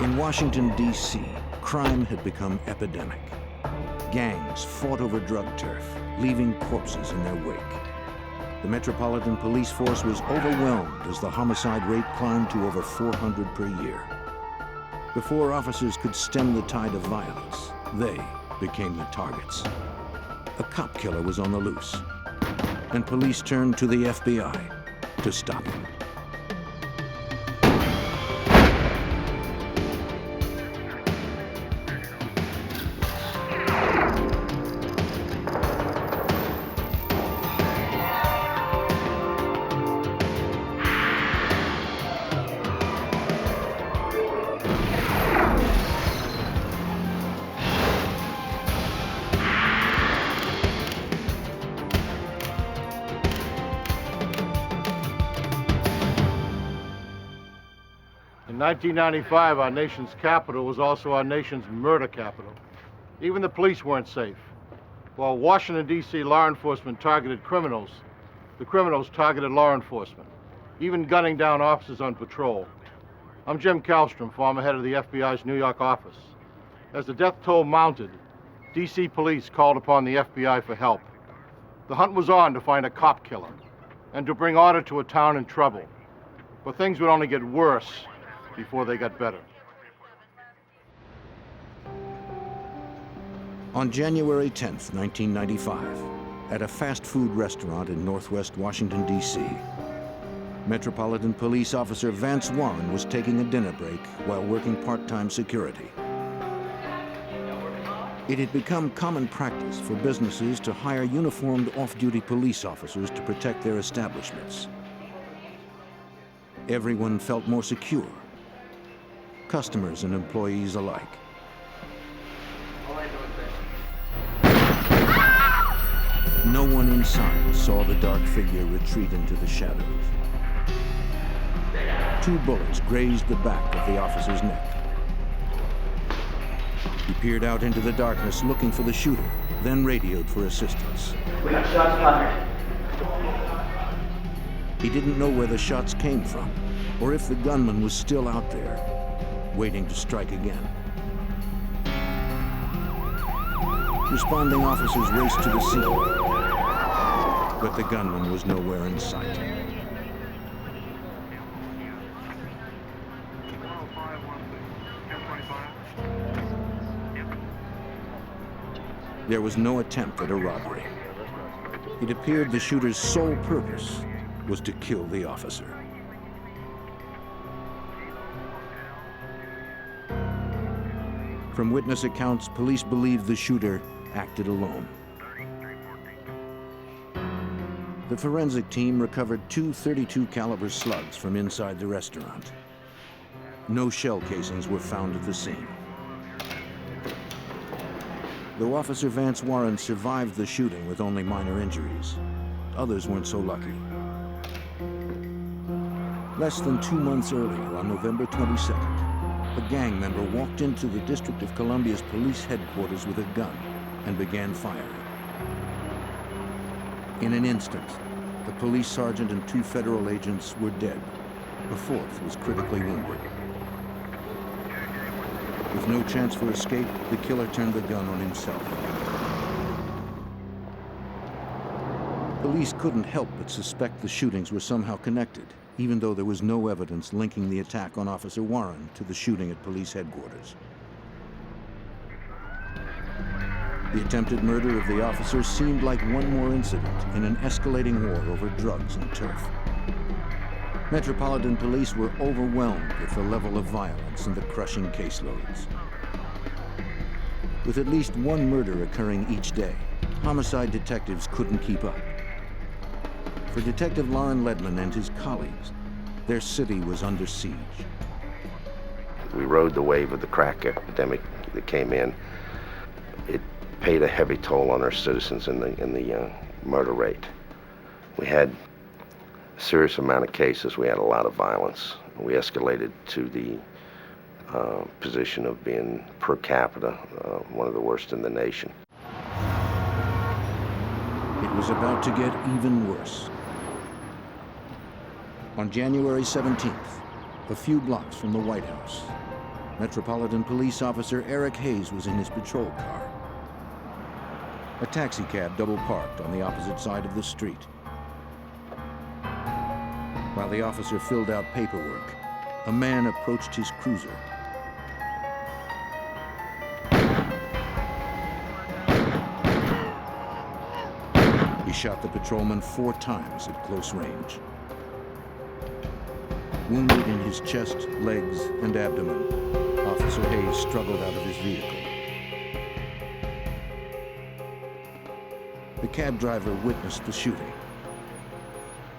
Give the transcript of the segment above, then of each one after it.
In Washington, D.C., crime had become epidemic. Gangs fought over drug turf, leaving corpses in their wake. The Metropolitan Police Force was overwhelmed as the homicide rate climbed to over 400 per year. Before officers could stem the tide of violence, they became the targets. A cop killer was on the loose, and police turned to the FBI to stop him. In 1995, our nation's capital was also our nation's murder capital. Even the police weren't safe. While Washington, D.C. law enforcement targeted criminals, the criminals targeted law enforcement, even gunning down officers on patrol. I'm Jim Kallstrom, former head of the FBI's New York office. As the death toll mounted, D.C. police called upon the FBI for help. The hunt was on to find a cop killer and to bring order to a town in trouble. But things would only get worse before they got better. On January 10th, 1995, at a fast food restaurant in northwest Washington, D.C., Metropolitan Police Officer Vance Warren was taking a dinner break while working part-time security. It had become common practice for businesses to hire uniformed off-duty police officers to protect their establishments. Everyone felt more secure, customers and employees alike. No one inside saw the dark figure retreat into the shadows. 2 bullets grazed the back of the officer's neck. He peered out into the darkness looking for the shooter, then radioed for assistance. We got shots fired. He didn't know where the shots came from, or if the gunman was still out there, waiting to strike again. Responding officers raced to the scene, but the gunman was nowhere in sight. There was no attempt at a robbery. It appeared the shooter's sole purpose was to kill the officer. From witness accounts, police believe the shooter acted alone. The forensic team recovered 2 .32 caliber slugs from inside the restaurant. No shell casings were found at the scene. Though Officer Vance Warren survived the shooting with only minor injuries, others weren't so lucky. Less than 2 months earlier, on November 22nd, a gang member walked into the District of Columbia's police headquarters with a gun and began firing. In an instant, the police sergeant and 2 federal agents were dead. The 4th was critically wounded. With no chance for escape, the killer turned the gun on himself. Police couldn't help but suspect the shootings were somehow connected, even though there was no evidence linking the attack on Officer Warren to the shooting at police headquarters. The attempted murder of the officer seemed like one more incident in an escalating war over drugs and turf. Metropolitan Police were overwhelmed with the level of violence and the crushing caseloads. With at least 1 murder occurring each day, homicide detectives couldn't keep up. For Detective Loren Ledman and his colleagues, their city was under siege. We rode the wave of the crack epidemic that came in. It paid a heavy toll on our citizens in the murder rate. We had a serious amount of cases. We had a lot of violence. We escalated to the position of being, per capita, one of the worst in the nation. It was about to get even worse. On January 17th, a few blocks from the White House, Metropolitan Police Officer Eric Hayes was in his patrol car. A taxi cab double parked on the opposite side of the street. While the officer filled out paperwork, a man approached his cruiser. He shot the patrolman 4 times at close range. Wounded in his chest, legs, and abdomen, Officer Hayes struggled out of his vehicle. The cab driver witnessed the shooting.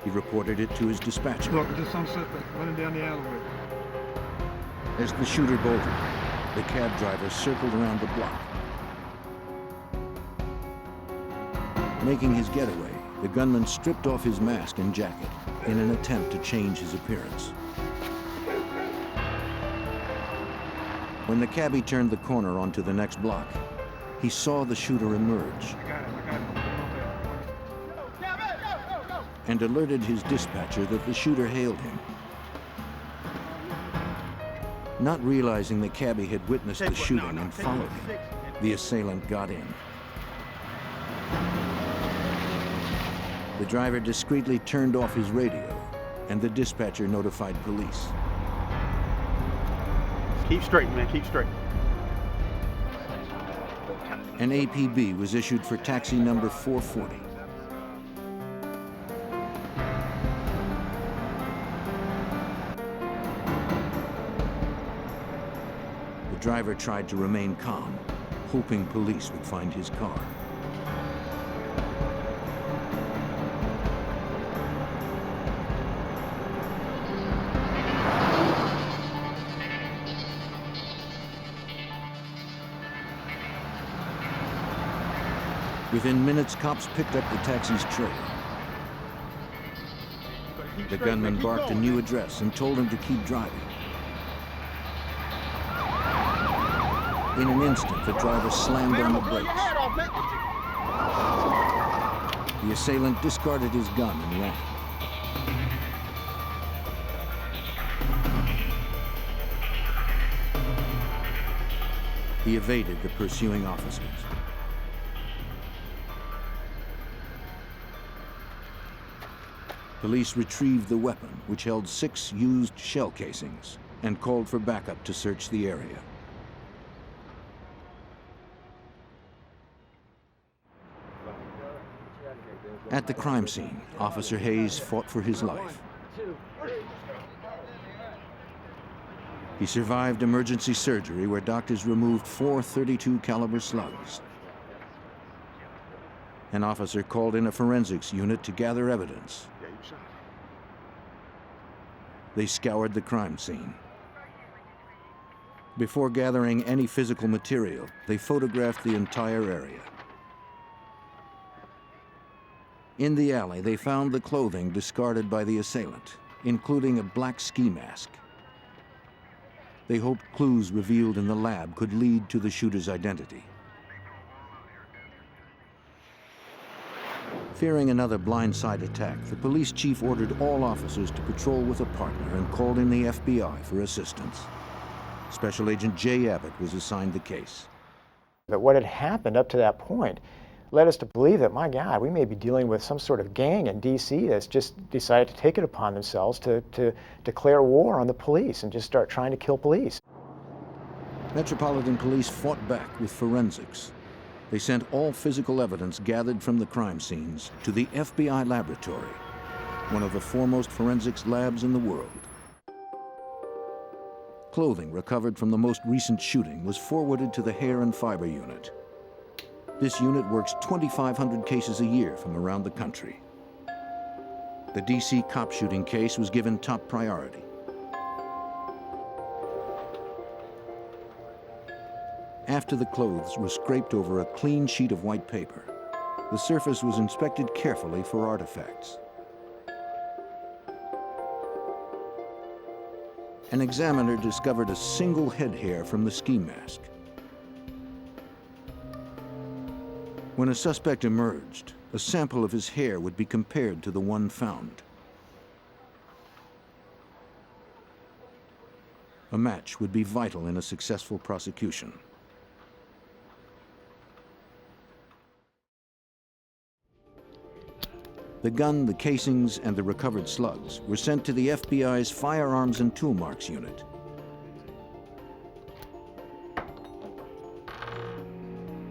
He reported it to his dispatcher. Look, just unsuspecting, running down the alleyway. As the shooter bolted, the cab driver circled around the block. Making his getaway, the gunman stripped off his mask and jacket in an attempt to change his appearance. When the cabbie turned the corner onto the next block, he saw the shooter emerge and alerted his dispatcher that the shooter hailed him. Not realizing the cabbie had witnessed the shooting and followed him, the assailant got in. The driver discreetly turned off his radio, and the dispatcher notified police. Keep straight, man, keep straight. An APB was issued for taxi number 440. The driver tried to remain calm, hoping police would find his car. Within minutes, cops picked up the taxi's trailer. The gunman barked a new address and told him to keep driving. In an instant, the driver slammed on the brakes. The assailant discarded his gun and ran. He evaded the pursuing officers. Police retrieved the weapon, which held 6 used shell casings, and called for backup to search the area. At the crime scene, Officer Hayes fought for his life. He survived emergency surgery where doctors removed 4 .32 caliber slugs. An officer called in a forensics unit to gather evidence. They scoured the crime scene. Before gathering any physical material, they photographed the entire area. In the alley, they found the clothing discarded by the assailant, including a black ski mask. They hoped clues revealed in the lab could lead to the shooter's identity. Fearing another blindside attack, the police chief ordered all officers to patrol with a partner and called in the FBI for assistance. Special Agent Jay Abbott was assigned the case. But what had happened up to that point led us to believe that, my God, we may be dealing with some sort of gang in D.C. that's just decided to take it upon themselves to declare war on the police and just start trying to kill police. Metropolitan Police fought back with forensics. They sent all physical evidence gathered from the crime scenes to the FBI laboratory, one of the foremost forensics labs in the world. Clothing recovered from the most recent shooting was forwarded to the Hair and Fiber Unit. This unit works 2,500 cases a year from around the country. The DC cop shooting case was given top priority. After the clothes were scraped over a clean sheet of white paper, the surface was inspected carefully for artifacts. An examiner discovered a single head hair from the ski mask. When a suspect emerged, a sample of his hair would be compared to the one found. A match would be vital in a successful prosecution. The gun, the casings, and the recovered slugs were sent to the FBI's Firearms and Tool Marks Unit.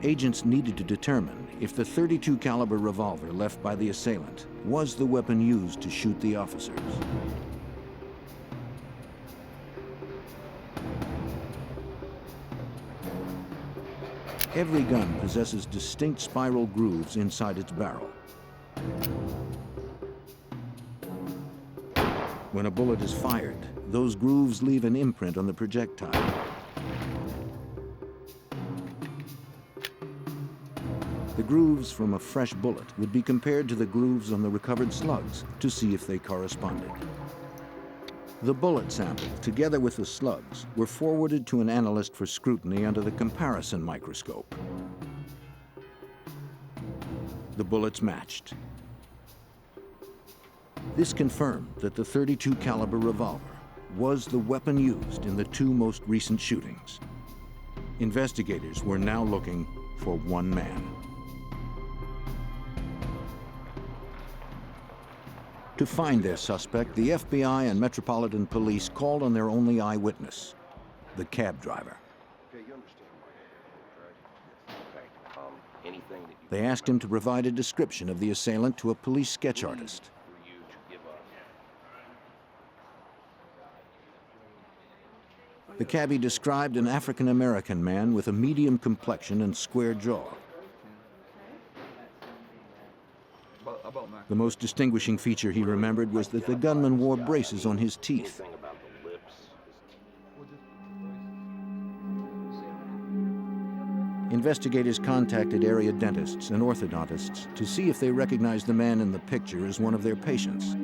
Agents needed to determine if the .32 caliber revolver left by the assailant was the weapon used to shoot the officers. Every gun possesses distinct spiral grooves inside its barrel. When a bullet is fired, those grooves leave an imprint on the projectile. The grooves from a fresh bullet would be compared to the grooves on the recovered slugs to see if they corresponded. The bullet sample, together with the slugs, were forwarded to an analyst for scrutiny under the comparison microscope. The bullets matched. This confirmed that the .32 caliber revolver was the weapon used in the two most recent shootings. Investigators were now looking for one man. To find their suspect, the FBI and Metropolitan Police called on their only eyewitness, the cab driver. They asked him to provide a description of the assailant to a police sketch artist. The cabbie described an African-American man with a medium complexion and square jaw. The most distinguishing feature he remembered was that the gunman wore braces on his teeth. Investigators contacted area dentists and orthodontists to see if they recognized the man in the picture as one of their patients.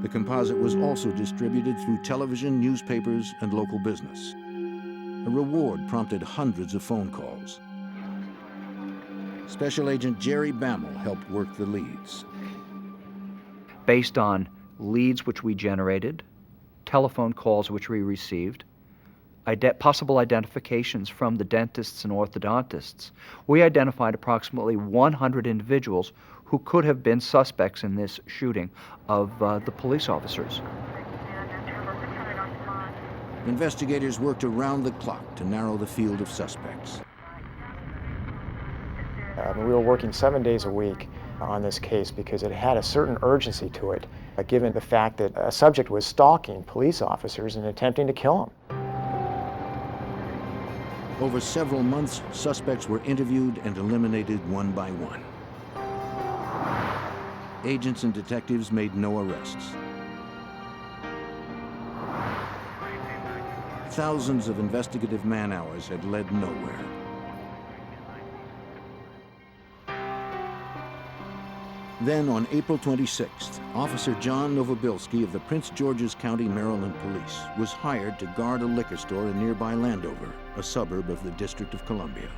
The composite was also distributed through television, newspapers, and local business. A reward prompted hundreds of phone calls. Special Agent Jerry Bammel helped work the leads. Based on leads which we generated, telephone calls which we received, possible identifications from the dentists and orthodontists, we identified approximately 100 individuals who could have been suspects in this shooting of the police officers. Investigators worked around the clock to narrow the field of suspects. We were working 7 days a week on this case because it had a certain urgency to it, given the fact that a subject was stalking police officers and attempting to kill them. Over several months, suspects were interviewed and eliminated one by one. Agents and detectives made no arrests. Thousands of investigative man-hours had led nowhere. Then, on April 26th, Officer John Novobilski of the Prince George's County, Maryland Police was hired to guard a liquor store in nearby Landover, a suburb of the District of Columbia.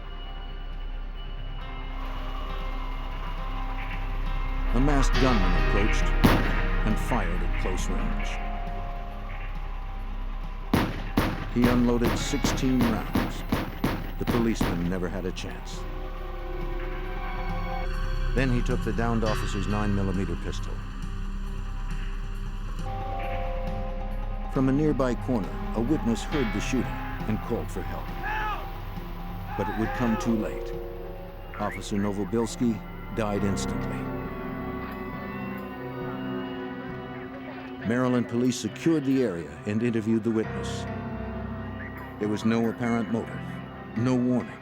A masked gunman approached and fired at close range. He unloaded 16 rounds. The policeman never had a chance. Then he took the downed officer's 9mm pistol. From a nearby corner, a witness heard the shooting and called for help. But it would come too late. Officer Novobilski died instantly. Maryland police secured the area and interviewed the witness. There was no apparent motive, no warning,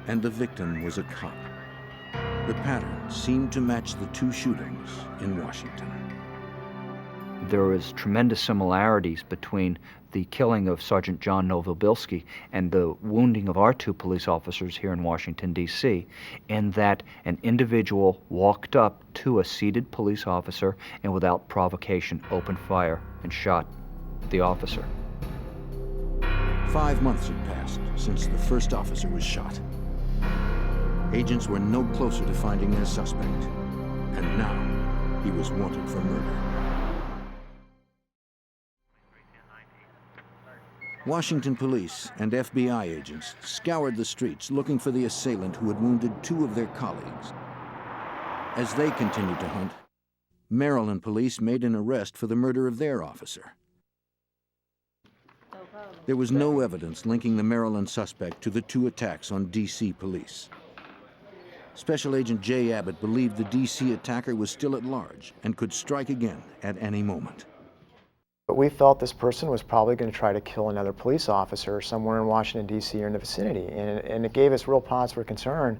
and the victim was a cop. The pattern seemed to match the two shootings in Washington. There was tremendous similarities between the killing of Sergeant John Novobilski and the wounding of our two police officers here in Washington, D.C., in that an individual walked up to a seated police officer and without provocation opened fire and shot the officer. 5 months had passed since the first officer was shot. Agents were no closer to finding their suspect, and now he was wanted for murder. Washington police and FBI agents scoured the streets looking for the assailant who had wounded 2 of their colleagues. As they continued to hunt, Maryland police made an arrest for the murder of their officer. There was no evidence linking the Maryland suspect to the 2 attacks on D.C. police. Special Agent Jay Abbott believed the D.C. attacker was still at large and could strike again at any moment. But we felt this person was probably going to try to kill another police officer somewhere in Washington, D.C. or in the vicinity. And it gave us real pause for concern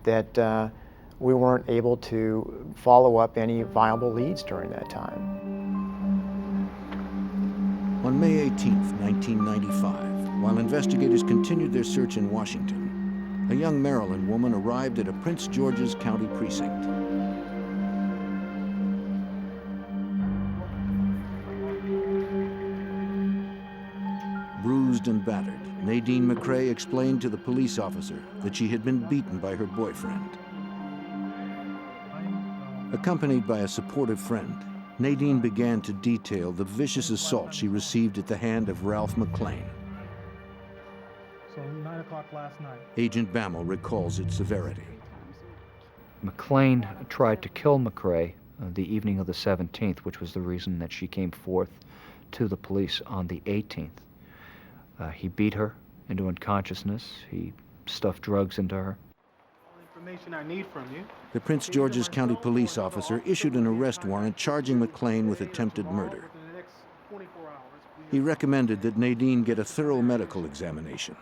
that we weren't able to follow up any viable leads during that time. On May 18, 1995, while investigators continued their search in Washington, a young Maryland woman arrived at a Prince George's County precinct. Bruised and battered, Nadine McCrae explained to the police officer that she had been beaten by her boyfriend. Accompanied by a supportive friend, Nadine began to detail the vicious assault she received at the hand of Ralph McClain. So 9 o'clock last night. Agent Bammel recalls its severity. McClain tried to kill McCrae the evening of the 17th, which was the reason that she came forth to the police on the 18th. He beat her into unconsciousness. He stuffed drugs into her. Information I need from you. The Prince George's County police officer issued an arrest warrant charging McClain with attempted murder. He recommended that Nadine get a thorough medical examination.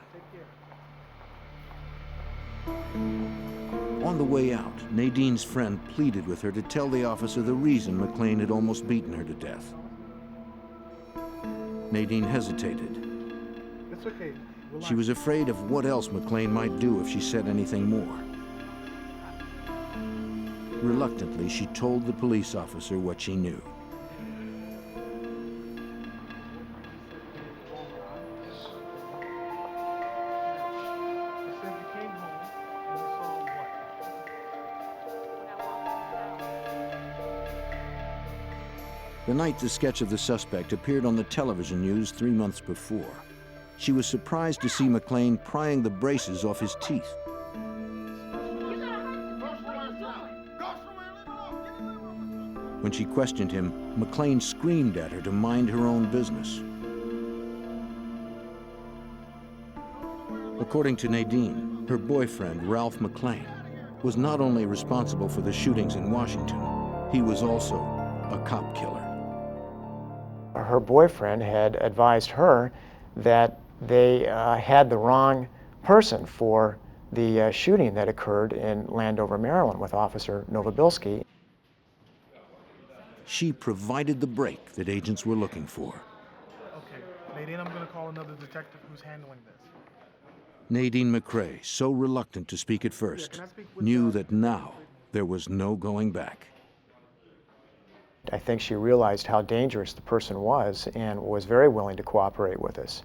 On the way out, Nadine's friend pleaded with her to tell the officer the reason McClain had almost beaten her to death. Nadine hesitated. It's okay. She was afraid of what else McClain might do if she said anything more. Reluctantly, she told the police officer what she knew. The night the sketch of the suspect appeared on the television news 3 months before, she was surprised to see McClain prying the braces off his teeth. When she questioned him, McClain screamed at her to mind her own business. According to Nadine, her boyfriend, Ralph McClain, was not only responsible for the shootings in Washington, he was also a cop killer. Her boyfriend had advised her that they had the wrong person for the shooting that occurred in Landover, Maryland with Officer Novobilski. She provided the break that agents were looking for. Okay, Nadine, I'm going to call another detective who's handling this. Nadine McCrae, so reluctant to speak at first, knew that now there was no going back. I think she realized how dangerous the person was and was very willing to cooperate with us.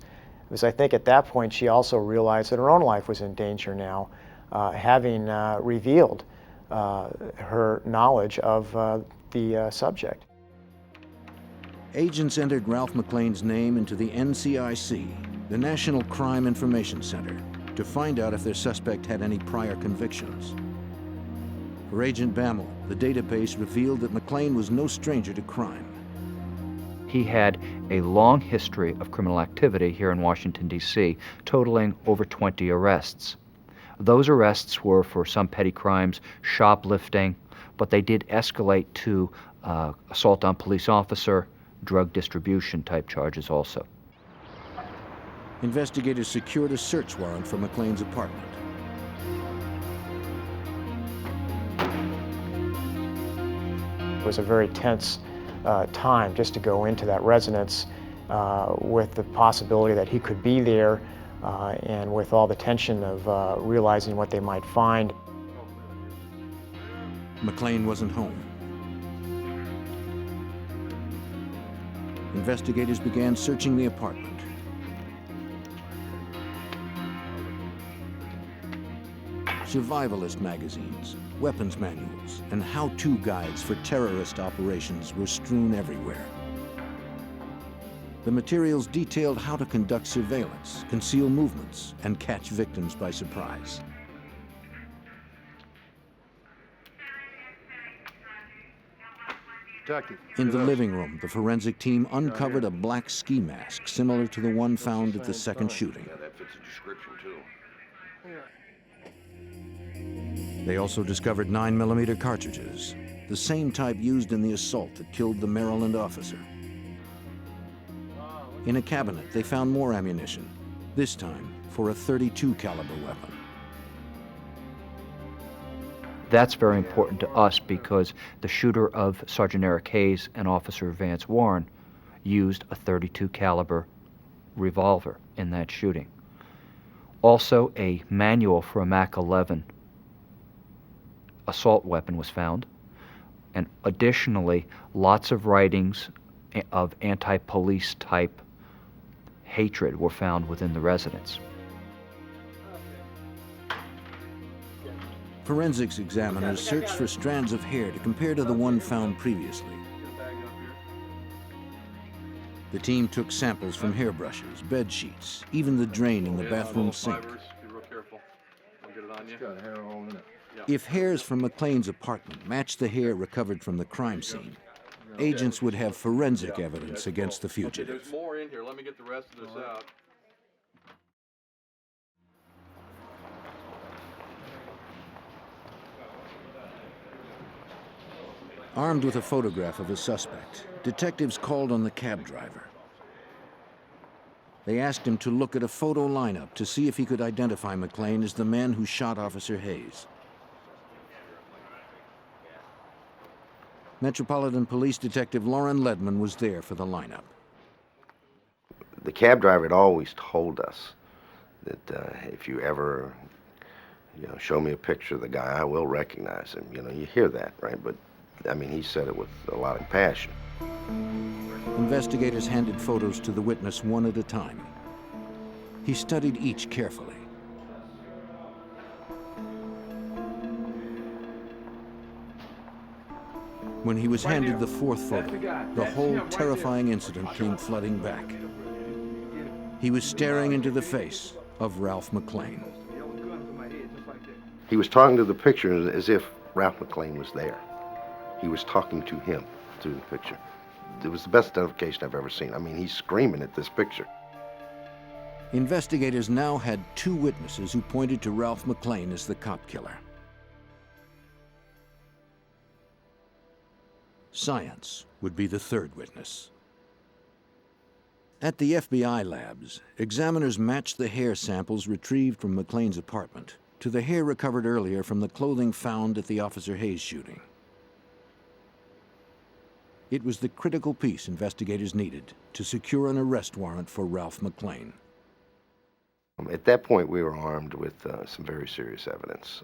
Because I think at that point she also realized that her own life was in danger now, having revealed her knowledge of the subject. Agents entered Ralph McClain's name into the NCIC, the National Crime Information Center, to find out if their suspect had any prior convictions. For Agent Bammel, the database revealed that McClain was no stranger to crime. He had a long history of criminal activity here in Washington, D.C., totaling over 20 arrests. Those arrests were for some petty crimes, shoplifting, but they did escalate to assault on police officer, drug distribution type charges also. Investigators secured a search warrant for McClain's apartment. It was a very tense time just to go into that residence with the possibility that he could be there and with all the tension of realizing what they might find. McClain wasn't home. Investigators began searching the apartment. Survivalist magazines, weapons manuals, and how-to guides for terrorist operations were strewn everywhere. The materials detailed how to conduct surveillance, conceal movements, and catch victims by surprise. Detective. In the living room, the forensic team uncovered a black ski mask similar to the one found at the second shooting. Yeah, that fits the description too. They also discovered 9mm cartridges, the same type used in the assault that killed the Maryland officer. In a cabinet, they found more ammunition, this time for a .32 caliber weapon. That's very important to us because the shooter of Sergeant Eric Hayes and Officer Vance Warren used a .32 caliber revolver in that shooting. Also, a manual for a MAC-11 assault weapon was found, and additionally, lots of writings of anti-police type hatred were found within the residence. Forensics examiners searched for strands of hair to compare to the one found previously. The team took samples from hairbrushes, bed sheets, even the drain in the bathroom sink. If hairs from McLean's apartment matched the hair recovered from the crime scene, agents would have forensic evidence against the fugitive. There's more in here. Let me get the rest of this out. Armed with a photograph of a suspect, detectives called on the cab driver. They asked him to look at a photo lineup to see if he could identify McLean as the man who shot Officer Hayes. Metropolitan Police Detective Lauren Ledman was there for the lineup. The cab driver had always told us that if you ever, show me a picture of the guy, I will recognize him. You hear that, right? But I mean, he said it with a lot of passion. Investigators handed photos to the witness one at a time. He studied each carefully. When he was handed the fourth photo, the whole terrifying incident came flooding back. He was staring into the face of Ralph McLean. He was talking to the picture as if Ralph McLean was there. He was talking to him through the picture. It was the best identification I've ever seen. I mean, he's screaming at this picture. Investigators now had two witnesses who pointed to Ralph McLean as the cop killer. Science would be the third witness. At the FBI labs, examiners matched the hair samples retrieved from McLean's apartment to the hair recovered earlier from the clothing found at the Officer Hayes shooting. It was the critical piece investigators needed to secure an arrest warrant for Ralph McLean. At that point, we were armed with some very serious evidence.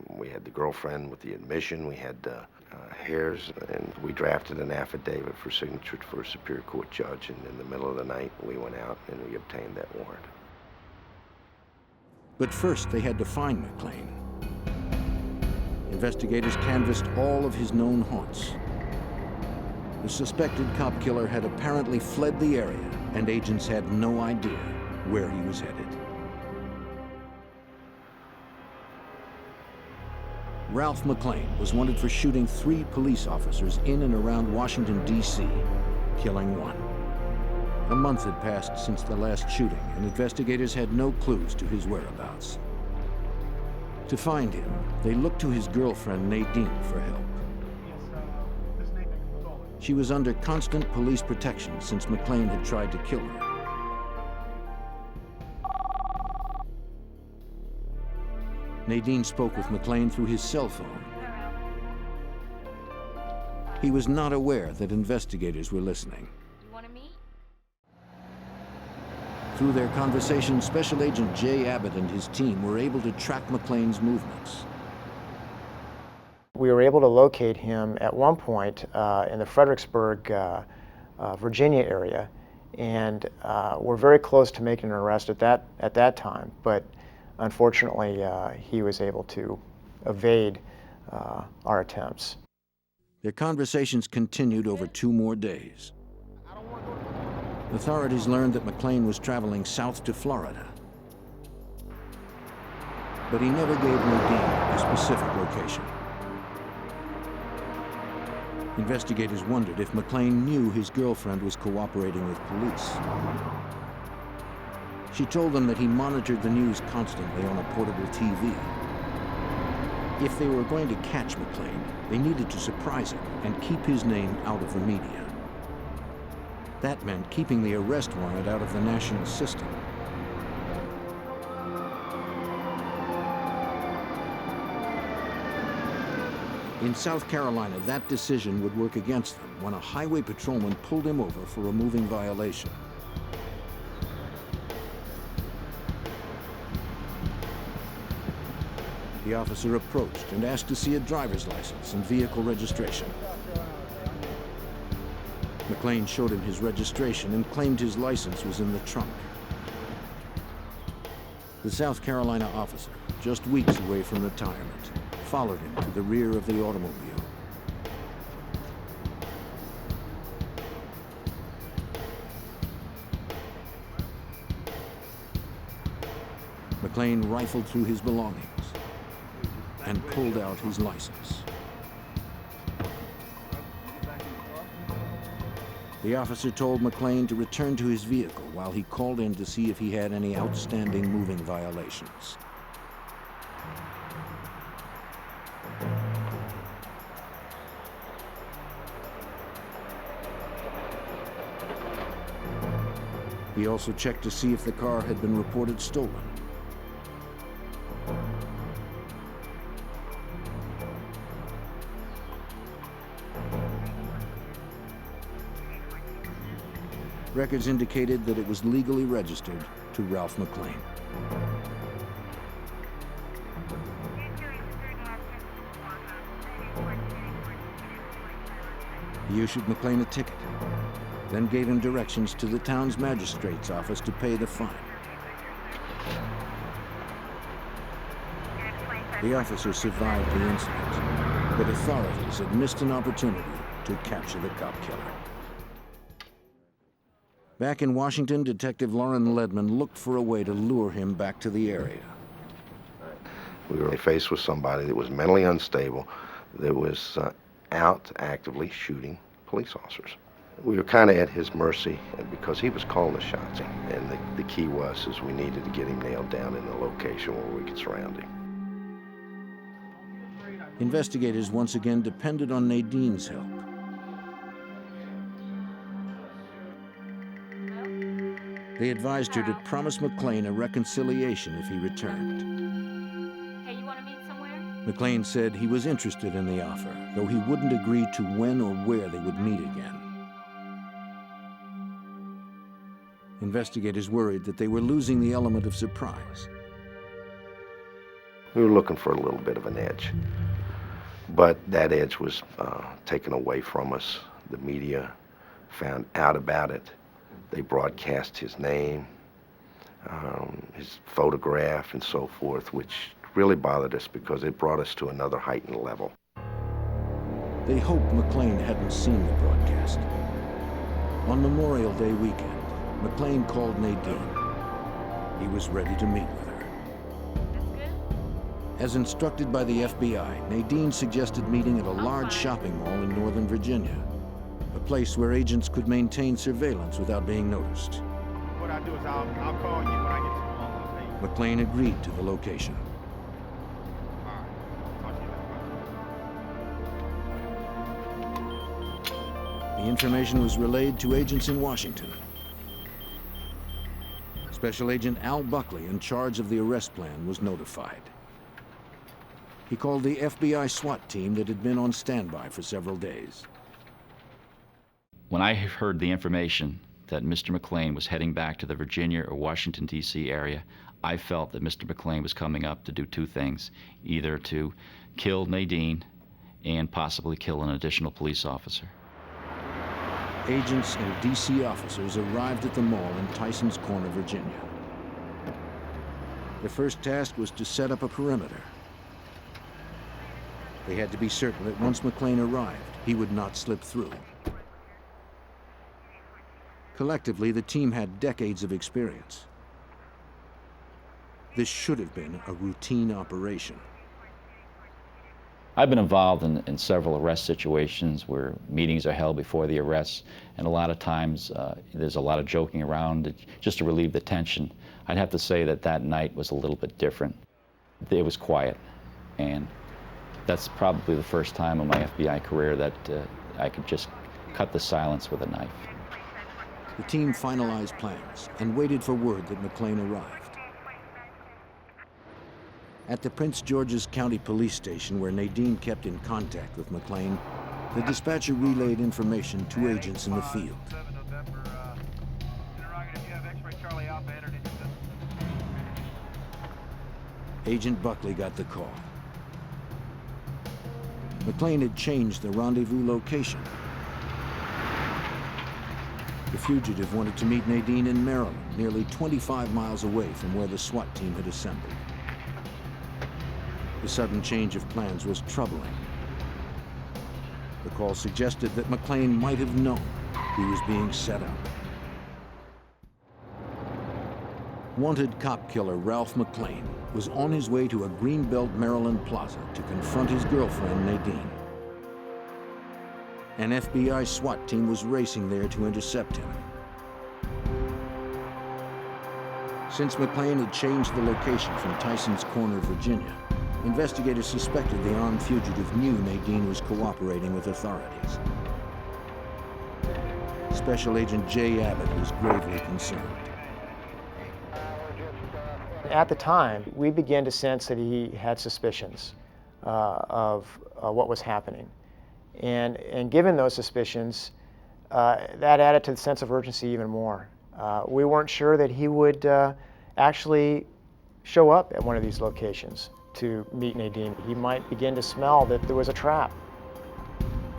We had the girlfriend with the admission, we had hairs, and we drafted an affidavit for signature for a Superior Court judge, and in the middle of the night, we went out and we obtained that warrant. But first, they had to find McLean. Investigators canvassed all of his known haunts. The suspected cop killer had apparently fled the area, and agents had no idea where he was headed. Ralph McLean was wanted for shooting 3 police officers in and around Washington, D.C., killing 1. A month had passed since the last shooting, and investigators had no clues to his whereabouts. To find him, they looked to his girlfriend, Nadine, for help. She was under constant police protection since McLean had tried to kill her. Nadine spoke with McLean through his cell phone. He was not aware that investigators were listening. You want to meet? Through their conversation, Special Agent Jay Abbott and his team were able to track McLean's movements. We were able to locate him at one point in the Fredericksburg, Virginia area, and we're very close to making an arrest at that time. But unfortunately, he was able to evade our attempts. Their conversations continued over 2 more days. Authorities learned that McLean was traveling south to Florida. But he never gave Nadine a specific location. Investigators wondered if McLean knew his girlfriend was cooperating with police. She told them that he monitored the news constantly on a portable TV. If they were going to catch McLean, they needed to surprise him and keep his name out of the media. That meant keeping the arrest warrant out of the national system. In South Carolina, that decision would work against them when a highway patrolman pulled him over for a moving violation. The officer approached and asked to see a driver's license and vehicle registration. McLean showed him his registration and claimed his license was in the trunk. The South Carolina officer, just weeks away from retirement, followed him to the rear of the automobile. McLean rifled through his belongings and pulled out his license. The officer told McLean to return to his vehicle while he called in to see if he had any outstanding moving violations. He also checked to see if the car had been reported stolen. Records indicated that it was legally registered to Ralph McLean. He issued McLean a ticket, then gave him directions to the town's magistrate's office to pay the fine. The officer survived the incident, but authorities had missed an opportunity to capture the cop killer. Back in Washington, Detective Lauren Ledman looked for a way to lure him back to the area. We were faced with somebody that was mentally unstable, that was out actively shooting police officers. We were kind of at his mercy because he was calling the shots. And the key was we needed to get him nailed down in a location where we could surround him. Investigators once again depended on Nadine's help. They advised her to promise McLean a reconciliation if he returned. Hey, you want to meet somewhere? McLean said he was interested in the offer, though he wouldn't agree to when or where they would meet again. Investigators worried that they were losing the element of surprise. We were looking for a little bit of an edge, but that edge was taken away from us. The media found out about it. They broadcast his name, his photograph, and so forth, which really bothered us because it brought us to another heightened level. They hoped McLean hadn't seen the broadcast. On Memorial Day weekend, McLean called Nadine. He was ready to meet with her. As instructed by the FBI, Nadine suggested meeting at a large shopping mall in Northern Virginia, a place where agents could maintain surveillance without being noticed. What I'll do is I'll call you when I get to the mall. Okay? McLean agreed to the location. All right. Talk to you later. The information was relayed to agents in Washington. Special Agent Al Buckley, in charge of the arrest plan, was notified. He called the FBI SWAT team that had been on standby for several days. When I heard the information that Mr. McLean was heading back to the Virginia or Washington, D.C. area, I felt that Mr. McLean was coming up to do two things, either to kill Nadine and possibly kill an additional police officer. Agents and D.C. officers arrived at the mall in Tysons Corner, Virginia. Their first task was to set up a perimeter. They had to be certain that once McLean arrived, he would not slip through. Collectively, the team had decades of experience. This should have been a routine operation. I've been involved in several arrest situations where meetings are held before the arrests, and a lot of times there's a lot of joking around just to relieve the tension. I'd have to say that that night was a little bit different. It was quiet, and that's probably the first time in my FBI career that I could just cut the silence with a knife. The team finalized plans and waited for word that McClain arrived. At the Prince George's County Police Station, where Nadine kept in contact with McClain, the dispatcher relayed information to agents in the field. Agent Buckley got the call. McClain had changed the rendezvous location. The fugitive wanted to meet Nadine in Maryland, nearly 25 miles away from where the SWAT team had assembled. The sudden change of plans was troubling. The call suggested that McClain might have known he was being set up. Wanted cop killer Ralph McClain was on his way to a Greenbelt, Maryland plaza to confront his girlfriend, Nadine. An FBI SWAT team was racing there to intercept him. Since McClain had changed the location from Tyson's Corner, Virginia, investigators suspected the armed fugitive knew Nadine was cooperating with authorities. Special Agent Jay Abbott was gravely concerned. At the time, we began to sense that he had suspicions of what was happening. And given those suspicions, that added to the sense of urgency even more. We weren't sure that he would actually show up at one of these locations to meet Nadine. He might begin to smell that there was a trap.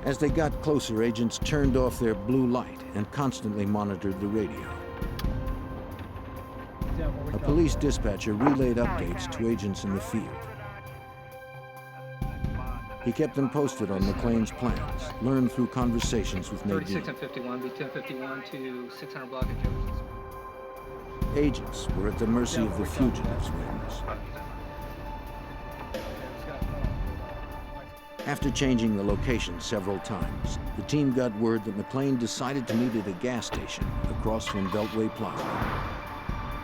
As they got closer, agents turned off their blue light and constantly monitored the radio. A police dispatcher relayed updates to agents in the field. He kept them posted on McClain's plans, learned through conversations with Nadine. 36 and 51, be 1051 to 600 block of Jefferson. Agents were at the mercy of the fugitive's whims. After changing the location several times, the team got word that McClain decided to meet at a gas station across from Beltway Plaza.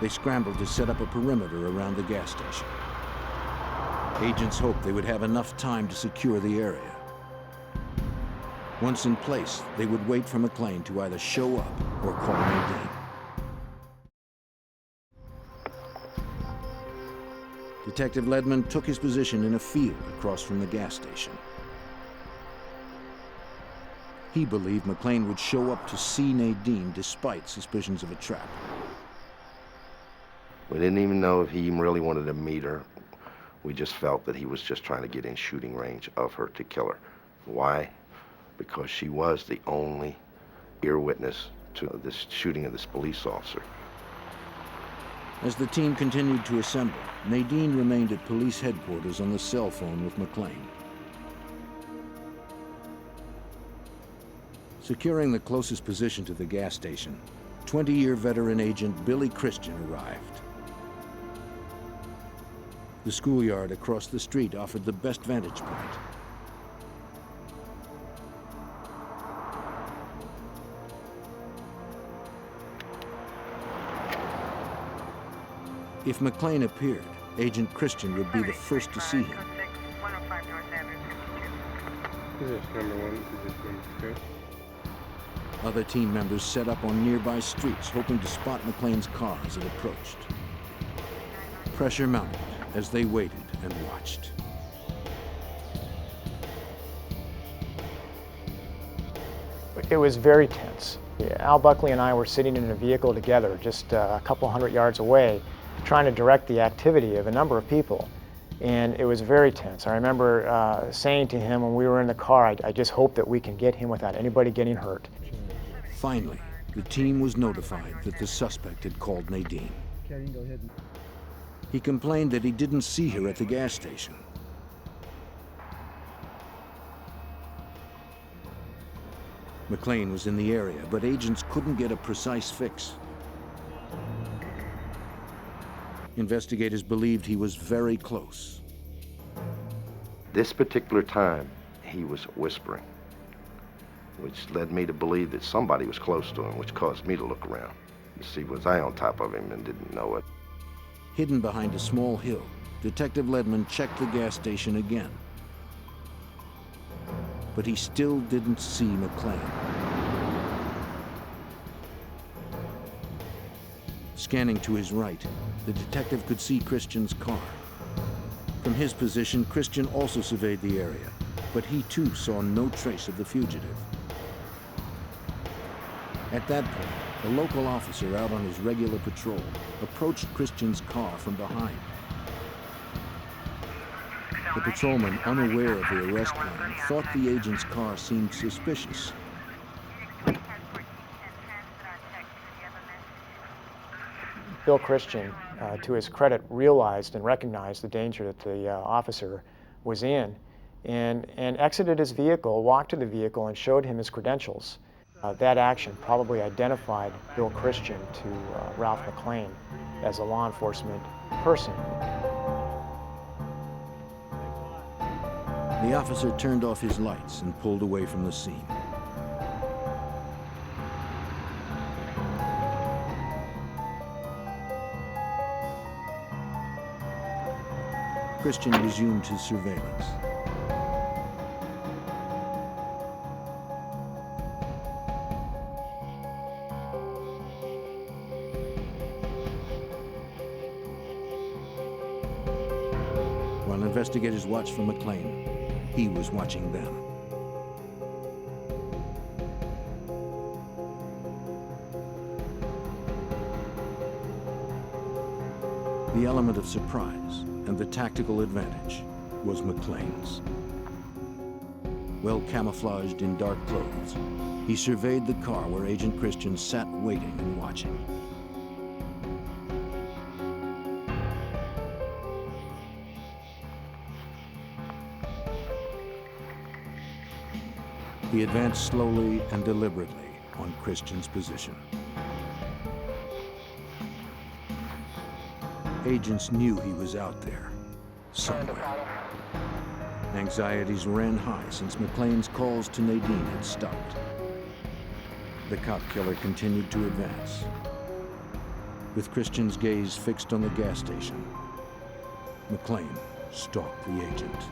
They scrambled to set up a perimeter around the gas station. Agents hoped they would have enough time to secure the area. Once in place, they would wait for McClain to either show up or call Nadine. Detective Ledman took his position in a field across from the gas station. He believed McClain would show up to see Nadine despite suspicions of a trap. We didn't even know if he even really wanted to meet her. We just felt that he was just trying to get in shooting range of her to kill her. Why? Because she was the only ear witness to this shooting of this police officer. As the team continued to assemble, Nadine remained at police headquarters on the cell phone with McClain. Securing the closest position to the gas station, 20-year veteran agent Billy Christian arrived. The schoolyard across the street offered the best vantage point. If McClain appeared, Agent Christian would be the first to see him. Other team members set up on nearby streets, hoping to spot McClain's car as it approached. Pressure mounted as they waited and watched. It was very tense. Al Buckley and I were sitting in a vehicle together just a couple hundred yards away, trying to direct the activity of a number of people. And it was very tense. I remember saying to him when we were in the car, I just hope that we can get him without anybody getting hurt. Finally, the team was notified that the suspect had called Nadine. He complained that he didn't see her at the gas station. McLean was in the area, but agents couldn't get a precise fix. Investigators believed he was very close. This particular time, he was whispering, which led me to believe that somebody was close to him, which caused me to look around. You see, was I on top of him and didn't know it? Hidden behind a small hill, Detective Ledman checked the gas station again. But he still didn't see McLean. Scanning to his right, the detective could see Christian's car. From his position, Christian also surveyed the area, but he too saw no trace of the fugitive. At that point, a local officer out on his regular patrol approached Christian's car from behind. The patrolman, unaware of the arrest plan, thought the agent's car seemed suspicious. Bill Christian, to his credit, realized and recognized the danger that the officer was in and exited his vehicle, walked to the vehicle, and showed him his credentials. That action probably identified Bill Christian to Ralph McLean as a law enforcement person. The officer turned off his lights and pulled away from the scene. Christian resumed his surveillance. While investigators watched for McLean, he was watching them. The element of surprise and the tactical advantage was McLean's. Well camouflaged in dark clothes, he surveyed the car where Agent Christian sat waiting and watching. He advanced slowly and deliberately on Christian's position. Agents knew he was out there, somewhere. Anxieties ran high since McLean's calls to Nadine had stopped. The cop killer continued to advance. With Christian's gaze fixed on the gas station, McLean stalked the agent.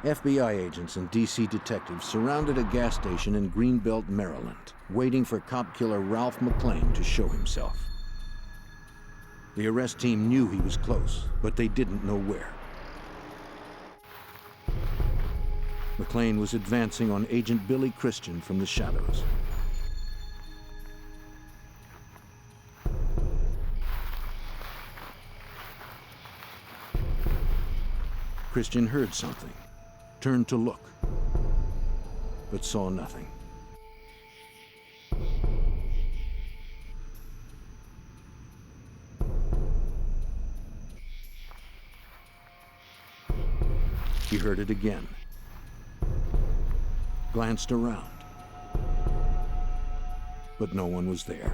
FBI agents and D.C. detectives surrounded a gas station in Greenbelt, Maryland, waiting for cop killer Ralph McLean to show himself. The arrest team knew he was close, but they didn't know where. McLean was advancing on Agent Billy Christian from the shadows. Christian heard something, turned to look, but saw nothing. He heard it again, glanced around, but no one was there.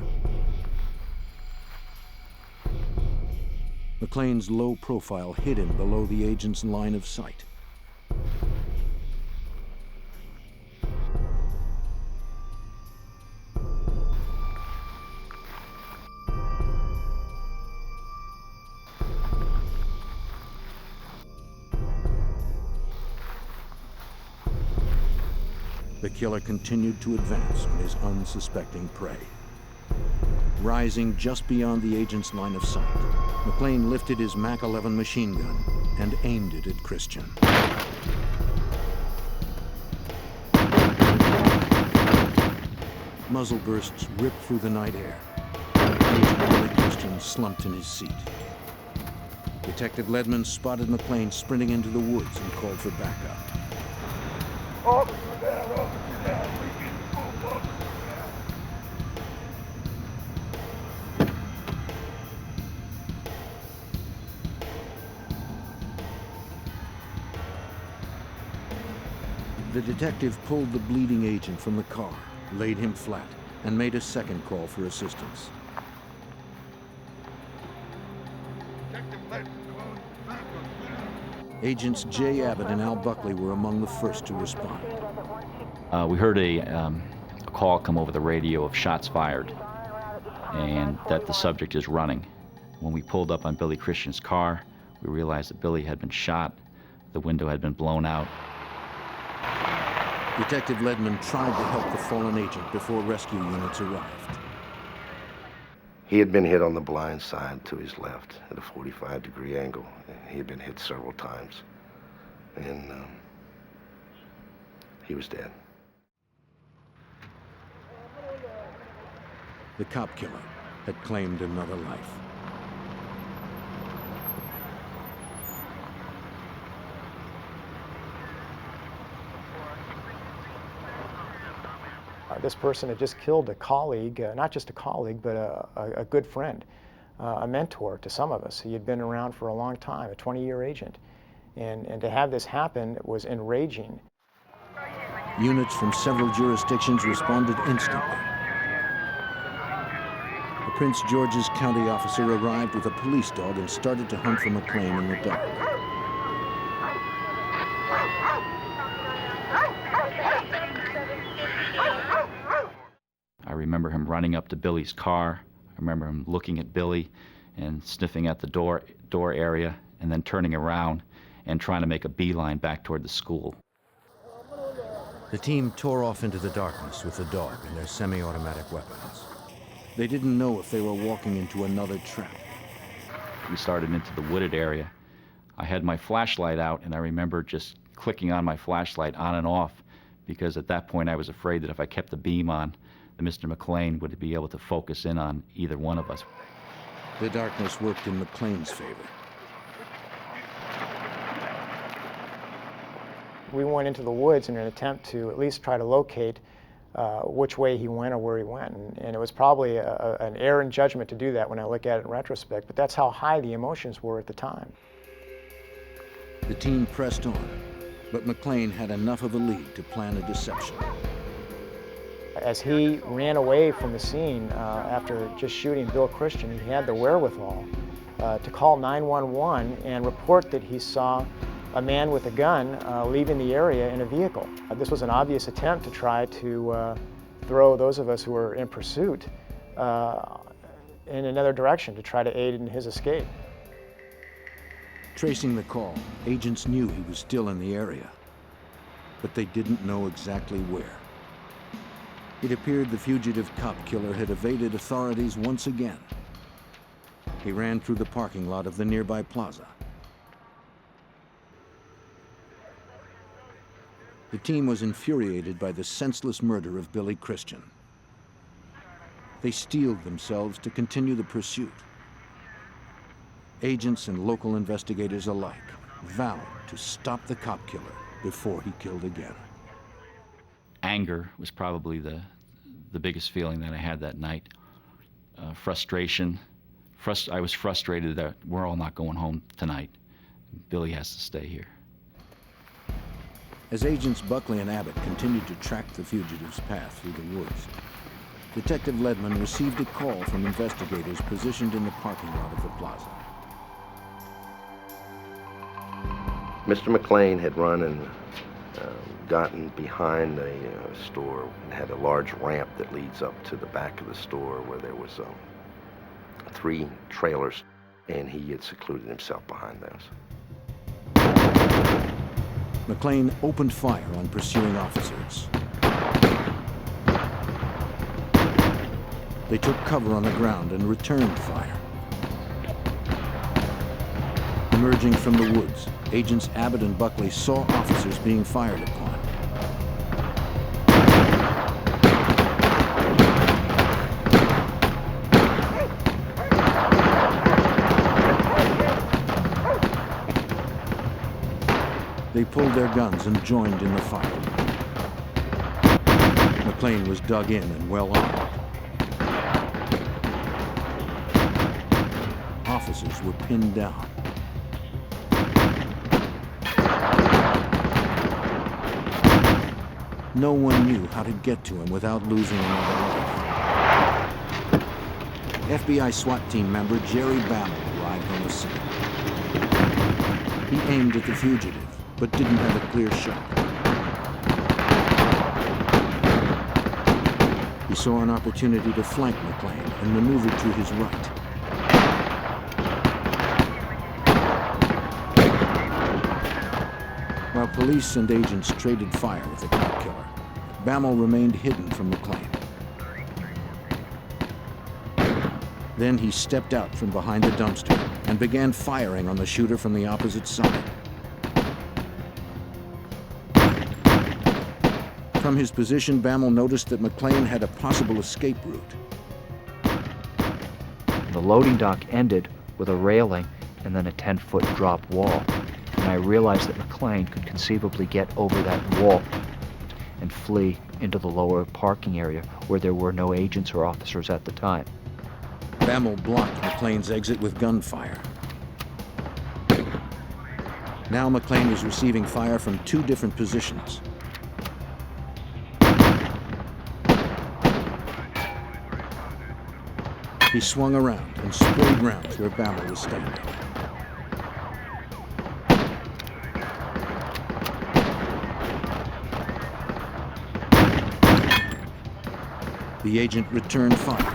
McLean's low profile hid him below the agent's line of sight. The killer continued to advance on his unsuspecting prey. Rising just beyond the agent's line of sight, McLean lifted his Mac 11 machine gun and aimed it at Christian. Muzzle bursts ripped through the night air. Agent Billy Christian slumped in his seat. Detective Ledman spotted McLean sprinting into the woods and called for backup. The detective pulled the bleeding agent from the car, laid him flat, and made a second call for assistance. Agents Jay Abbott and Al Buckley were among the first to respond. We heard a call come over the radio of shots fired, and that the subject is running. When we pulled up on Billy Christian's car, we realized that Billy had been shot. The window had been blown out. Detective Ledman tried to help the fallen agent before rescue units arrived. He had been hit on the blind side to his left at a 45-degree angle. He had been hit several times, and he was dead. The cop killer had claimed another life. This person had just killed a colleague, not just a colleague, but a good friend, a mentor to some of us. He had been around for a long time, a 20-year agent. And to have this happen was enraging. Units from several jurisdictions responded instantly. A Prince George's County officer arrived with a police dog and started to hunt for McLean in the dark. I remember him running up to Billy's car. I remember him looking at Billy and sniffing at the door area, and then turning around and trying to make a beeline back toward the school. The team tore off into the darkness with the dog and their semi-automatic weapons. They didn't know if they were walking into another trap. We started into the wooded area. I had my flashlight out, and I remember just clicking on my flashlight on and off, because at that point I was afraid that if I kept the beam on, that Mr. McLean would be able to focus in on either one of us. The darkness worked in McLean's favor. We went into the woods in an attempt to at least try to locate which way he went or where he went. And it was probably an error in judgment to do that when I look at it in retrospect, but that's how high the emotions were at the time. The team pressed on, but McLean had enough of a lead to plan a deception. As he ran away from the scene after just shooting Bill Christian, he had the wherewithal to call 911 and report that he saw a man with a gun leaving the area in a vehicle. This was an obvious attempt to try to throw those of us who were in pursuit in another direction, to try to aid in his escape. Tracing the call, agents knew he was still in the area, but they didn't know exactly where. It appeared the fugitive cop killer had evaded authorities once again. He ran through the parking lot of the nearby plaza. The team was infuriated by the senseless murder of Billy Christian. They steeled themselves to continue the pursuit. Agents and local investigators alike vowed to stop the cop killer before he killed again. Anger was probably the biggest feeling that I had that night. Frustration. I was frustrated that we're all not going home tonight. Billy has to stay here. As agents Buckley and Abbott continued to track the fugitive's path through the woods, Detective Ledman received a call from investigators positioned in the parking lot of the plaza. Mr. McLean had run and gotten behind a store and had a large ramp that leads up to the back of the store where there was 3 trailers, and he had secluded himself behind those. McLean opened fire on pursuing officers. They took cover on the ground and returned fire. Emerging from the woods, agents Abbott and Buckley saw officers being fired upon. They pulled their guns and joined in the fight. McLean was dug in and well armed. Officers were pinned down. No one knew how to get to him without losing another life. FBI SWAT team member Jerry Bammel arrived on the scene. He aimed at the fugitive, but didn't have a clear shot. He saw an opportunity to flank McClain and maneuvered to his right. While police and agents traded fire with the cop killer, Bammel remained hidden from McClain. Then he stepped out from behind the dumpster and began firing on the shooter from the opposite side. From his position, Bammel noticed that McClain had a possible escape route. The loading dock ended with a railing and then a 10-foot drop wall. And I realized that McClain could conceivably get over that wall and flee into the lower parking area where there were no agents or officers at the time. Bammel blocked McClain's exit with gunfire. Now McClain was receiving fire from two different positions. He swung around and sprayed rounds where Bammel was standing. The agent returned fire.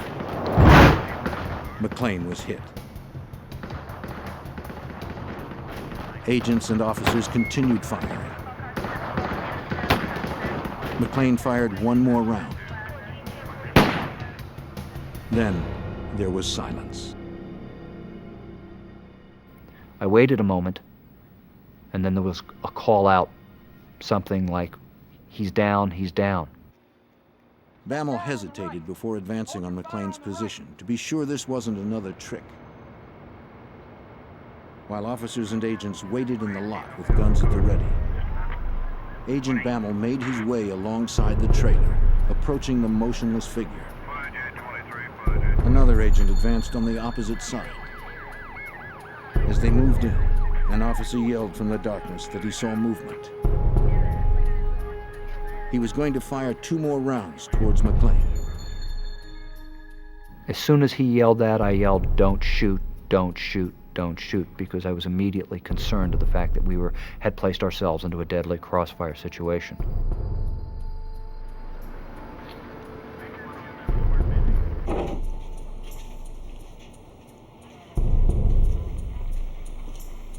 McClain was hit. Agents and officers continued firing. McClain fired one more round. Then there was silence. I waited a moment, and then there was a call out, something like, "He's down, he's down." Bammel hesitated before advancing on McClain's position to be sure this wasn't another trick. While officers and agents waited in the lot with guns at the ready, Agent Bammel made his way alongside the trailer, approaching the motionless figure. Another agent advanced on the opposite side. As they moved in, an officer yelled from the darkness that he saw movement. He was going to fire two more rounds towards McClain. As soon as he yelled that, I yelled, "Don't shoot, don't shoot, don't shoot," because I was immediately concerned of the fact that we had placed ourselves into a deadly crossfire situation.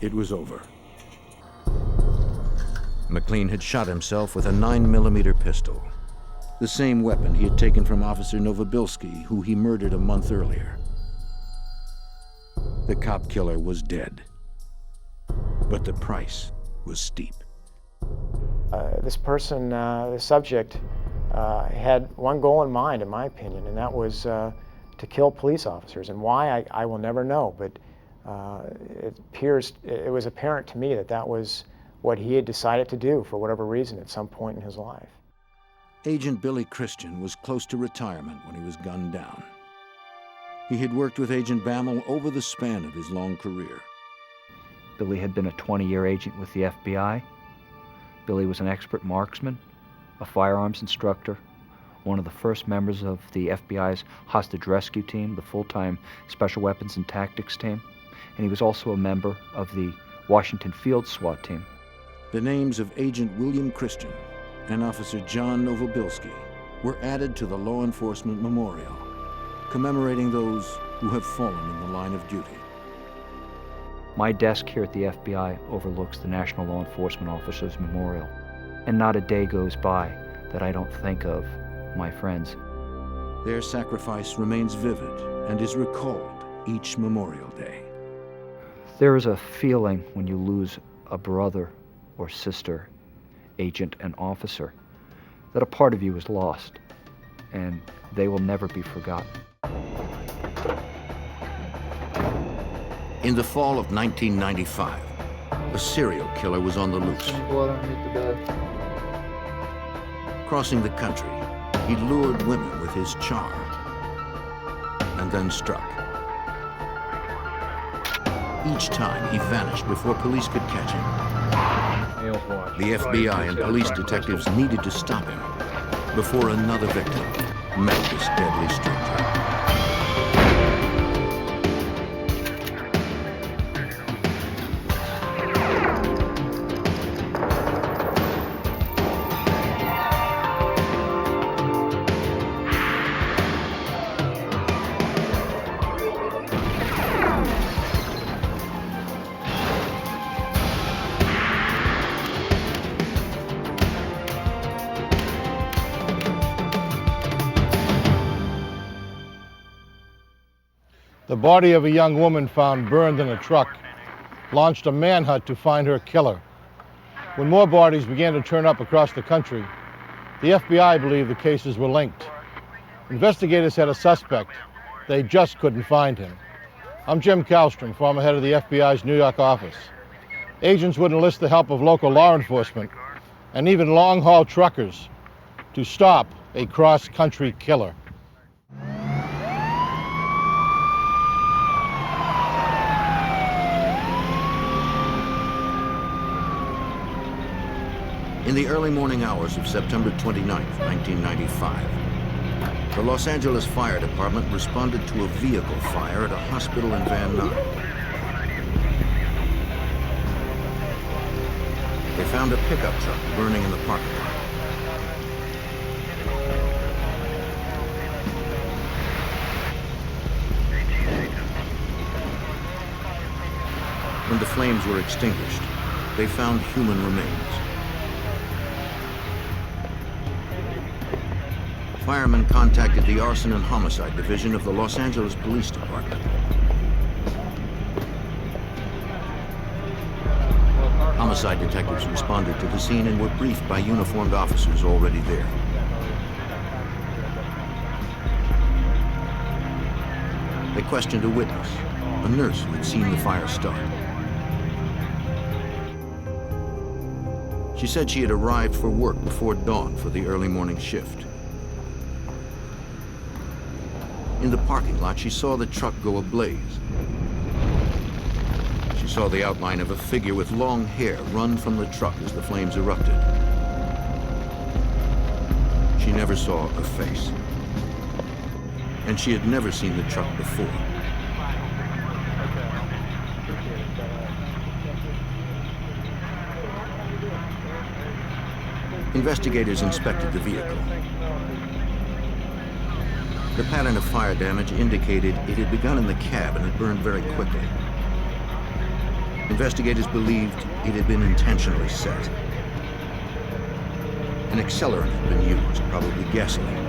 It was over. McClain had shot himself with a 9mm pistol, the same weapon he had taken from Officer Novobilski, who he murdered a month earlier. The cop killer was dead, but the price was steep. This person, the subject, had one goal in mind, in my opinion, and that was to kill police officers. And why, I will never know, but it was apparent to me that that was what he had decided to do for whatever reason at some point in his life. Agent Billy Christian was close to retirement when he was gunned down. He had worked with Agent Bammel over the span of his long career. Billy had been a 20-year agent with the FBI. Billy was an expert marksman, a firearms instructor, one of the first members of the FBI's hostage rescue team, the full-time Special Weapons and Tactics team, and he was also a member of the Washington Field SWAT team. The names of Agent William Christian and Officer John Novobilski were added to the Law Enforcement Memorial, commemorating those who have fallen in the line of duty. My desk here at the FBI overlooks the National Law Enforcement Officers Memorial, and not a day goes by that I don't think of my friends. Their sacrifice remains vivid and is recalled each Memorial Day. There is a feeling when you lose a brother or sister, agent and officer, that a part of you is lost, and they will never be forgotten. In the fall of 1995, a serial killer was on the loose. Crossing the country, he lured women with his charm, and then struck. Each time, he vanished before police could catch him. The FBI and police detectives needed to stop him before another victim met this deadly stranger. The body of a young woman found burned in a truck launched a manhunt to find her killer. When more bodies began to turn up across the country, the FBI believed the cases were linked. Investigators had a suspect. They just couldn't find him. I'm Jim Kallstrom, former head of the FBI's New York office. Agents would enlist the help of local law enforcement and even long-haul truckers to stop a cross-country killer. In the early morning hours of September 29, 1995, the Los Angeles Fire Department responded to a vehicle fire at a hospital in Van Nuys. They found a pickup truck burning in the parking lot. When the flames were extinguished, they found human remains. Firemen contacted the Arson and Homicide Division of the Los Angeles Police Department. Homicide detectives responded to the scene and were briefed by uniformed officers already there. They questioned a witness, a nurse who had seen the fire start. She said she had arrived for work before dawn for the early morning shift. In the parking lot, she saw the truck go ablaze. She saw the outline of a figure with long hair run from the truck as the flames erupted. She never saw a face. And she had never seen the truck before. Investigators inspected the vehicle. The pattern of fire damage indicated it had begun in the cab and had burned very quickly. Investigators believed it had been intentionally set. An accelerant had been used, probably gasoline.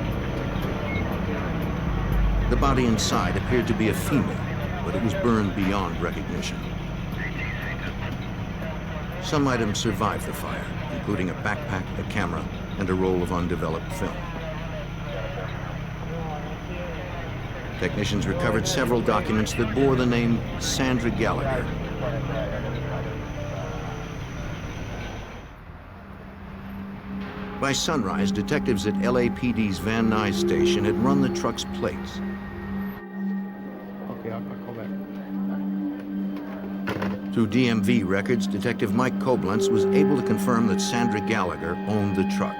The body inside appeared to be a female, but it was burned beyond recognition. Some items survived the fire, including a backpack, a camera, and a roll of undeveloped film. Technicians recovered several documents that bore the name Sandra Gallagher. By sunrise, detectives at LAPD's Van Nuys station had run the truck's plates. Okay, I'll call back. Through DMV records, Detective Mike Koblenz was able to confirm that Sandra Gallagher owned the truck.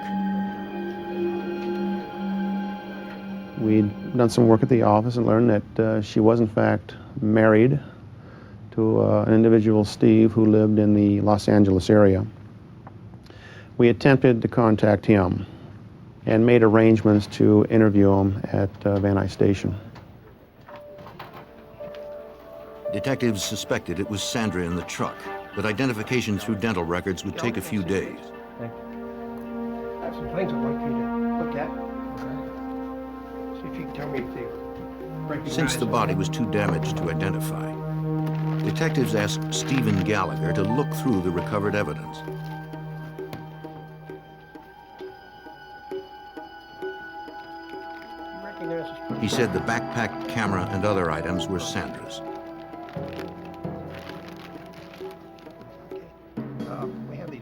We'd done some work at the office and learned that she was in fact married to an individual, Steve, who lived in the Los Angeles area. We attempted to contact him and made arrangements to interview him at Van Nuys Station. Detectives suspected it was Sandra in the truck, but identification through dental records would take a few days. I have some things I'd like you to look at. See if you can tell me if they recognize. Since the body was too damaged to identify, detectives asked Stephen Gallagher to look through the recovered evidence. He said the backpack, camera, and other items were Sandra's.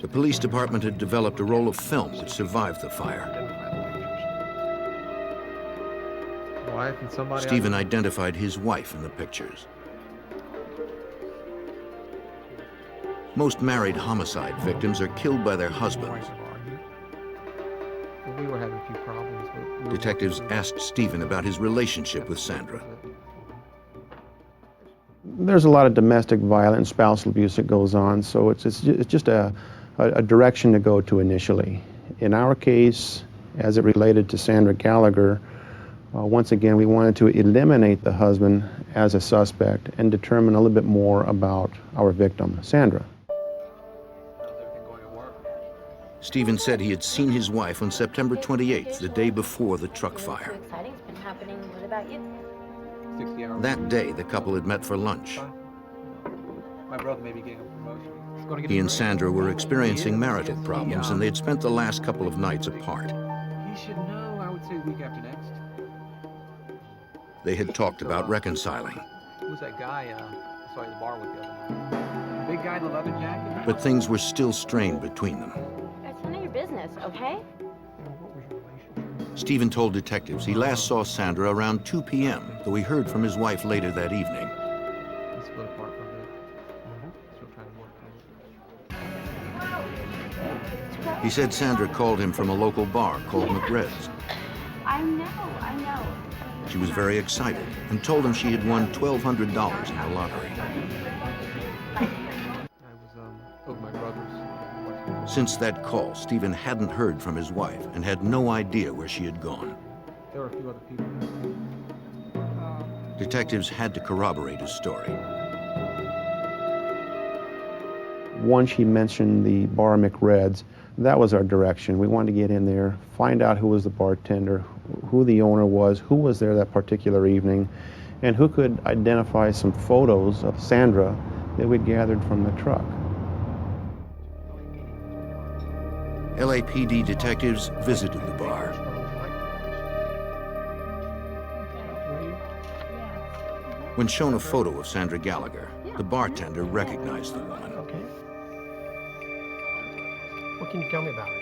The police department had developed a roll of film that survived the fire. Stephen identified his wife in the pictures. Most married homicide victims are killed by their husbands. We were having a few problems. But Detectives asked Stephen about his relationship with Sandra. There's a lot of domestic violence, spousal abuse that goes on, so it's just a direction to go to initially. In our case, as it related to Sandra Gallagher, once again, we wanted to eliminate the husband as a suspect and determine a little bit more about our victim, Sandra. Stephen said he had seen his wife on September 28th, the day before the truck fire. Exciting's been happening. What about you? 60 hours. That day, the couple had met for lunch. My brother may be getting a promotion. He's gonna get He a and promotion. Sandra were experiencing marital problems, and they had spent the last couple of nights apart. He should know, I would say, week after next. They had talked about reconciling, Who's that guy I saw at the bar with the other night? The big guy in the leather jacket? but things were still strained between them. It's none of your business, okay? What was your relationship? Stephen told detectives he last saw Sandra around 2 p.m., though he heard from his wife later that evening. We split apart for a bit. Still trying to work. He said Sandra called him from a local bar called McRed's. I know. She was very excited and told him she had won $1,200 in the lottery. I was over my brother's. Since that call, Stephen hadn't heard from his wife and had no idea where she had gone. There were a few other people. Detectives had to corroborate his story. Once he mentioned the bar McRed's, that was our direction. We wanted to get in there, find out who was the bartender, who the owner was, who was there that particular evening, and who could identify some photos of Sandra that we'd gathered from the truck. LAPD detectives visited the bar. When shown a photo of Sandra Gallagher, the bartender recognized the woman. Okay. What can you tell me about her?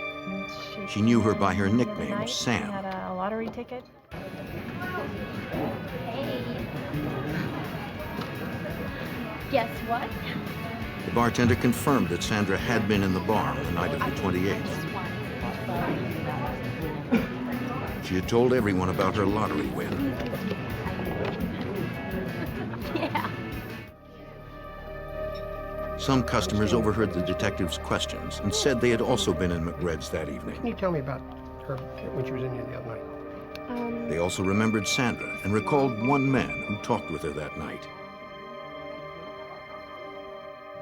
She knew her by her nickname, She Sam. had a lottery ticket. Hey. Guess what? The bartender confirmed that Sandra had been in the bar on the night of the 28th. She had told everyone about her lottery win. Yeah. Some customers overheard the detectives' questions and said they had also been in McRed's that evening. Can you tell me about her when she was in here the other night? They also remembered Sandra and recalled one man who talked with her that night.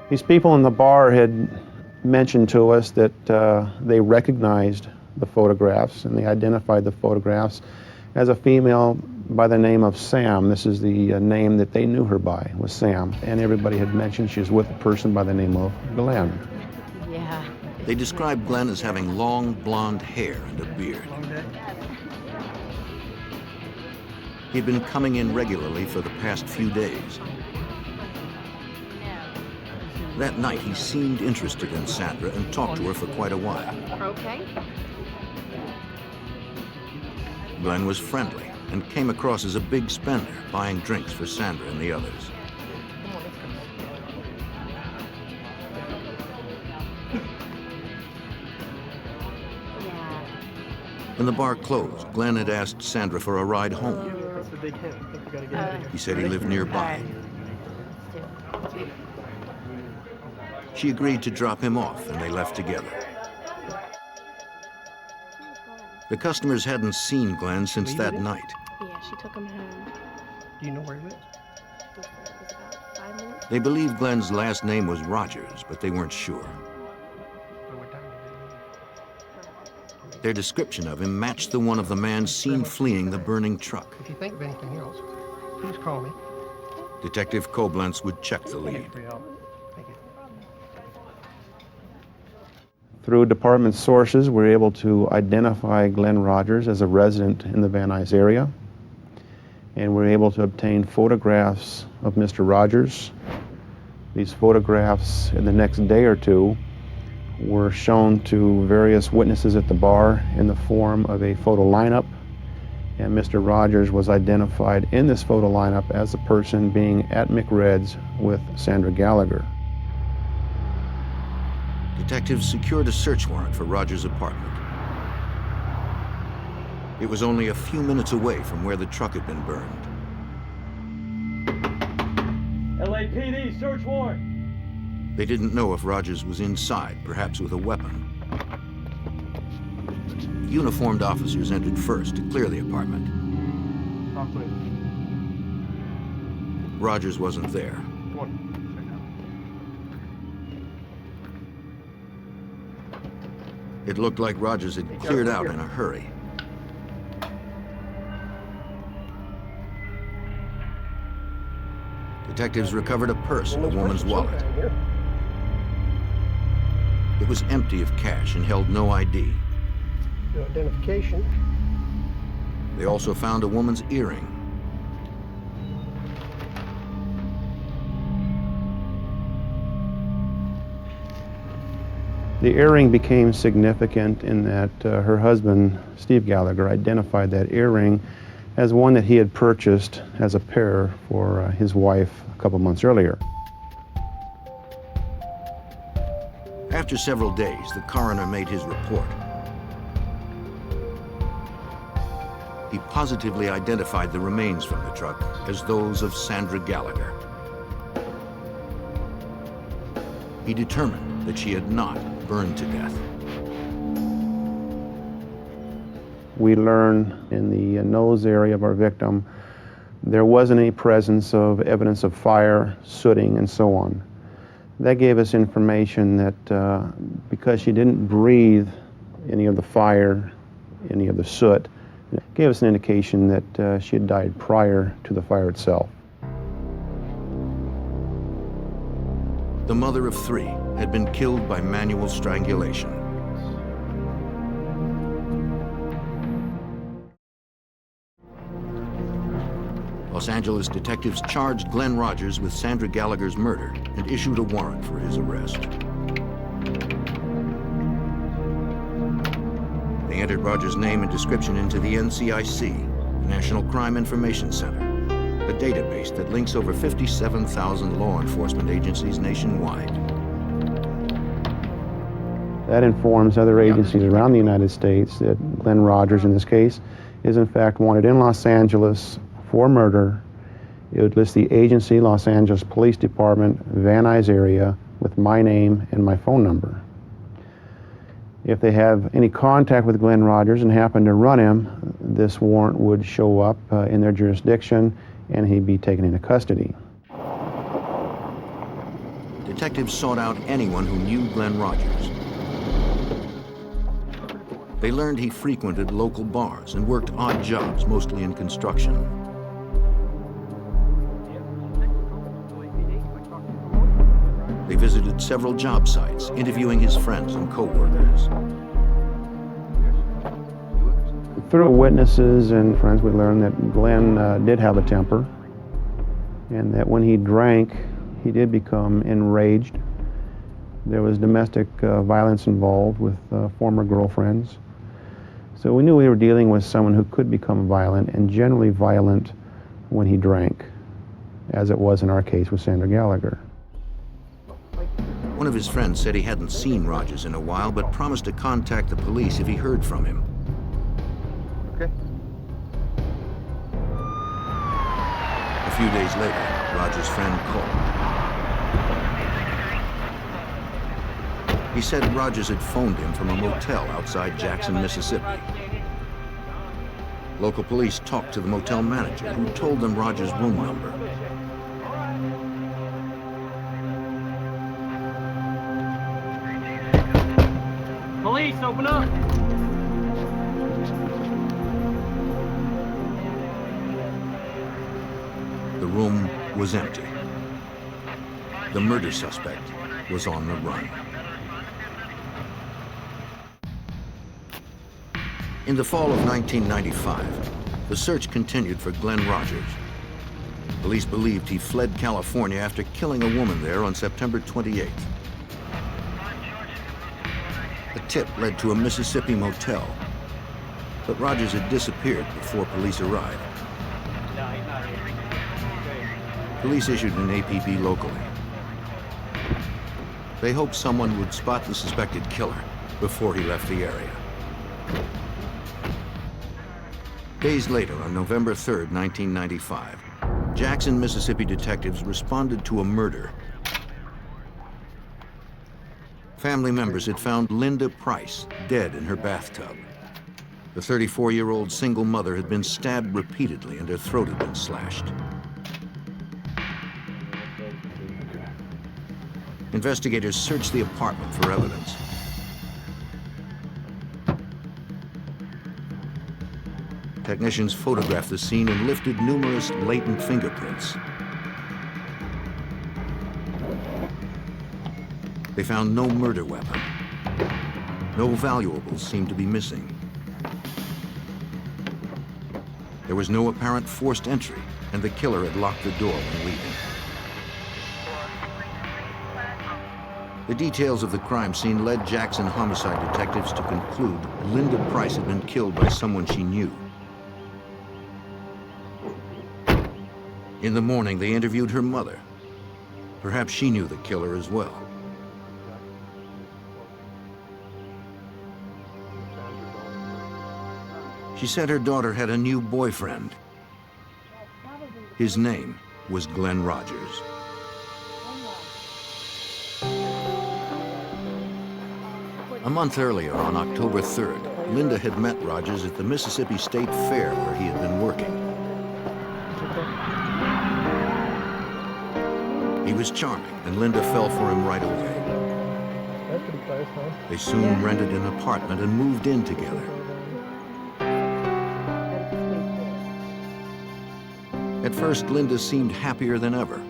These people in the bar had mentioned to us that they recognized the photographs, and they identified the photographs as a female by the name of Sam. This is the name that they knew her by, was Sam. And everybody had mentioned she was with a person by the name of Glen. Yeah. They described Glen as having long blonde hair and a beard. He'd been coming in regularly for the past few days. That night, he seemed interested in Sandra and talked to her for quite a while. Okay. Glen was friendly and came across as a big spender, buying drinks for Sandra and the others. Yeah. When the bar closed, Glen had asked Sandra for a ride home. That's a big hint. I think we gotta get out of here. He said he lived nearby. Let's do it. She agreed to drop him off, and they left together. The customers hadn't seen Glen since that night. Yeah, she took him home. Do you know where he lives? It was about 5 minutes. They believed Glen's last name was Rogers, but they weren't sure. Or what time did he leave? Their description of him matched the one of the man seen fleeing the burning truck. If you think of anything else, please call me. Detective Koblenz would check the lead. Thank you for your help. Thank you. Through department sources, we were able to identify Glen Rogers as a resident in the Van Nuys area. And we were able to obtain photographs of Mr. Rogers. These photographs, in the next day or two, were shown to various witnesses at the bar in the form of a photo lineup. And Mr. Rogers was identified in this photo lineup as the person being at McRed's with Sandra Gallagher. The detectives had a long, blonde hair and a beard. He said he lived nearby. They believed Glen was Rogers, but they weren't sure. They Detectives secured a search warrant for Rogers' apartment. It was only a few minutes away from where the truck had been burned. LAPD, search warrant. They didn't know if Rogers was inside, perhaps with a weapon. Uniformed officers entered first to clear the apartment. Rogers wasn't there. It looked like Rogers had cleared out in a hurry. Detectives recovered a purse and a woman's wallet. It was empty of cash and held no ID. No identification. They also found a woman's earring. The earring became significant in that her husband, Steve Gallagher, identified that earring as one that he had purchased as a pair for his wife a couple months earlier. After several days, the coroner made his report. He positively identified the remains from the truck as those of Sandra Gallagher. He determined that she had not burned to death. We learned in the nose area of our victim there wasn't any presence of evidence of fire, sooting, and so on. That gave us information that because she didn't breathe any of the fire, any of the soot, it gave us an indication that she had died prior to the fire itself. The mother of three had been killed by manual strangulation. Los Angeles detectives charged Glen Rogers with Sandra Gallagher's murder and issued a warrant for his arrest. They entered Rogers' name and description into the NCIC, the National Crime Information Center, a database that links over 57,000 law enforcement agencies nationwide. That informs other agencies around the United States that Glen Rogers, in this case, is in fact wanted in Los Angeles for murder. It would list the agency, Los Angeles Police Department, Van Nuys area, with my name and my phone number. If they have any contact with Glen Rogers and happen to run him, this warrant would show up in their jurisdiction and he'd be taken into custody. Detectives sought out anyone who knew Glen Rogers. They learned he frequented local bars and worked odd jobs, mostly in construction. They visited several job sites, interviewing his friends and co-workers. Through witnesses and friends, we learned that Glen did have a temper, and that when he drank, he did become enraged. There was domestic violence involved with former girlfriends. So we knew we were dealing with someone who could become violent, and generally violent when he drank, as it was in our case with Sandra Gallagher. One of his friends said he hadn't seen Rogers in a while, but promised to contact the police if he heard from him. Okay. A few days later, Rogers' friend called. He said Rogers had phoned him from a motel outside Jackson, Mississippi. Local police talked to the motel manager, who told them Rogers' room number. Police, open up! The room was empty. The murder suspect was on the run. In the fall of 1995, the search continued for Glen Rogers. Police believed he fled California after killing a woman there on September 28th. A tip led to a Mississippi motel, but Rogers had disappeared before police arrived. Police issued an APB locally. They hoped someone would spot the suspected killer before he left the area. Days later, on November 3rd, 1995, Jackson, Mississippi detectives responded to a murder. Family members had found Linda Price dead in her bathtub. The 34-year-old single mother had been stabbed repeatedly and her throat had been slashed. Investigators searched the apartment for evidence. Technicians photographed the scene and lifted numerous latent fingerprints. They found no murder weapon. No valuables seemed to be missing. There was no apparent forced entry, and the killer had locked the door when leaving. The details of the crime scene led Jackson homicide detectives to conclude Linda Price had been killed by someone she knew. In the morning, they interviewed her mother. Perhaps she knew the killer as well. She said her daughter had a new boyfriend. His name was Glen Rogers. A month earlier, on October 3rd, Linda had met Rogers at the Mississippi State Fair where he had been working. He was charming, and Linda fell for him right away. That's pretty close, huh? They soon rented an apartment and moved in together. At first, Linda seemed happier than ever.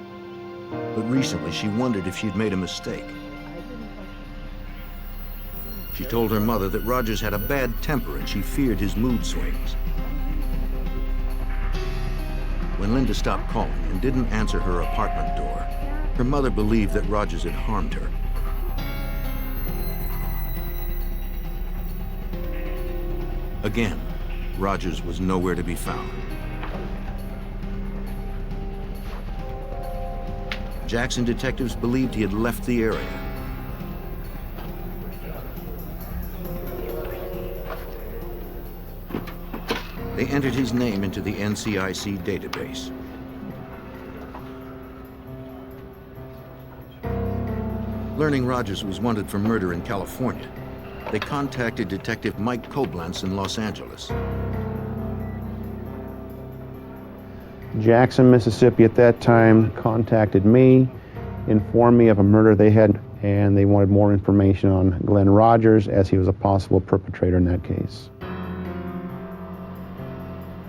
But recently, she wondered if she'd made a mistake. She told her mother that Rogers had a bad temper and she feared his mood swings. When Linda stopped calling and didn't answer her apartment door, her mother believed that Rogers had harmed her. Again, Rogers was nowhere to be found. Jackson detectives believed he had left the area. They entered his name into the NCIC database. Learning Rogers was wanted for murder in California, they contacted Detective Mike Koblenz in Los Angeles. Jackson, Mississippi at that time contacted me, informed me of a murder they had, and they wanted more information on Glen Rogers as he was a possible perpetrator in that case.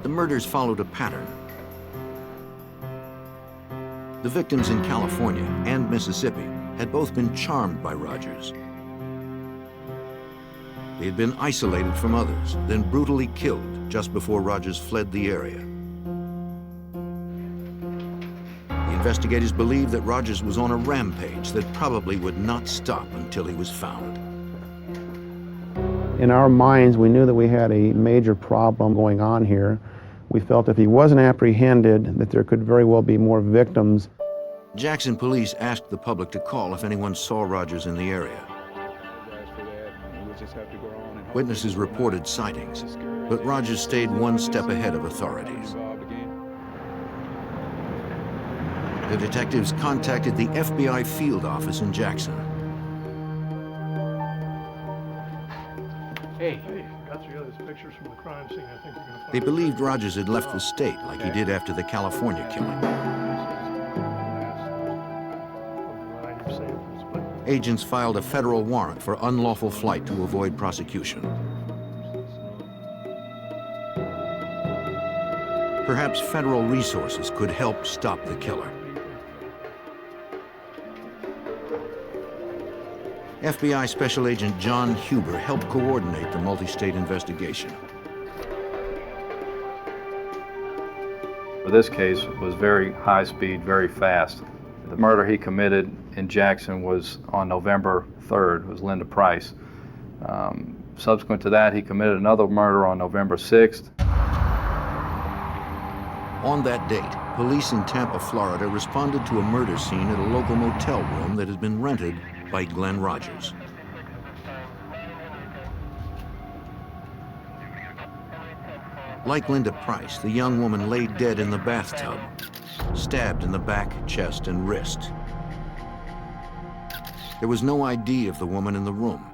The murders followed a pattern. The victims in California and Mississippi had both been charmed by Rogers. They had been isolated from others, then brutally killed just before Rogers fled the area. The investigators believed that Rogers was on a rampage that probably would not stop until he was found. In our minds, we knew that we had a major problem going on here. We felt if he wasn't apprehended, that there could very well be more victims. Jackson police asked the public to call if anyone saw Rogers in the area. Witnesses reported sightings, but Rogers stayed one step ahead of authorities. The detectives contacted the FBI field office in Jackson. Hey, got you those pictures from the crime scene. I think we're gonna find. They believed Rogers had left the state like he did after the California killing. Agents filed a federal warrant for unlawful flight to avoid prosecution. Perhaps federal resources could help stop the killer. FBI Special Agent John Huber helped coordinate the multi-state investigation. This case was very high speed, very fast. The murder he committed in Jackson was on November 3rd, it was Linda Price. Subsequent to that, he committed another murder on November 6th. On that date, police in Tampa, Florida responded to a murder scene at a local motel room that had been rented by Glen Rogers. Like Linda Price, the young woman lay dead in the bathtub, stabbed in the back, chest, and wrist. There was no ID of the woman in the room,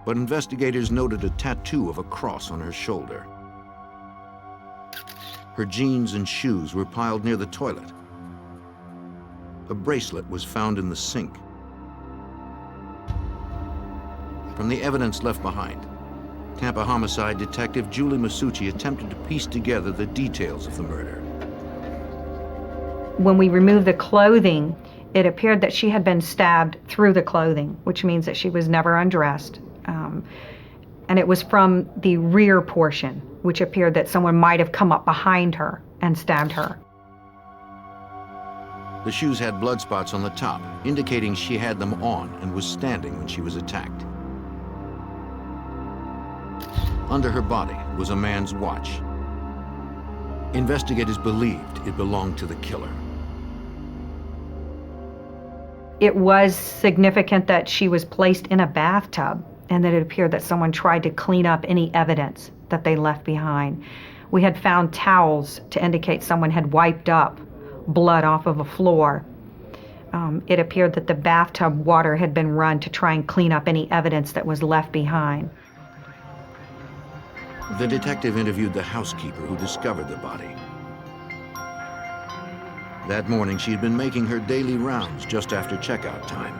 but investigators noted a tattoo of a cross on her shoulder. Her jeans and shoes were piled near the toilet. A bracelet was found in the sink. From the evidence left behind, Tampa homicide detective Julie Masucci attempted to piece together the details of the murder. When we removed the clothing, it appeared that she had been stabbed through the clothing, which means that she was never undressed. And it was from the rear portion, which appeared that someone might have come up behind her and stabbed her. The shoes had blood spots on the top, indicating she had them on and was standing when she was attacked. Under her body was a man's watch. Investigators believed it belonged to the killer. It was significant that she was placed in a bathtub and that it appeared that someone tried to clean up any evidence that they left behind. We had found towels to indicate someone had wiped up blood off of a floor. It appeared that the bathtub water had been run to try and clean up any evidence that was left behind. The detective interviewed the housekeeper who discovered the body. That morning, she had been making her daily rounds just after checkout time.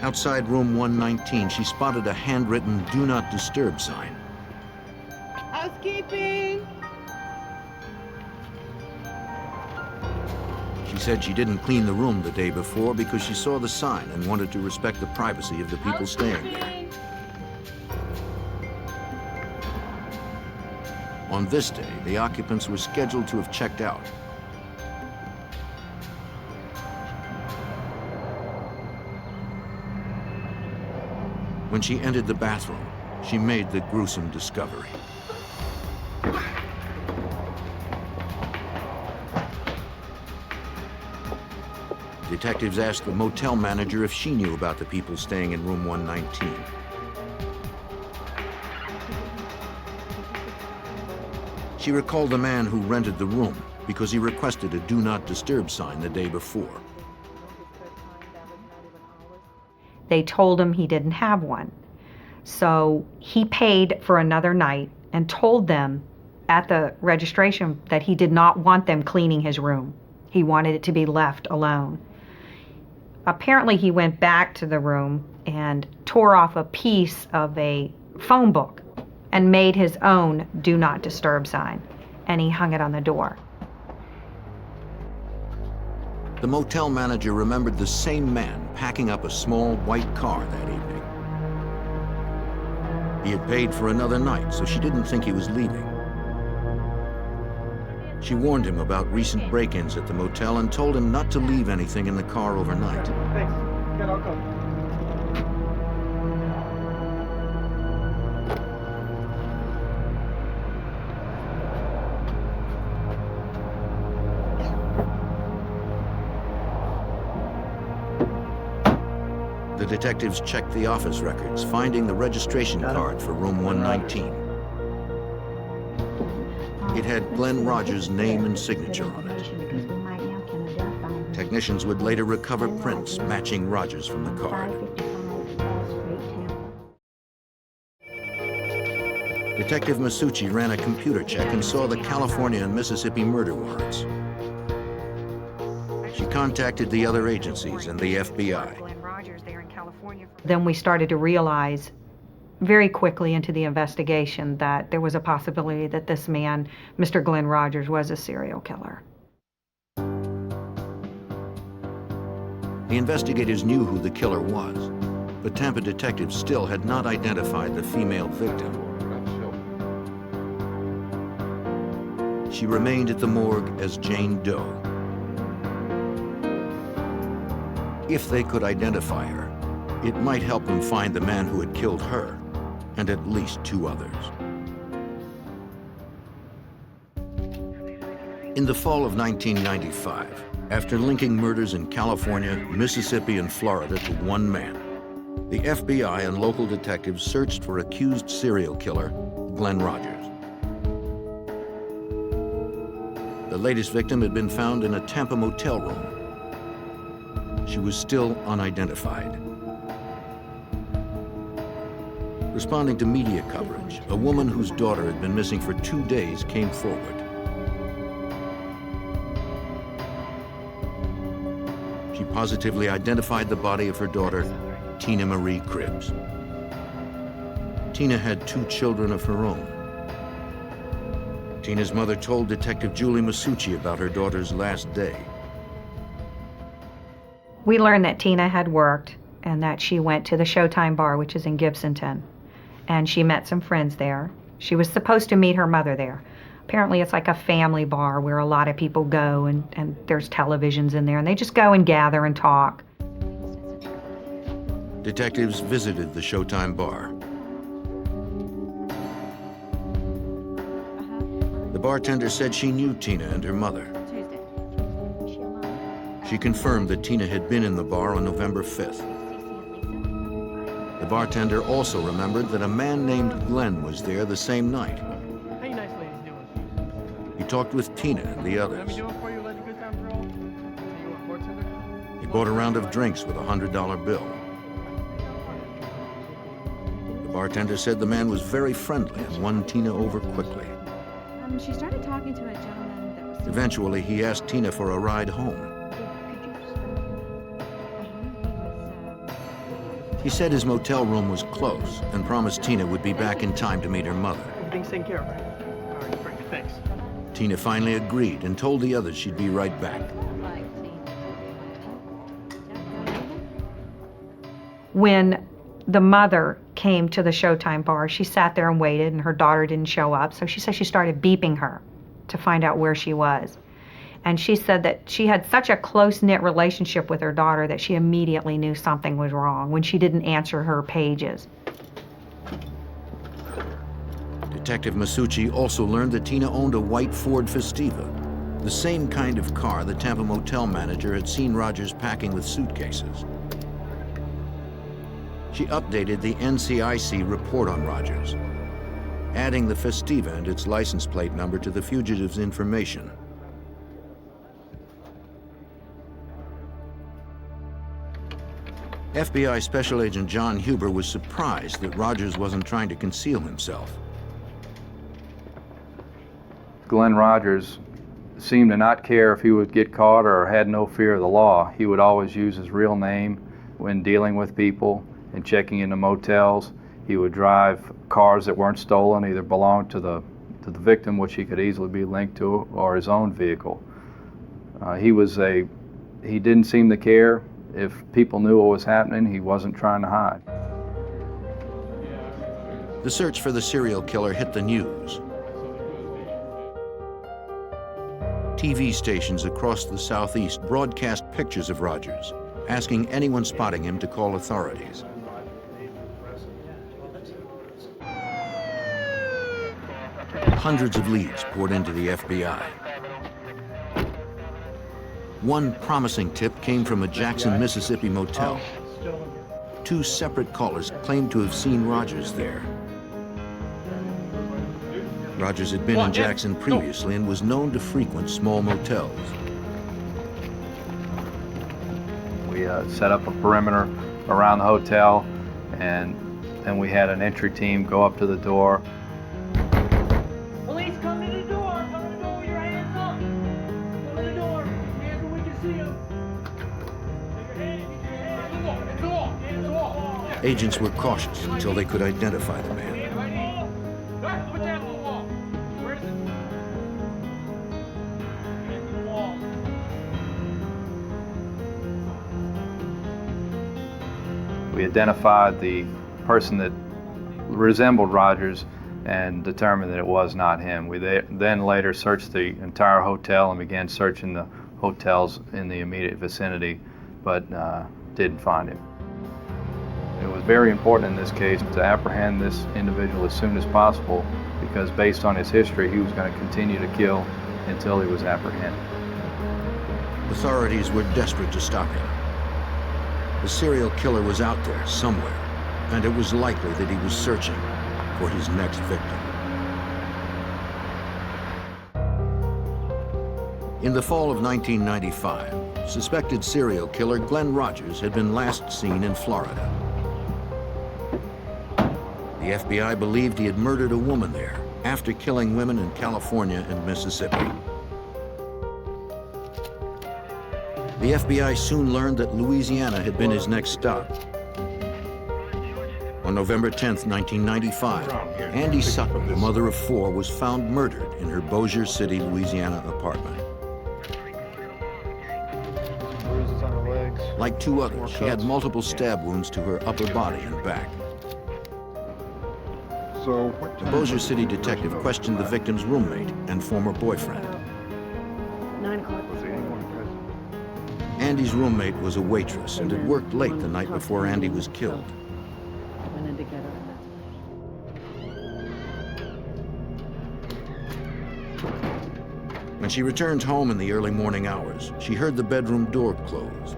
Outside room 119, she spotted a handwritten "Do Not Disturb" sign. Housekeeping! She said she didn't clean the room the day before because she saw the sign and wanted to respect the privacy of the people staying there. On this day, the occupants were scheduled to have checked out. When she entered the bathroom, she made the gruesome discovery. Detectives asked the motel manager if she knew about the people staying in room 119. She recalled the man who rented the room because he requested a "Do Not Disturb" sign the day before. They told him he didn't have one. So he paid for another night and told them at the registration that he did not want them cleaning his room. He wanted it to be left alone. Apparently he went back to the room and tore off a piece of a phone book and made his own "Do Not Disturb" sign, and he hung it on the door. The motel manager remembered the same man packing up a small white car that evening. He had paid for another night, so she didn't think he was leaving. She warned him about recent break-ins at the motel and told him not to leave anything in the car overnight. Thanks. Get our coat. The detectives checked the office records, finding the registration card for room 119. It had Glen Rogers' name and signature on it. Technicians would later recover prints matching Rogers from the card. Detective Masucci ran a computer check and saw the California and Mississippi murder warrants. She contacted the other agencies and the FBI. Then we started to realize very quickly into the investigation that there was a possibility that this man, Mr. Glen Rogers, was a serial killer. The investigators knew who the killer was, but Tampa detectives still had not identified the female victim. She remained at the morgue as Jane Doe. If they could identify her, it might help them find the man who had killed her and at least 2 others. In the fall of 1995, after linking murders in California, Mississippi, and Florida to one man, the FBI and local detectives searched for accused serial killer Glen Rogers. The latest victim had been found in a Tampa motel room. She was still unidentified. Responding to media coverage, a woman whose daughter had been missing for 2 days came forward. She positively identified the body of her daughter, Tina Marie Cribbs. Tina had 2 children of her own. Tina's mother told Detective Julie Masucci about her daughter's last day. We learned that Tina had worked and that she went to the Showtime bar, which is in Gibsonton, and she met some friends there. She was supposed to meet her mother there. Apparently it's like a family bar where a lot of people go and there's televisions in there and they just go and gather and talk. Detectives visited the Showtime bar. The bartender said she knew Tina and her mother. She confirmed that Tina had been in the bar on November 5th. The bartender also remembered that a man named Glenn was there the same night. How you nice ladies doing? He talked with Tina and the Let me others. do it for you, let a good time roll. You want bartender? He bought a round of drinks with a $100 bill. The bartender said the man was very friendly and won Tina over quickly. She started talking to a gentleman that was... Eventually, he asked Tina for a ride home. He said his motel room was close and promised Tina would be back in time to meet her mother. Everything's taken care of, right? All right, perfect, thanks. Tina finally agreed and told the others she'd be right back. When the mother came to the Showtime bar, she sat there and waited, and her daughter didn't show up. So she said she started beeping her to find out where she was. And she said that she had such a close-knit relationship with her daughter that she immediately knew something was wrong when she didn't answer her pages. Detective Masucci also learned that Tina owned a white Ford Festiva, the same kind of car the Tampa motel manager had seen Rogers packing with suitcases. She updated the NCIC report on Rogers, adding the Festiva and its license plate number to the fugitive's information. FBI Special Agent John Huber was surprised that Rogers wasn't trying to conceal himself. Glen Rogers seemed to not care if he would get caught or had no fear of the law. He would always use his real name when dealing with people and checking into motels. He would drive cars that weren't stolen, either belonged to the victim, which he could easily be linked to, or his own vehicle. He didn't seem to care. If people knew what was happening, he wasn't trying to hide. The search for the serial killer hit the news. TV stations across the Southeast broadcast pictures of Rogers, asking anyone spotting him to call authorities. Hundreds of leads poured into the FBI. One promising tip came from a Jackson, Mississippi motel. 2 separate callers claimed to have seen Rogers there. Rogers had been in Jackson previously and was known to frequent small motels. We set up a perimeter around the hotel, and then we had an entry team go up to the door. Police, come to the door! Come to the door with your hands up! Come to the door! Hands where we can see them! Hands off! Hands off! Agents were cautious until they could identify the man. Put that on the wall! Where is it? Hands on the wall. We identified the person that resembled Rogers and determined that it was not him. We then later searched the entire hotel and began searching the hotels in the immediate vicinity, but didn't find him. It was very important in this case to apprehend this individual as soon as possible, because based on his history, he was going to continue to kill until he was apprehended. Authorities were desperate to stop him. The serial killer was out there somewhere, and it was likely that he was searching for his next victim. In the fall of 1995, suspected serial killer Glen Rogers had been last seen in Florida. The FBI believed he had murdered a woman there after killing women in California and Mississippi. The FBI soon learned that Louisiana had been his next stop. On November 10, 1995, Andy Sutton, the mother of four, was found murdered in her Bossier City, Louisiana apartment. Bruises on her legs. Like two others, she had multiple stab wounds to her upper body and back. The Bossier City detective questioned the victim's roommate and former boyfriend. 9 o'clock. Andy's roommate was a waitress and had worked late the night before Andy was killed. Went in together. When she returned home in the early morning hours, she heard the bedroom door close.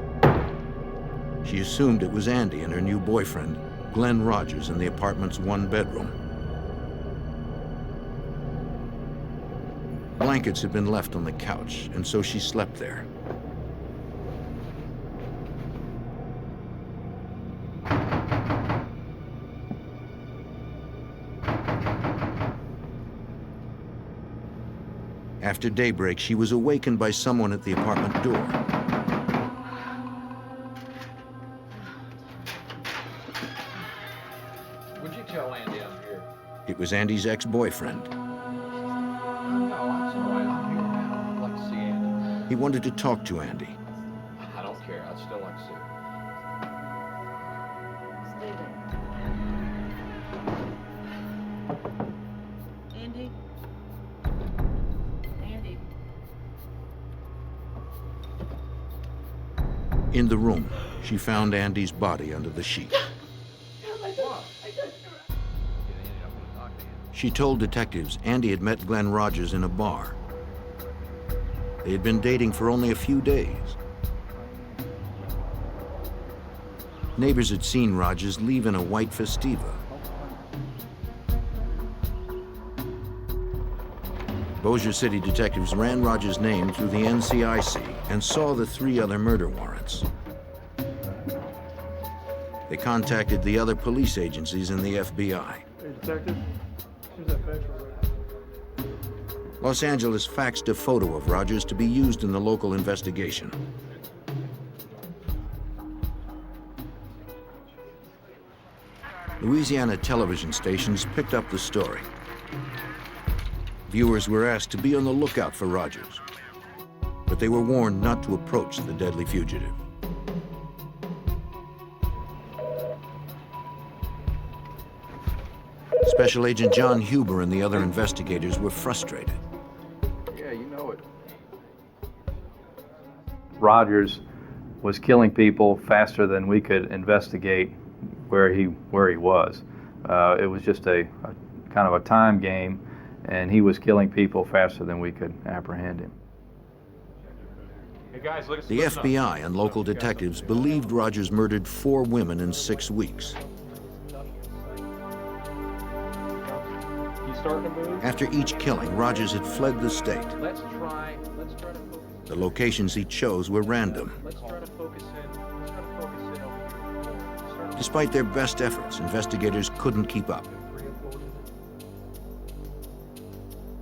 She assumed it was Andy and her new boyfriend, Glen Rogers, in the apartment's one bedroom. Blankets had been left on the couch, and so she slept there. After daybreak, she was awakened by someone at the apartment door. Would you tell Andy I'm here? It was Andy's ex-boyfriend. No, I'm sorry. I'm here now. I'd like to see Andy. He wanted to talk to Andy. I don't care. I'd still like to see him. Stay there. Andy? Andy? In the room, she found Andy's body under the sheet. She told detectives Andy had met Glen Rogers in a bar. They had been dating for only a few days. Neighbors had seen Rogers leave in a white Festiva. Bossier City detectives ran Rogers' name through the NCIC and saw the 3 other murder warrants. They contacted the other police agencies and the FBI. Hey, detective. Who's that fax for? Los Angeles faxed a photo of Rogers to be used in the local investigation. Louisiana television stations picked up the story. Viewers were asked to be on the lookout for Rogers, but they were warned not to approach the deadly fugitive. Special Agent John Huber and the other investigators were frustrated. Yeah, you know it. Rogers was killing people faster than we could investigate where he was. It was just a kind of a time game, and he was killing people faster than we could apprehend him. Hey guys, look at The FBI and local detectives believed Rogers murdered 4 women in 6 weeks. You starting to move? After each killing, Rogers had fled the state. Let's try to focus. The locations he chose were random. Let's try to focus in. Let's try to focus in over here. Despite their best efforts, investigators couldn't keep up.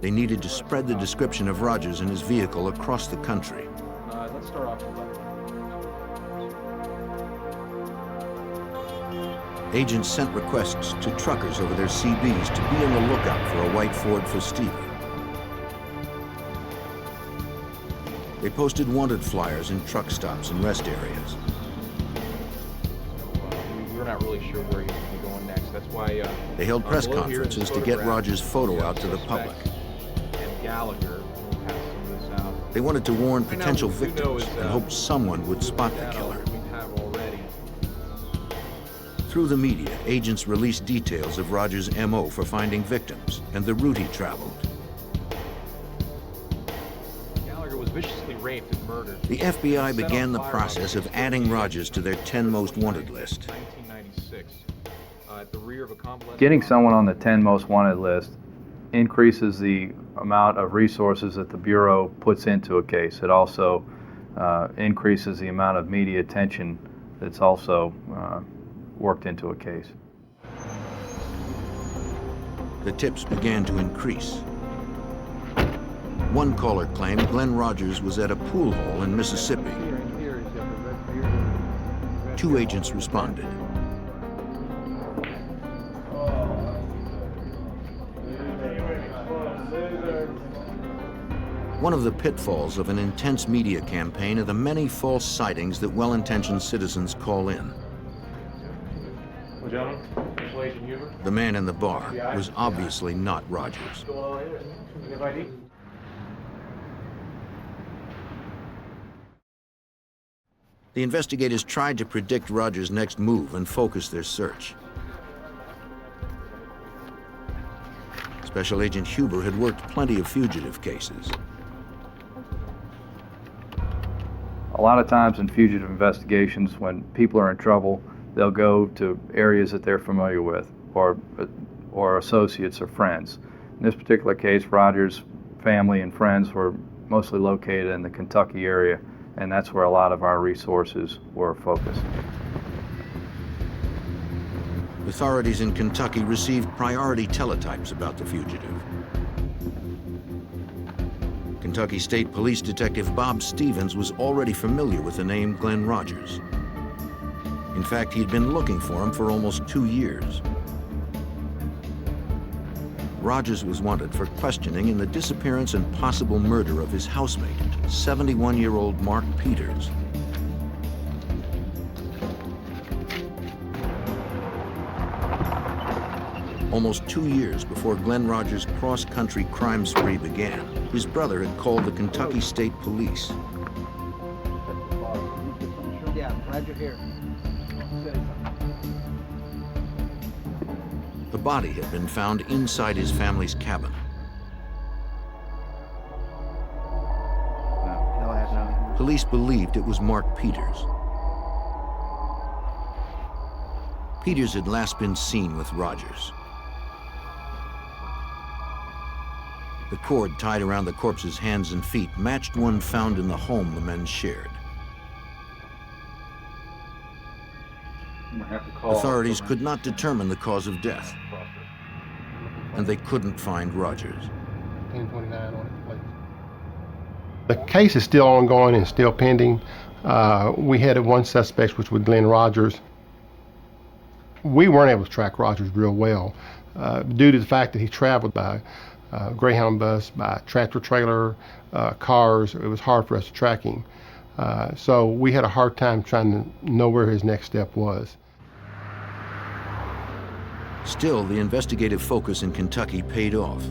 They needed to spread the description of Rogers and his vehicle across the country. Let's start off with that. Agents sent requests to truckers over their CBs to be on the lookout for a white Ford Festiva. They posted wanted flyers in truck stops and rest areas. We're not really sure where he's going to be going next. That's why They held press below here is conferences to get photographs Rogers' photo of out to the public. suspects. And Gallagher will pass some of this out. They wanted to warn Right now, potential what we do know victims is, and hoped someone would spot the that killer. we have already. Through the media, agents released details of Rogers' MO for finding victims and the route he traveled. raped and murdered. The FBI began the process of adding Rogers to their 10 most wanted list. 1996. At the rear of a convalescent. Getting someone on the 10 most wanted list increases the amount of resources that the Bureau puts into a case. It also increases the amount of media attention that's also worked into a case. The tips began to increase. One caller claimed Glen Rogers was at a pool hall in Mississippi. 2 agents responded. One of the pitfalls of an intense media campaign are the many false sightings that well-intentioned citizens call in. Well, gentlemen, Special Agent Huber. The man in the bar was obviously not Rogers. What's going on here? You have ID? The investigators tried to predict Rogers' next move and focus their search. Special Agent Huber had worked plenty of fugitive cases. A lot of times in fugitive investigations, when people are in trouble, they'll go to areas that they're familiar with, or associates or friends. In this particular case, Rogers' family and friends were mostly located in the Kentucky area, and that's where a lot of our resources were focused. Authorities in Kentucky received priority teletypes about the fugitive. Kentucky State Police Detective Bob Stevens was already familiar with the name Glen Rogers. In fact, he'd been looking for him for almost 2 years. Rogers was wanted for questioning in the disappearance and possible murder of his housemate, 71-year-old Mark Peters. Almost 2 years before Glen Rogers' cross-country crime spree began, his brother had called the Kentucky State Police. Yeah, I'm glad you're here. The body had been found inside his family's cabin. Police believed it was Mark Peters. Peters had last been seen with Rogers. The cord tied around the corpse's hands and feet matched one found in the home the men shared. Authorities could not determine the cause of death, and they couldn't find Rogers. 1029 on it, please. The case is still ongoing and still pending. We had one suspect, which was Glen Rogers. We weren't able to track Rogers real well due to the fact that he traveled by Greyhound bus, by tractor trailer, cars. It was hard for us to track him. So we had a hard time trying to know where his next step was. Still, the investigative focus in Kentucky paid off.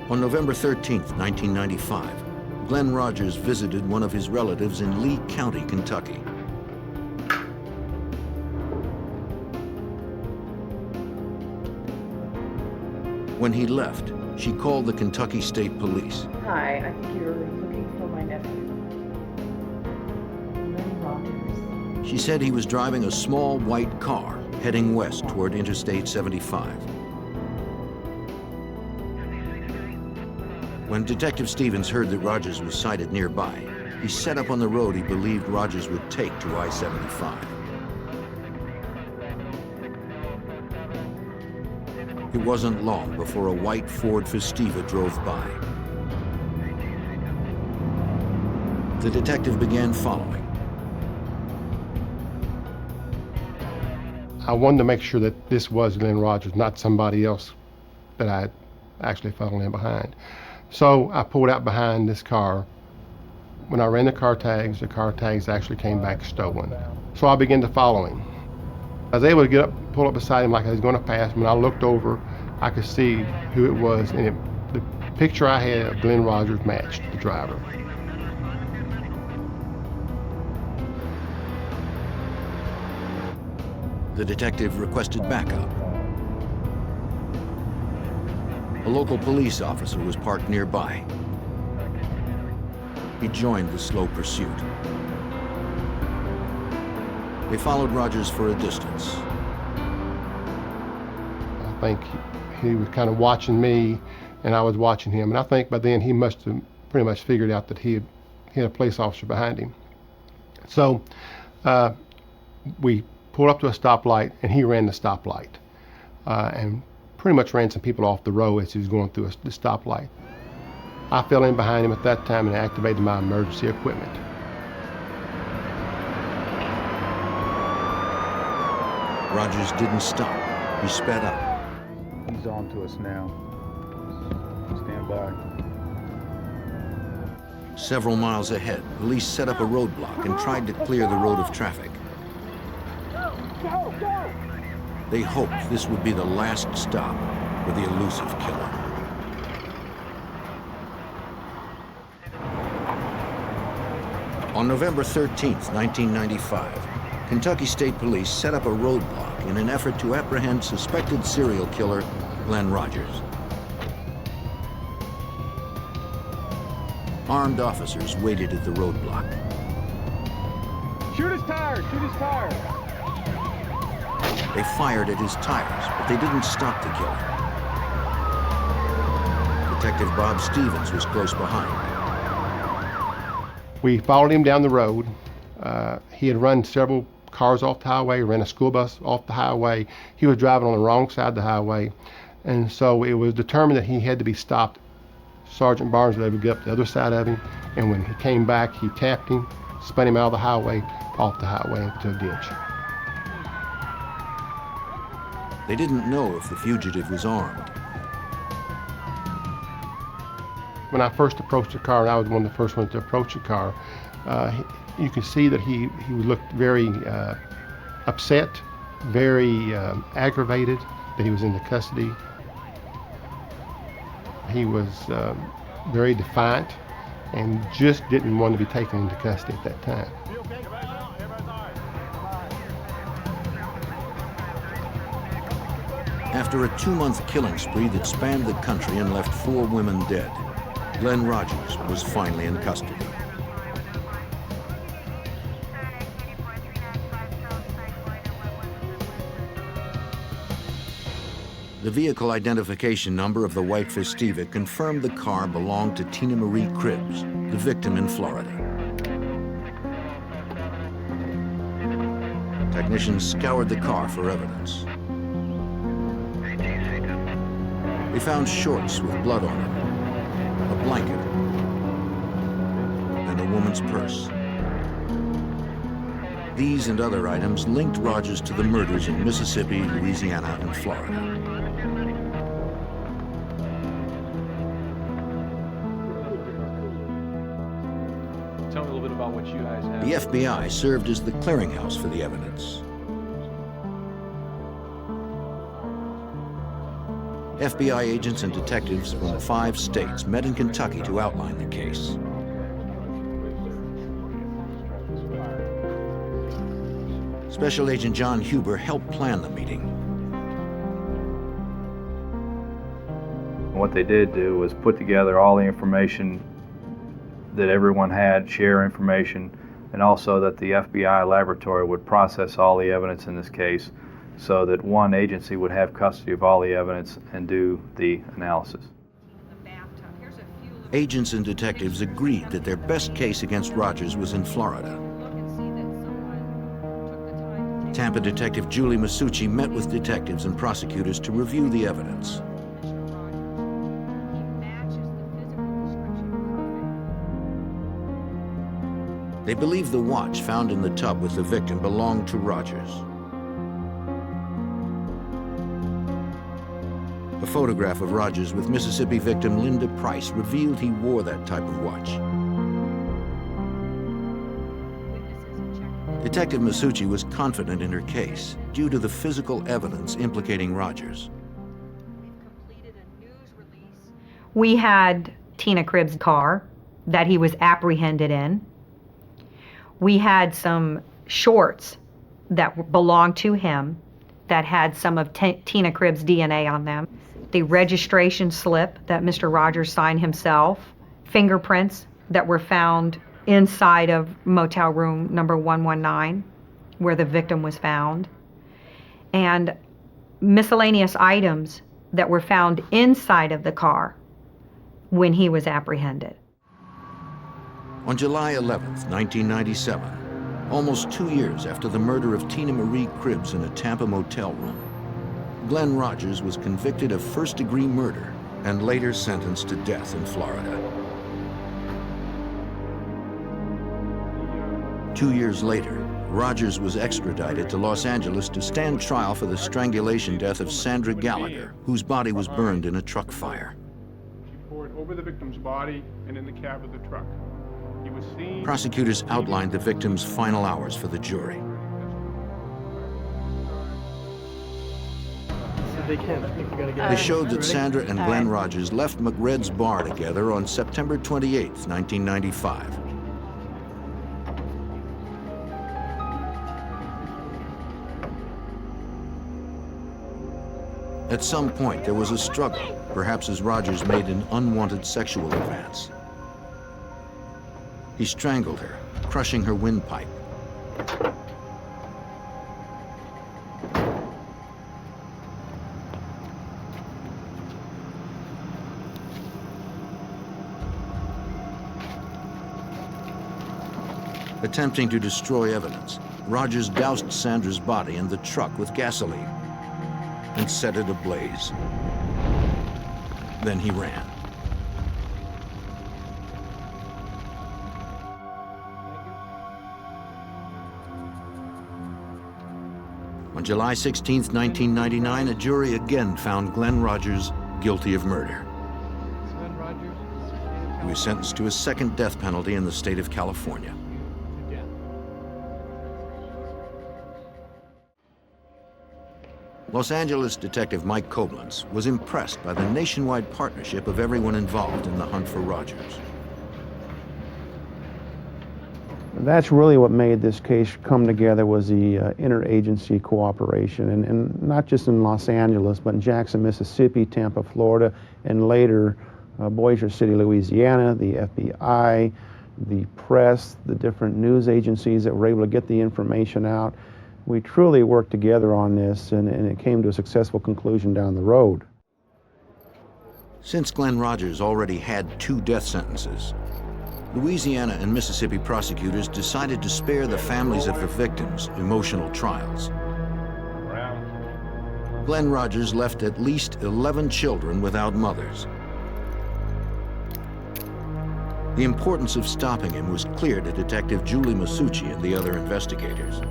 On November 13th, 1995, Glen Rogers visited one of his relatives in Lee County, Kentucky. When he left, she called the Kentucky State Police. Hi, I think you're looking for my nephew. Glen Rogers. She said he was driving a small white car heading west toward Interstate 75. When Detective Stevens heard that Rogers was sighted nearby, he set up on the road he believed Rogers would take to I-75. It wasn't long before a white Ford Festiva drove by. The detective began following. I wanted to make sure that this was Glen Rogers, not somebody else that I actually followed in behind. So I pulled out behind this car. When I ran the car tags actually came back stolen. So I began to follow him. I was able to get up, pull up beside him like I was going to pass him. When I looked over, I could see who it was, and the picture I had of Glen Rogers matched the driver. The detective requested backup. A local police officer was parked nearby. He joined the slow pursuit. They followed Rogers for a distance. I think he was kind of watching me, and I was watching him. And I think by then he must have pretty much figured out that he had a police officer behind him. So we pulled up to a stoplight, and he ran the stoplight, and pretty much ran some people off the road as he was going through the stoplight. I fell in behind him at that time and activated my emergency equipment. Rogers didn't stop. He sped up. He's on to us now. Stand by. Several miles ahead, police set up a roadblock and tried to clear the road of traffic. They hoped this would be the last stop for the elusive killer. On November 13th, 1995, Kentucky State Police set up a roadblock in an effort to apprehend suspected serial killer Glen Rogers. Armed officers waited at the roadblock. Shoot his tire! Shoot his tire! They fired at his tires, but they didn't stop the killer. Detective Bob Stevens was close behind. We followed him down the road. He had run several cars off the highway, ran a school bus off the highway. He was driving on the wrong side of the highway. And so it was determined that he had to be stopped. Sergeant Barnes was able to get up the other side of him, and when he came back, he tapped him, spun him out of the highway, off the highway into a ditch. They didn't know if the fugitive was armed. When I first approached the car, and I was one of the first ones to approach the car, you could see that he looked very upset, very aggravated that he was in the custody. He was very defiant and just didn't want to be taken into custody at that time. After a 2-month killing spree that spanned the country and left 4 women dead, Glen Rogers was finally in custody. The vehicle identification number of the white Festiva confirmed the car belonged to Tina Marie Cribbs, the victim in Florida. Technicians scoured the car for evidence. They found shorts with blood on them, a blanket, and a woman's purse. These and other items linked Rogers to the murders in Mississippi, Louisiana, and Florida. Tell me a little bit about what you guys have. The FBI served as the clearinghouse for the evidence. FBI agents and detectives from 5 states met in Kentucky to outline the case. Special Agent John Huber helped plan the meeting. What they did do was put together all the information that everyone had, share information, and also that the FBI laboratory would process all the evidence in this case so that one agency would have custody of all the evidence and do the analysis. Agents and detectives agreed that their best case against Rogers was in Florida. Tampa detective Julie Masucci met with detectives and prosecutors to review the evidence. They believe the watch found in the tub with the victim belonged to Rogers. A photograph of Rogers with Mississippi victim Linda Price revealed he wore that type of watch. Detective Masucci was confident in her case due to the physical evidence implicating Rogers. We had Tina Cribbs' car that he was apprehended in. We had some shorts that belonged to him that had some of Tina Cribbs' DNA on them. the registration slip that Mr. Rogers signed himself, fingerprints that were found inside of motel room number 119, where the victim was found, and miscellaneous items that were found inside of the car when he was apprehended. On July 11th, 1997, almost 2 years after the murder of Tina Marie Cribbs in a Tampa motel room, Glen Rogers was convicted of first-degree murder and later sentenced to death in Florida. 2 years later, Rogers was extradited to Los Angeles to stand trial for the strangulation death of Sandra Gallagher, whose body was burned in a truck fire. She poured over the victim's body and in the cab of the truck. He was seen... Prosecutors outlined the victim's final hours for the jury. They showed that Sandra and Glen Rogers left McRed's bar together on September 28, 1995. At some point, there was a struggle, perhaps as Rogers made an unwanted sexual advance. He strangled her, crushing her windpipe. Attempting to destroy evidence, Rogers doused Sandra's body in the truck with gasoline and set it ablaze. Then he ran. On July 16, 1999, a jury again found Glen Rogers guilty of murder. He was sentenced to a second death penalty in the state of California. Los Angeles detective Mike Koblenz was impressed by the nationwide partnership of everyone involved in the hunt for Rogers. That's really what made this case come together, was the interagency cooperation, and not just in Los Angeles, but in Jackson, Mississippi, Tampa, Florida, and later Bossier City, Louisiana, the FBI, the press, the different news agencies that were able to get the information out. We truly worked together on this, and it came to a successful conclusion down the road. Since Glen Rogers already had 2 death sentences, Louisiana and Mississippi prosecutors decided to spare the families of the victims emotional trials. Glen Rogers left at least 11 children without mothers. The importance of stopping him was clear to Detective Julie Masucci and the other investigators.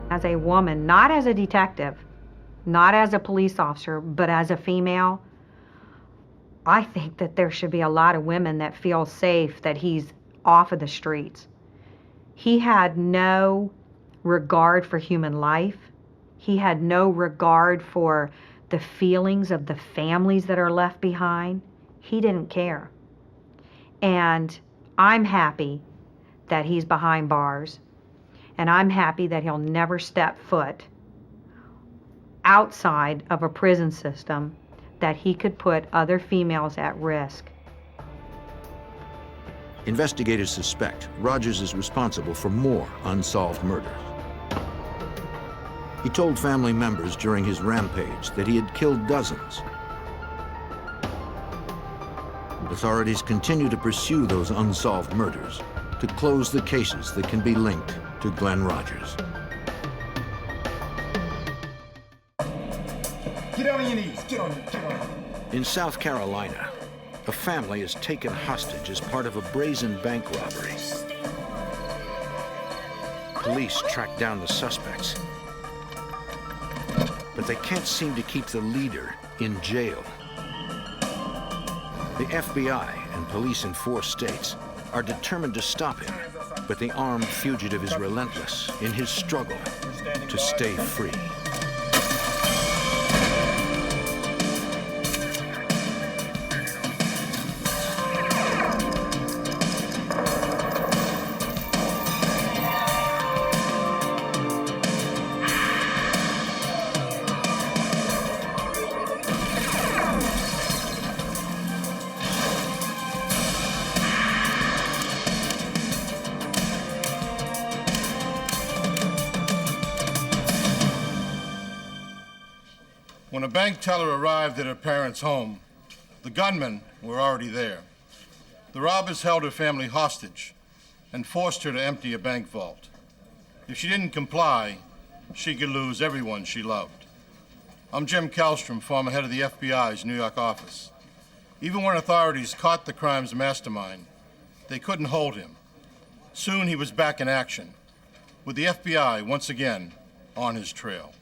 As a woman, not as a detective, not as a police officer, but as a female, I think that there should be a lot of women that feel safe that he's off of the streets. He had no regard for human life. He had no regard for the feelings of the families that are left behind. He didn't care. And I'm happy that he's behind bars. And I'm happy that he'll never step foot outside of a prison system that he could put other females at risk. Investigators suspect Rogers is responsible for more unsolved murders. He told family members during his rampage that he had killed dozens. Authorities continue to pursue those unsolved murders to close the cases that can be linked to Glen Rogers. Get on your knees, get on. In South Carolina, a family is taken hostage as part of a brazen bank robbery. Police track down the suspects, but they can't seem to keep the leader in jail. The FBI and police in 4 states are determined to stop him, but the armed fugitive is relentless in his struggle to stay free. When a bank teller arrived at her parents' home, the gunmen were already there. The robbers held her family hostage and forced her to empty a bank vault. If she didn't comply, she could lose everyone she loved. I'm Jim Kallstrom, former head of the FBI's New York office. Even when authorities caught the crime's mastermind, they couldn't hold him. Soon he was back in action, with the FBI once again on his trail.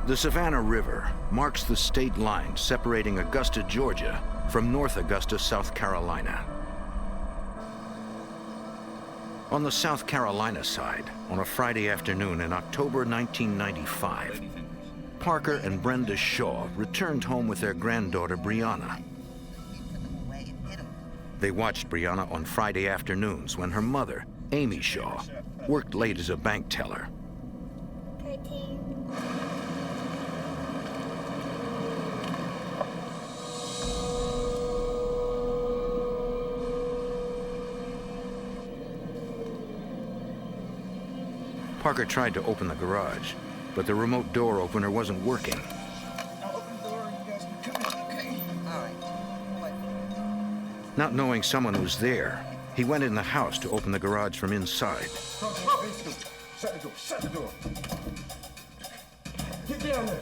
The Savannah River marks the state line separating Augusta, Georgia, from North Augusta, South Carolina. On the South Carolina side, on a Friday afternoon in October 1995, Parker and Brenda Shaw returned home with their granddaughter, Brianna. They watched Brianna on Friday afternoons when her mother, Amy Shaw, worked late as a bank teller. Parker tried to open the garage, but the remote door opener wasn't working. Not knowing someone was there, he went in the house to open the garage from inside. Shut the door. Shut the door. Get down there.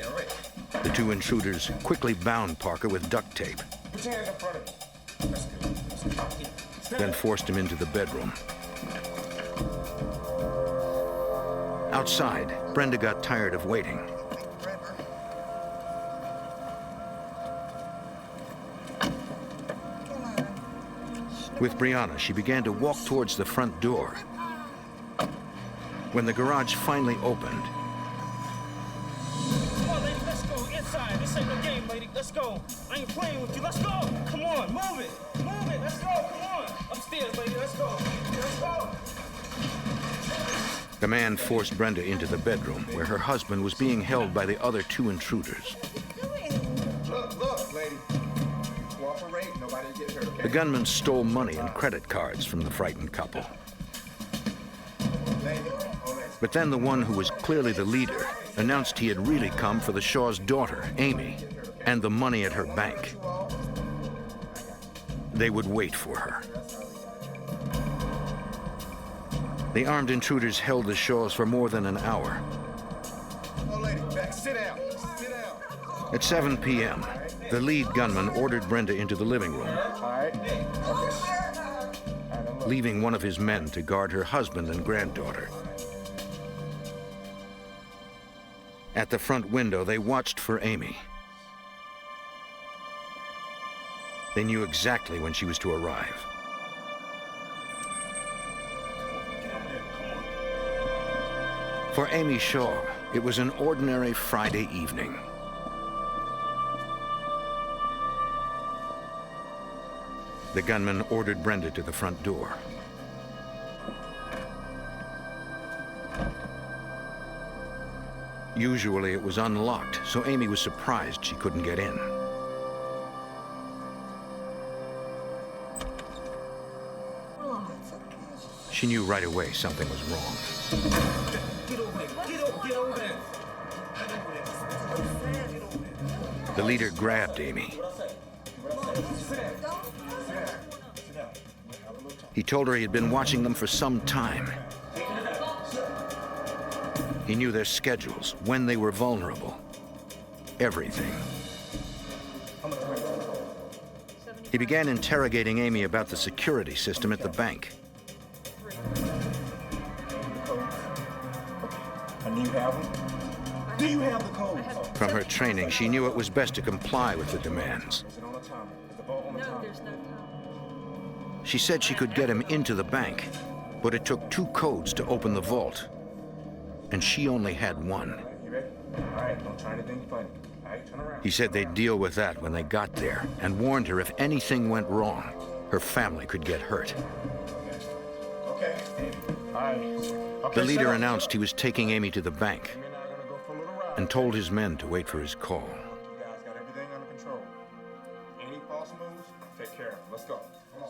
All right. The two intruders quickly bound Parker with duct tape, Put your hands in front of you. That's good. That's good. then forced him into the bedroom. Outside, Brenda got tired of waiting. With Brianna, she began to walk towards the front door. When the garage finally opened, Come on, lady, let's go inside. This ain't no game, lady. Let's go. I ain't playing with you. Let's go. Come on, move it. Move it. Let's go. Come on. Upstairs, lady. Let's go. Let's go. the man forced Brenda into the bedroom where her husband was being held by the other two intruders. Look, lady. Cooperate. Nobody get hurt, okay? The gunman stole money and credit cards from the frightened couple. But then the one who was clearly the leader announced he had really come for the Shaw's daughter, Amy, and the money at her bank. They would wait for her. The armed intruders held the Shaws for more than an hour. Oh, lady, back. Sit down. Sit down. At 7 p.m., the lead gunman ordered Brenda into the living room, All right. Okay. leaving one of his men to guard her husband and granddaughter. At the front window, they watched for Amy. They knew exactly when she was to arrive. For Amy Shaw, it was an ordinary Friday evening. The gunman ordered Brenda to the front door. Usually it was unlocked, so Amy was surprised she couldn't get in. She knew right away something was wrong. Get over there. Get over there. The leader grabbed Amy. He told her he had been watching them for some time. He knew their schedules, when they were vulnerable, everything. He began interrogating Amy about the security system at the bank. And you have them? Do you have the code? From her training, she knew it was best to comply with the demands. Is it on the timer? Is the bolt on the timer? There's no time. She said she could get him into the bank, but it took 2 codes to open the vault, and she only had 1. You ready? All right, don't try anything funny. All right, turn around. He said they'd deal with that when they got there, and warned her if anything went wrong, her family could get hurt. Okay. All right. Okay, The leader set up. announced he was taking Amy to the bank You're not gonna go for a little ride. and told his men to wait for his call. You guys got everything under control. Any false moves, take care of them. Let's go. Come on.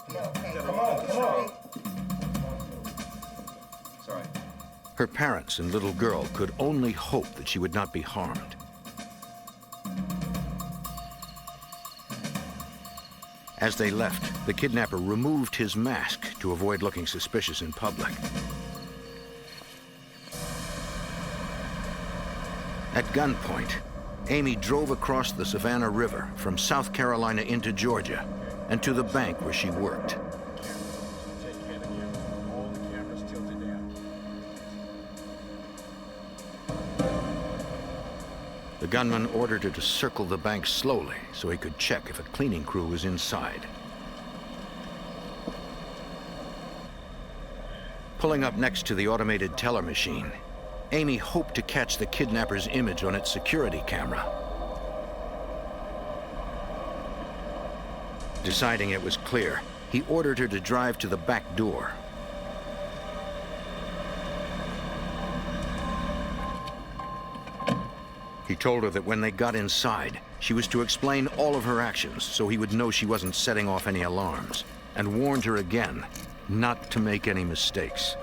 Come on. Sorry. Her parents and little girl could only hope that she would not be harmed. As they left, the kidnapper removed his mask to avoid looking suspicious in public. At gunpoint, Amy drove across the Savannah River from South Carolina into Georgia and to the bank where she worked. The gunman ordered her to circle the bank slowly so he could check if a cleaning crew was inside. Pulling up next to the automated teller machine, Amy hoped to catch the kidnapper's image on its security camera. Deciding it was clear, he ordered her to drive to the back door. He told her that when they got inside, she was to explain all of her actions so he would know she wasn't setting off any alarms, and warned her again not to make any mistakes.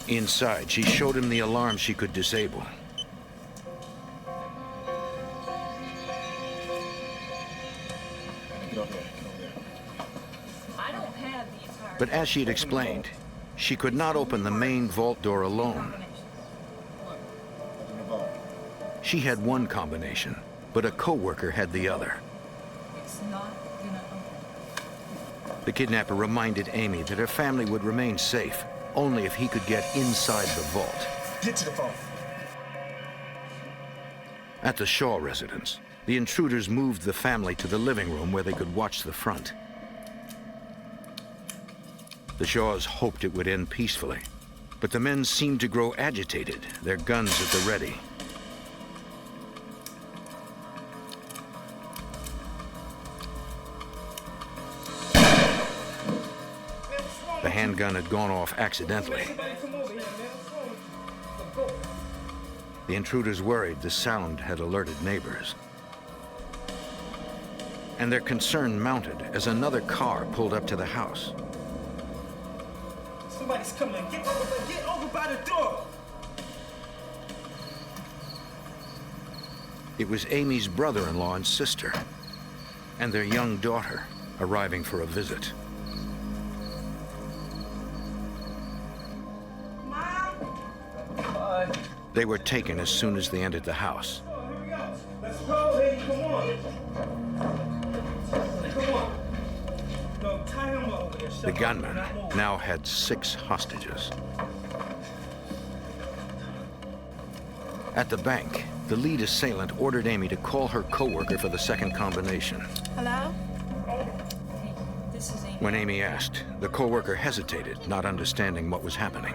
Inside, she showed him the alarm she could disable. But as she had explained, she could not open the main vault door alone. She had one combination, but a co-worker had the other. The kidnapper reminded Amy that her family would remain safe only if he could get inside the vault. Get to the phone. At the Shaw residence, the intruders moved the family to the living room where they could watch the front. The Shaws hoped it would end peacefully, but the men seemed to grow agitated, their guns at the ready. The handgun had gone off accidentally. The intruders worried the sound had alerted neighbors. And their concern mounted as another car pulled up to the house. Somebody's coming. Get over by the door. It was Amy's brother-in-law and sister, and their young daughter arriving for a visit. They were taken as soon as they entered the house. Let's go, lady. Come on. Come on. No, tie him up. The gunman now had 6 hostages. At the bank, the lead assailant ordered Amy to call her co-worker for the second combination. Hello? This is Amy. When Amy asked, the co-worker hesitated, not understanding what was happening.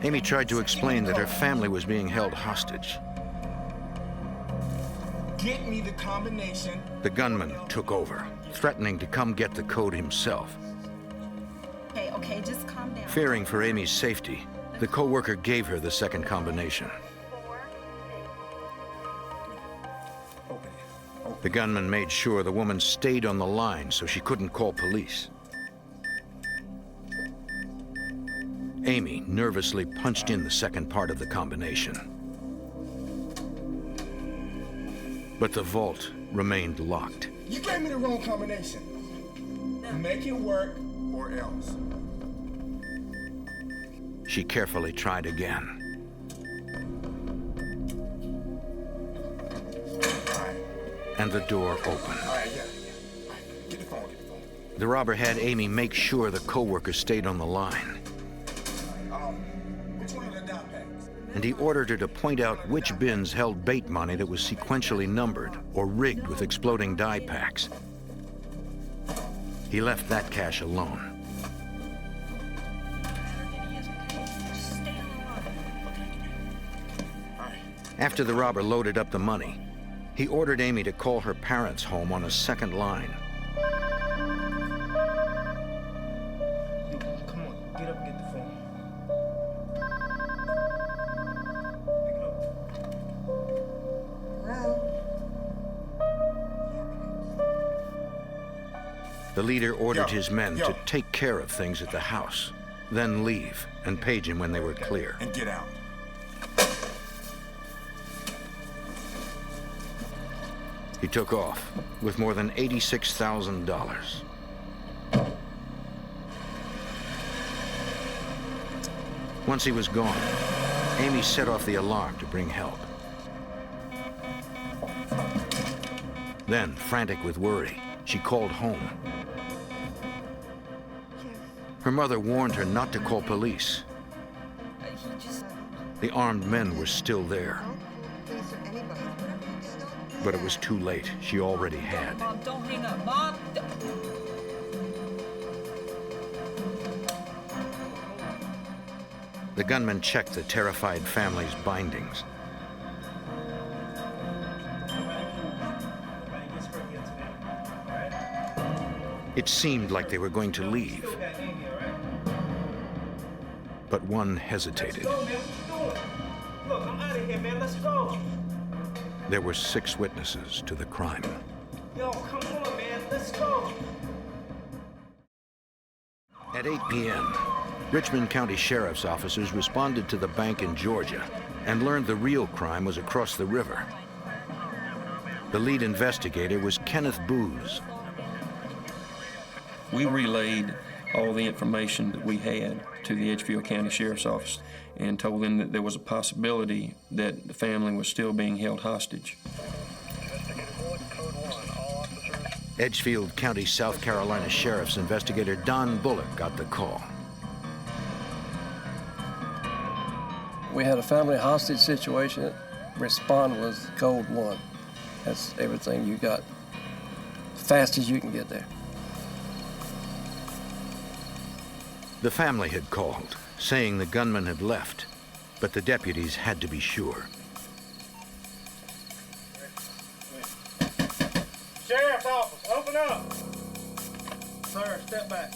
Amy tried to explain that her family was being held hostage. Get me the combination. The gunman took over, threatening to come get the code himself. Okay, just calm down. Fearing for Amy's safety, the co-worker gave her the second combination. The gunman made sure the woman stayed on the line so she couldn't call police. Amy nervously punched in the second part of the combination. But the vault remained locked. You gave me the wrong combination. Make it work or else. She carefully tried again. And the door opened. Get the phone. The robber had Amy make sure the co-worker stayed on the line. Which one of the dot packs? And he ordered her to point out which bins held bait money that was sequentially numbered or rigged with exploding die packs. He left that cash alone. After the robber loaded up the money, he ordered Amy to call her parents' home on a second line. Come on, get up and get the phone. The leader ordered his men to take care of things at the house, then leave and page him when they were clear. And get out. He took off with more than $86,000. Once he was gone, Amy set off the alarm to bring help. Then, frantic with worry, she called home. Her mother warned her not to call police. The armed men were still there. But it was too late. She already had. Mom, don't hang up. Mom. The gunman checked the terrified family's bindings. It seemed like they were going to leave. But one hesitated. Look, I'm out of here, man. Let's go. There were 6 witnesses to the crime. Yo, come on, man. Let's go. At 8 p.m., Richmond County Sheriff's officers responded to the bank in Georgia and learned the real crime was across the river. The lead investigator was Kenneth Booz. We relayed all the information that we had to the Edgefield County Sheriff's Office and told them that there was a possibility that the family was still being held hostage. Edgefield County, South Carolina Sheriff's investigator Don Bullock got the call. We had a family hostage situation. Respond was code 1. That's everything you got, as fast as you can get there. The family had called, saying the gunman had left, but the deputies had to be sure. Sheriff's office, open up. Sir, step back.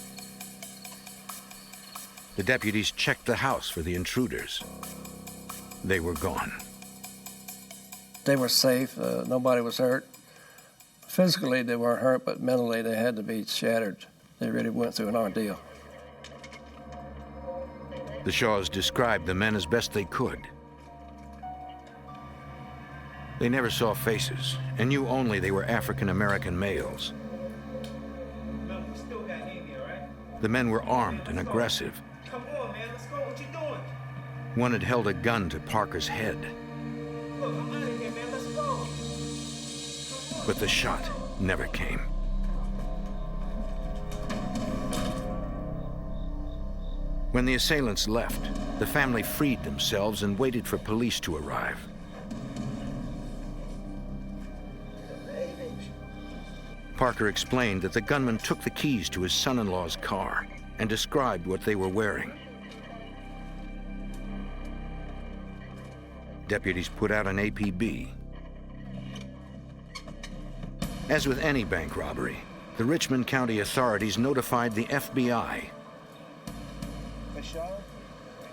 The deputies checked the house for the intruders. They were gone. They were safe. Nobody was hurt. Physically, they weren't hurt, but mentally, they had to be shattered. They really went through an ordeal. The Shaws described the men as best they could. They never saw faces and knew only they were African-American males. Look, we still got Amy, all right? The men were armed and aggressive. Come on, man. Let's go. What you doing? One had held a gun to Parker's head. Look, I'm out of here, man. Let's go. But the shot never came. When the assailants left, the family freed themselves and waited for police to arrive. Parker explained that the gunman took the keys to his son-in-law's car and described what they were wearing. Deputies put out an APB. As with any bank robbery, the Richmond County authorities notified the FBI.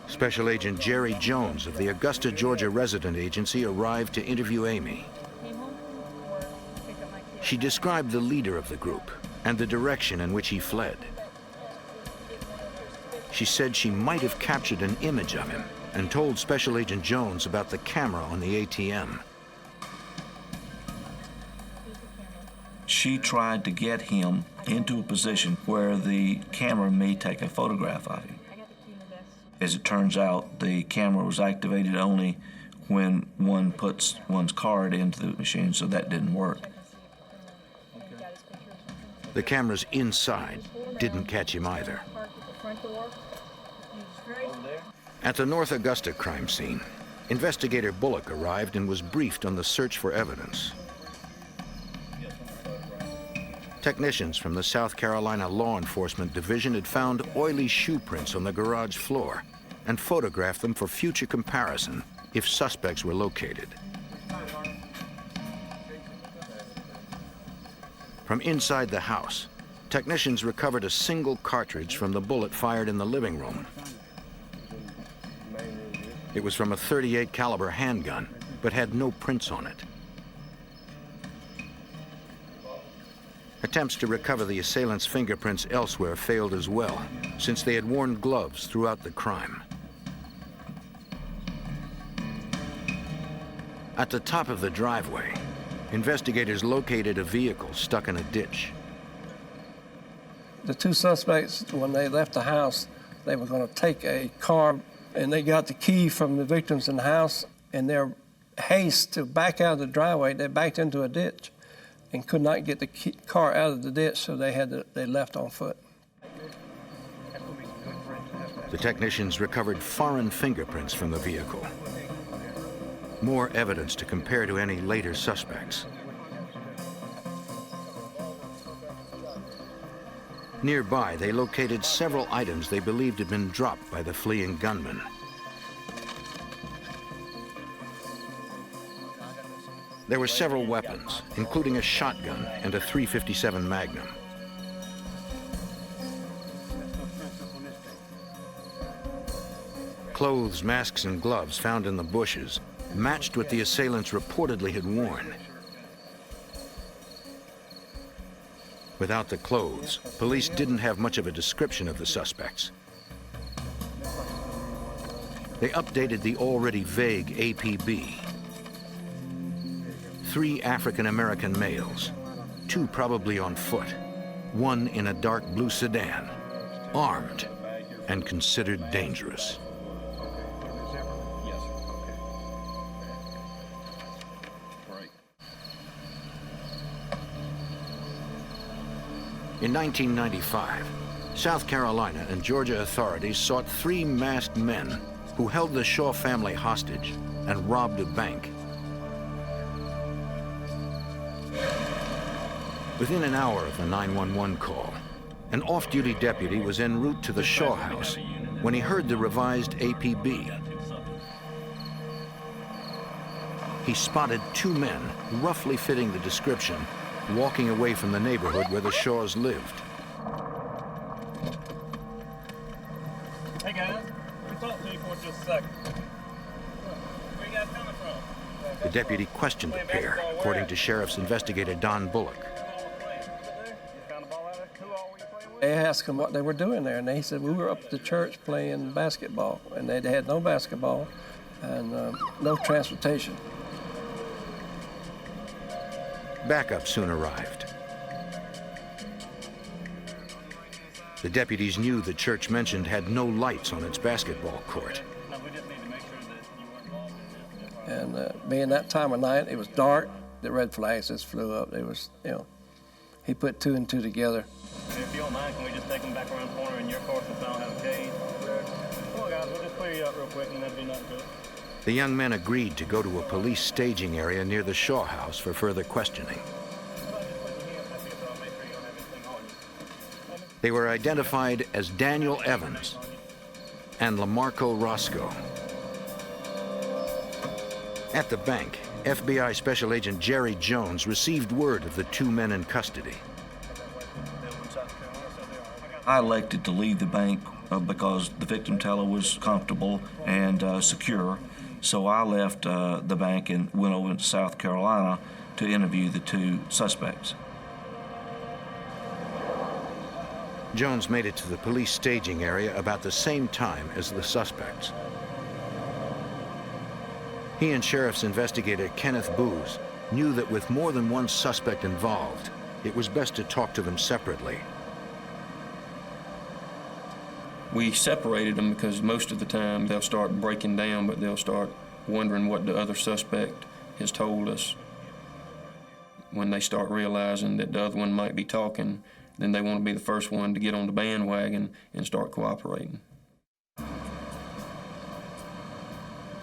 Special Agent Jerry Jones of the Augusta, Georgia resident agency arrived to interview Amy. She described the leader of the group and the direction in which he fled. She said she might have captured an image of him and told Special Agent Jones about the camera on the ATM. She tried to get him into a position where the camera may take a photograph of him. As it turns out, the camera was activated only when one puts one's card into the machine, so that didn't work. The cameras inside didn't catch him either. At the North Augusta crime scene, investigator Bullock arrived and was briefed on the search for evidence. Technicians from the South Carolina Law Enforcement Division had found oily shoe prints on the garage floor and photographed them for future comparison if suspects were located. From inside the house, technicians recovered a single cartridge from the bullet fired in the living room. It was from a .38 caliber handgun, but had no prints on it. Attempts to recover the assailants' fingerprints elsewhere failed as well, since they had worn gloves throughout the crime. At the top of the driveway, investigators located a vehicle stuck in a ditch. The two suspects, when they left the house, they were going to take a car, and they got the key from the victims in the house. In their haste to back out of the driveway, they backed into a ditch and could not get the car out of the ditch, so they left on foot. The technicians recovered foreign fingerprints from the vehicle. More evidence to compare to any later suspects. Nearby, they located several items they believed had been dropped by the fleeing gunman. There were several weapons, including a shotgun and a .357 Magnum. Clothes, masks, and gloves found in the bushes matched what the assailants reportedly had worn. Without the clothes, police didn't have much of a description of the suspects. They updated the already vague APB. 3 African-American males, 2 probably on foot, 1 in a dark blue sedan, armed and considered dangerous. In 1995, South Carolina and Georgia authorities sought 3 masked men who held the Shaw family hostage and robbed a bank. Within an hour of the 911 call, an off-duty deputy was en route to the Shaw house when he heard the revised APB. He spotted 2 men, roughly fitting the description, walking away from the neighborhood where the Shaws lived. Hey guys, let me talk to you for just a second. Where you guys coming from? The deputy questioned the pair, according to Sheriff's investigator Don Bullock. They asked him what they were doing there, and they said, we were up at the church playing basketball, and they had no basketball and no transportation. Backup soon arrived. The deputies knew the church mentioned had no lights on its basketball court. And being that time of night, it was dark. The red flags just flew up. It was, he put 2 and 2 together. If you don't mind, can we just take them back around the corner in your car since I don't have a cage? Come on, guys, we'll just clear you up real quick and that'll be nothing to it. The young men agreed to go to a police staging area near the Shaw house for further questioning. They were identified as Daniel Evans and Lamarco Roscoe. At the bank, FBI Special Agent Jerry Jones received word of the 2 men in custody. I elected to leave the bank because the victim teller was comfortable and secure. So I left the bank and went over to South Carolina to interview the 2 suspects. Jones made it to the police staging area about the same time as the suspects. He and Sheriff's investigator Kenneth Booz knew that with more than one suspect involved, it was best to talk to them separately. We separated them because most of the time they'll start breaking down, but they'll start wondering what the other suspect has told us. When they start realizing that the other one might be talking, then they want to be the first one to get on the bandwagon and start cooperating.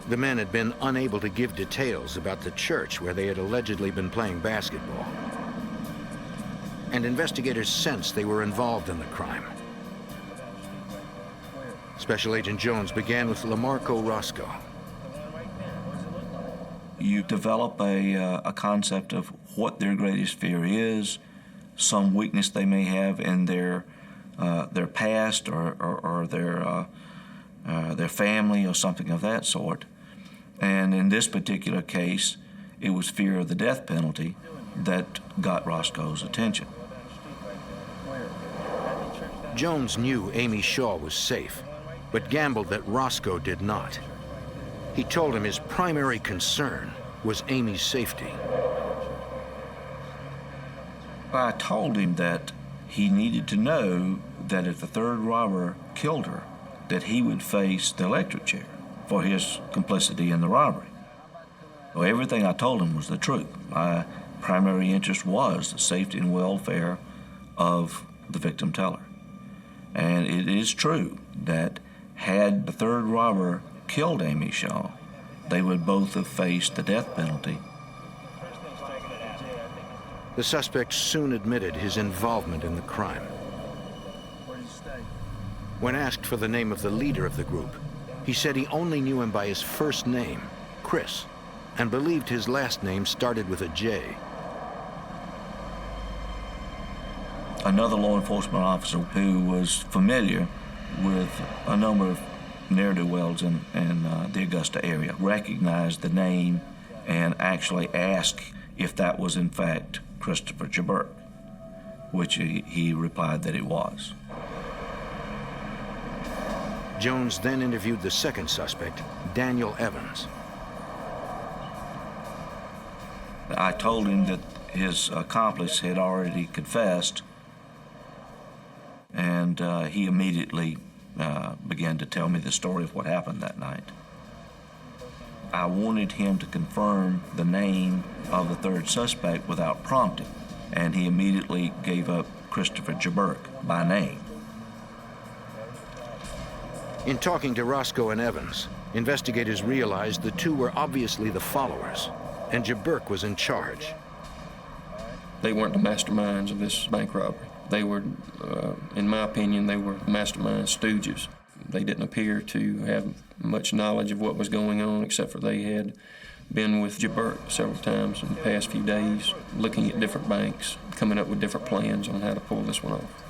The men had been unable to give details about the church where they had allegedly been playing basketball. And investigators sensed they were involved in the crime. Special Agent Jones began with Lamarco Roscoe. You develop a concept of what their greatest fear is, some weakness they may have in their past or their family or something of that sort. And in this particular case, it was fear of the death penalty that got Roscoe's attention. Jones knew Amy Shaw was safe, but gambled that Roscoe did not. He told him his primary concern was Amy's safety. I told him that he needed to know that if the third robber killed her, that he would face the electric chair for his complicity in the robbery. So everything I told him was the truth. My primary interest was the safety and welfare of the victim teller. And it is true that had the third robber killed Amy Shaw, they would both have faced the death penalty. The suspect soon admitted his involvement in the crime. When asked for the name of the leader of the group, he said he only knew him by his first name, Chris, and believed his last name started with a J. Another law enforcement officer who was familiar with a number of ne'er-do-wells in the Augusta area recognized the name and actually asked if that was in fact Christopher Jaburk, which he replied that it was. Jones then interviewed the second suspect, Daniel Evans. I told him that his accomplice had already confessed, and he immediately began to tell me the story of what happened that night. I wanted him to confirm the name of the third suspect without prompting, and he immediately gave up Christopher Jaburk by name. In talking to Roscoe and Evans, investigators realized the two were obviously the followers, and Jaburk was in charge. They weren't the masterminds of this bank robbery. They were, in my opinion, they were mastermind stooges. They didn't appear to have much knowledge of what was going on, except for they had been with Jaburk several times in the past few days, looking at different banks, coming up with different plans on how to pull this one off.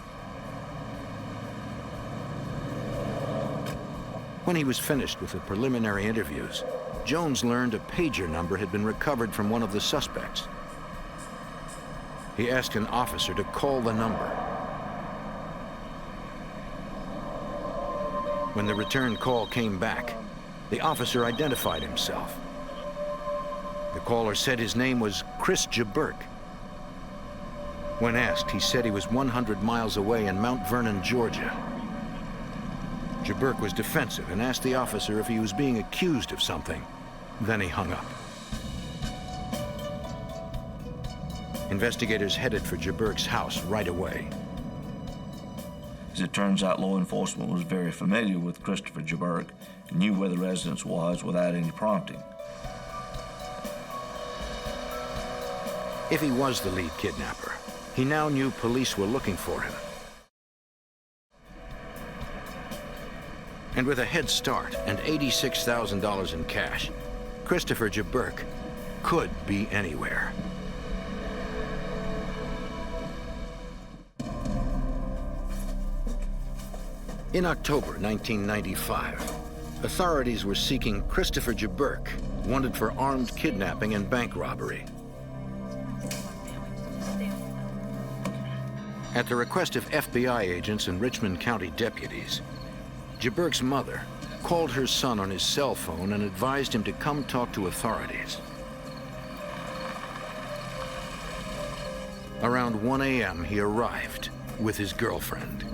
When he was finished with the preliminary interviews, Jones learned a pager number had been recovered from one of the suspects. He asked an officer to call the number. When the return call came back, the officer identified himself. The caller said his name was Chris Jaburk. When asked, he said he was 100 miles away in Mount Vernon, Georgia. Jaburk was defensive and asked the officer if he was being accused of something. Then he hung up. Investigators headed for Jaburk's house right away. As it turns out, law enforcement was very familiar with Christopher Jaburk and knew where the residence was without any prompting. If he was the lead kidnapper, he now knew police were looking for him. And with a head start and $86,000 in cash, Christopher Jaburk could be anywhere. In October 1995, authorities were seeking Christopher Jaburk, wanted for armed kidnapping and bank robbery. At the request of FBI agents and Richmond County deputies, Jaburk's mother called her son on his cell phone and advised him to come talk to authorities. Around 1 a.m., he arrived with his girlfriend.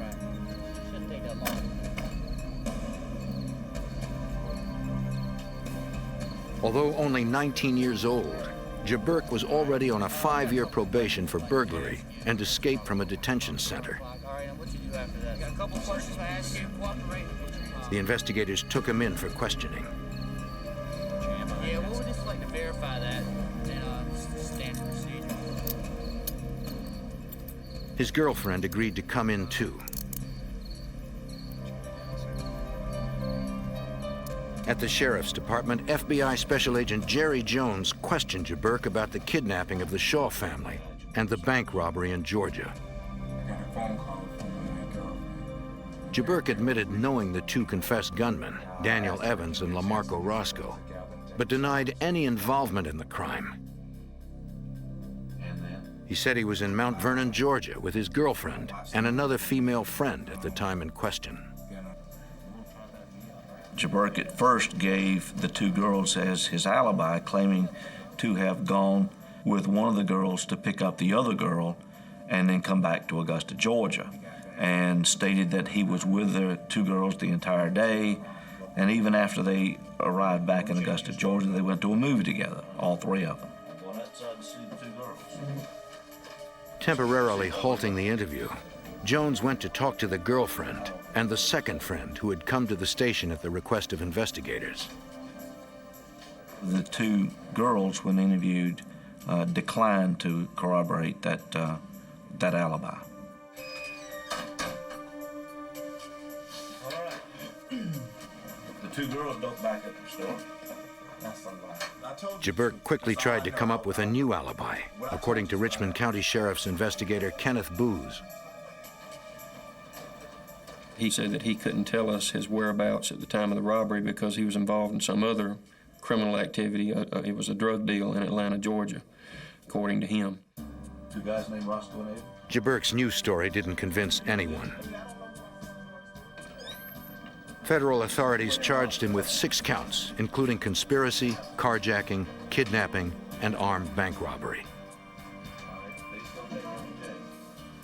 Although only 19 years old, Jaburk was already on a 5-year probation for burglary and escape from a detention center. The investigators took him in for questioning. Yeah, we would just like to verify that standard procedure. His girlfriend agreed to come in too. At the Sheriff's Department, FBI Special Agent Jerry Jones questioned Jaburk about the kidnapping of the Shaw family and the bank robbery in Georgia. I got a phone call from my girlfriend. Jaburk admitted knowing the two confessed gunmen, Daniel Evans and Lamarco Roscoe, but denied any involvement in the crime. And then He said he was in Mount Vernon, Georgia, with his girlfriend and another female friend at the time in question. Jabberk at first gave the two girls as his alibi, claiming to have gone with one of the girls to pick up the other girl and then come back to Augusta, Georgia, and stated that he was with the two girls the entire day, and even after they arrived back in Augusta, Georgia, they went to a movie together, all three of them. Temporarily halting the interview, Jones went to talk to the girlfriend and the second friend who had come to the station at the request of investigators. The two girls, when interviewed, declined to corroborate that alibi. The two girls don't back up the story. Jabberk quickly tried to come up with a new alibi, according to Richmond County Sheriff's investigator Kenneth Booz. He said that he couldn't tell us his whereabouts at the time of the robbery because he was involved in some other criminal activity. It was a drug deal in Atlanta, Georgia, according to him. Two guys named Roscoe and Abe? Jabberk's new story didn't convince anyone. Federal authorities charged him with 6 counts, including conspiracy, carjacking, kidnapping, and armed bank robbery.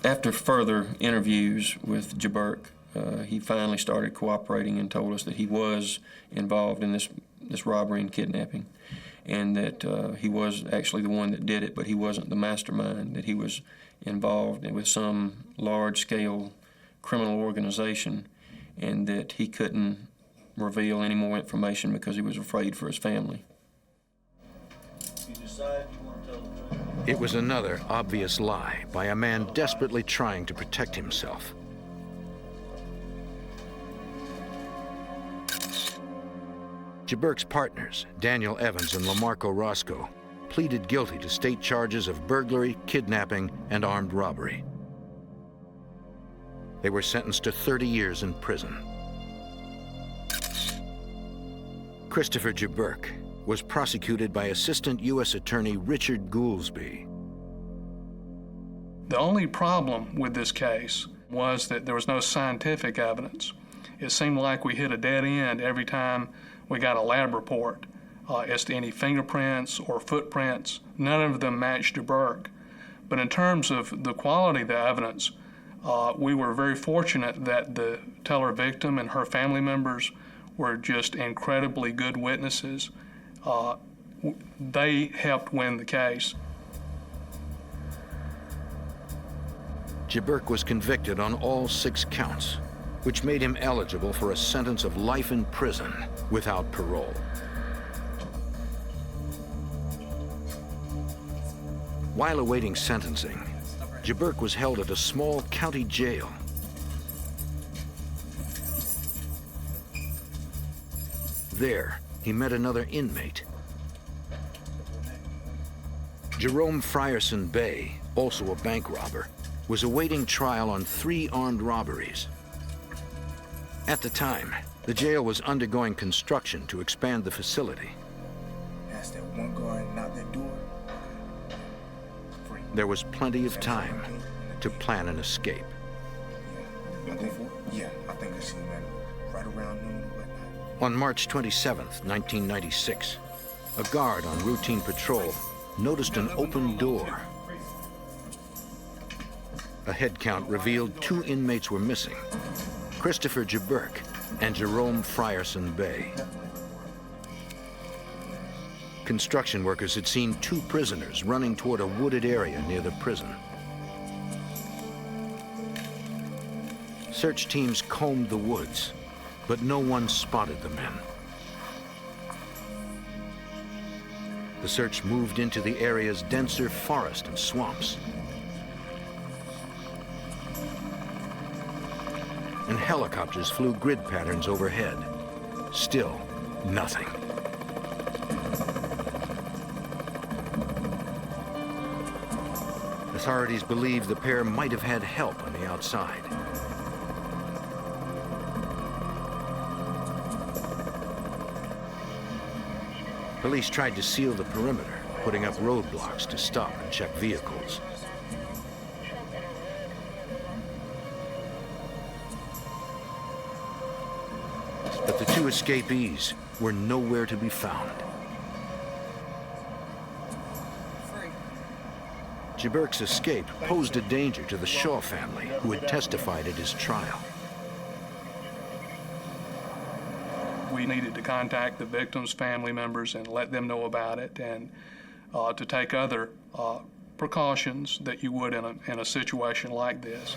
After further interviews with Jabberk, he finally started cooperating and told us that he was involved in this robbery and kidnapping, and that he was actually the one that did it, but he wasn't the mastermind, that he was involved with some large-scale criminal organization, and that he couldn't reveal any more information because he was afraid for his family. It was another obvious lie by a man desperately trying to protect himself. Jabberk's partners, Daniel Evans and Lamarco Roscoe, pleaded guilty to state charges of burglary, kidnapping, and armed robbery. They were sentenced to 30 years in prison. Christopher Jabberk was prosecuted by Assistant U.S. Attorney Richard Goolsby. The only problem with this case was that there was no scientific evidence. It seemed like we hit a dead end every time we got a lab report as to any fingerprints or footprints. None of them matched Jabberk. But in terms of the quality of the evidence, we were very fortunate that the teller victim and her family members were just incredibly good witnesses. They helped win the case. Jabberk was convicted on all 6 counts, which made him eligible for a sentence of life in prison without parole. While awaiting sentencing, Jabberk was held at a small county jail. There, he met another inmate. Jerome Frierson Bay, also a bank robber, was awaiting trial on 3 armed robberies. At the time, the jail was undergoing construction to expand the facility. Ask that one guard knock that door. There was plenty of time to plan an escape. I think I seen that right around noon or whatnot. On March 27, 1996, a guard on routine patrol noticed an open door. A head count revealed 2 inmates were missing: Christopher Jabberk and Jerome Frierson Bay. Construction workers had seen 2 prisoners running toward a wooded area near the prison. Search teams combed the woods, but no one spotted the men. The search moved into the area's denser forest and swamps. And helicopters flew grid patterns overhead. Still, nothing. Authorities believe the pair might have had help on the outside. Police tried to seal the perimeter, putting up roadblocks to stop and check vehicles. But the two escapees were nowhere to be found. Jaburk's escape posed a danger to the Shaw family, who had testified at his trial. We needed to contact the victims' family members and let them know about it, and to take other precautions that you would in a situation like this.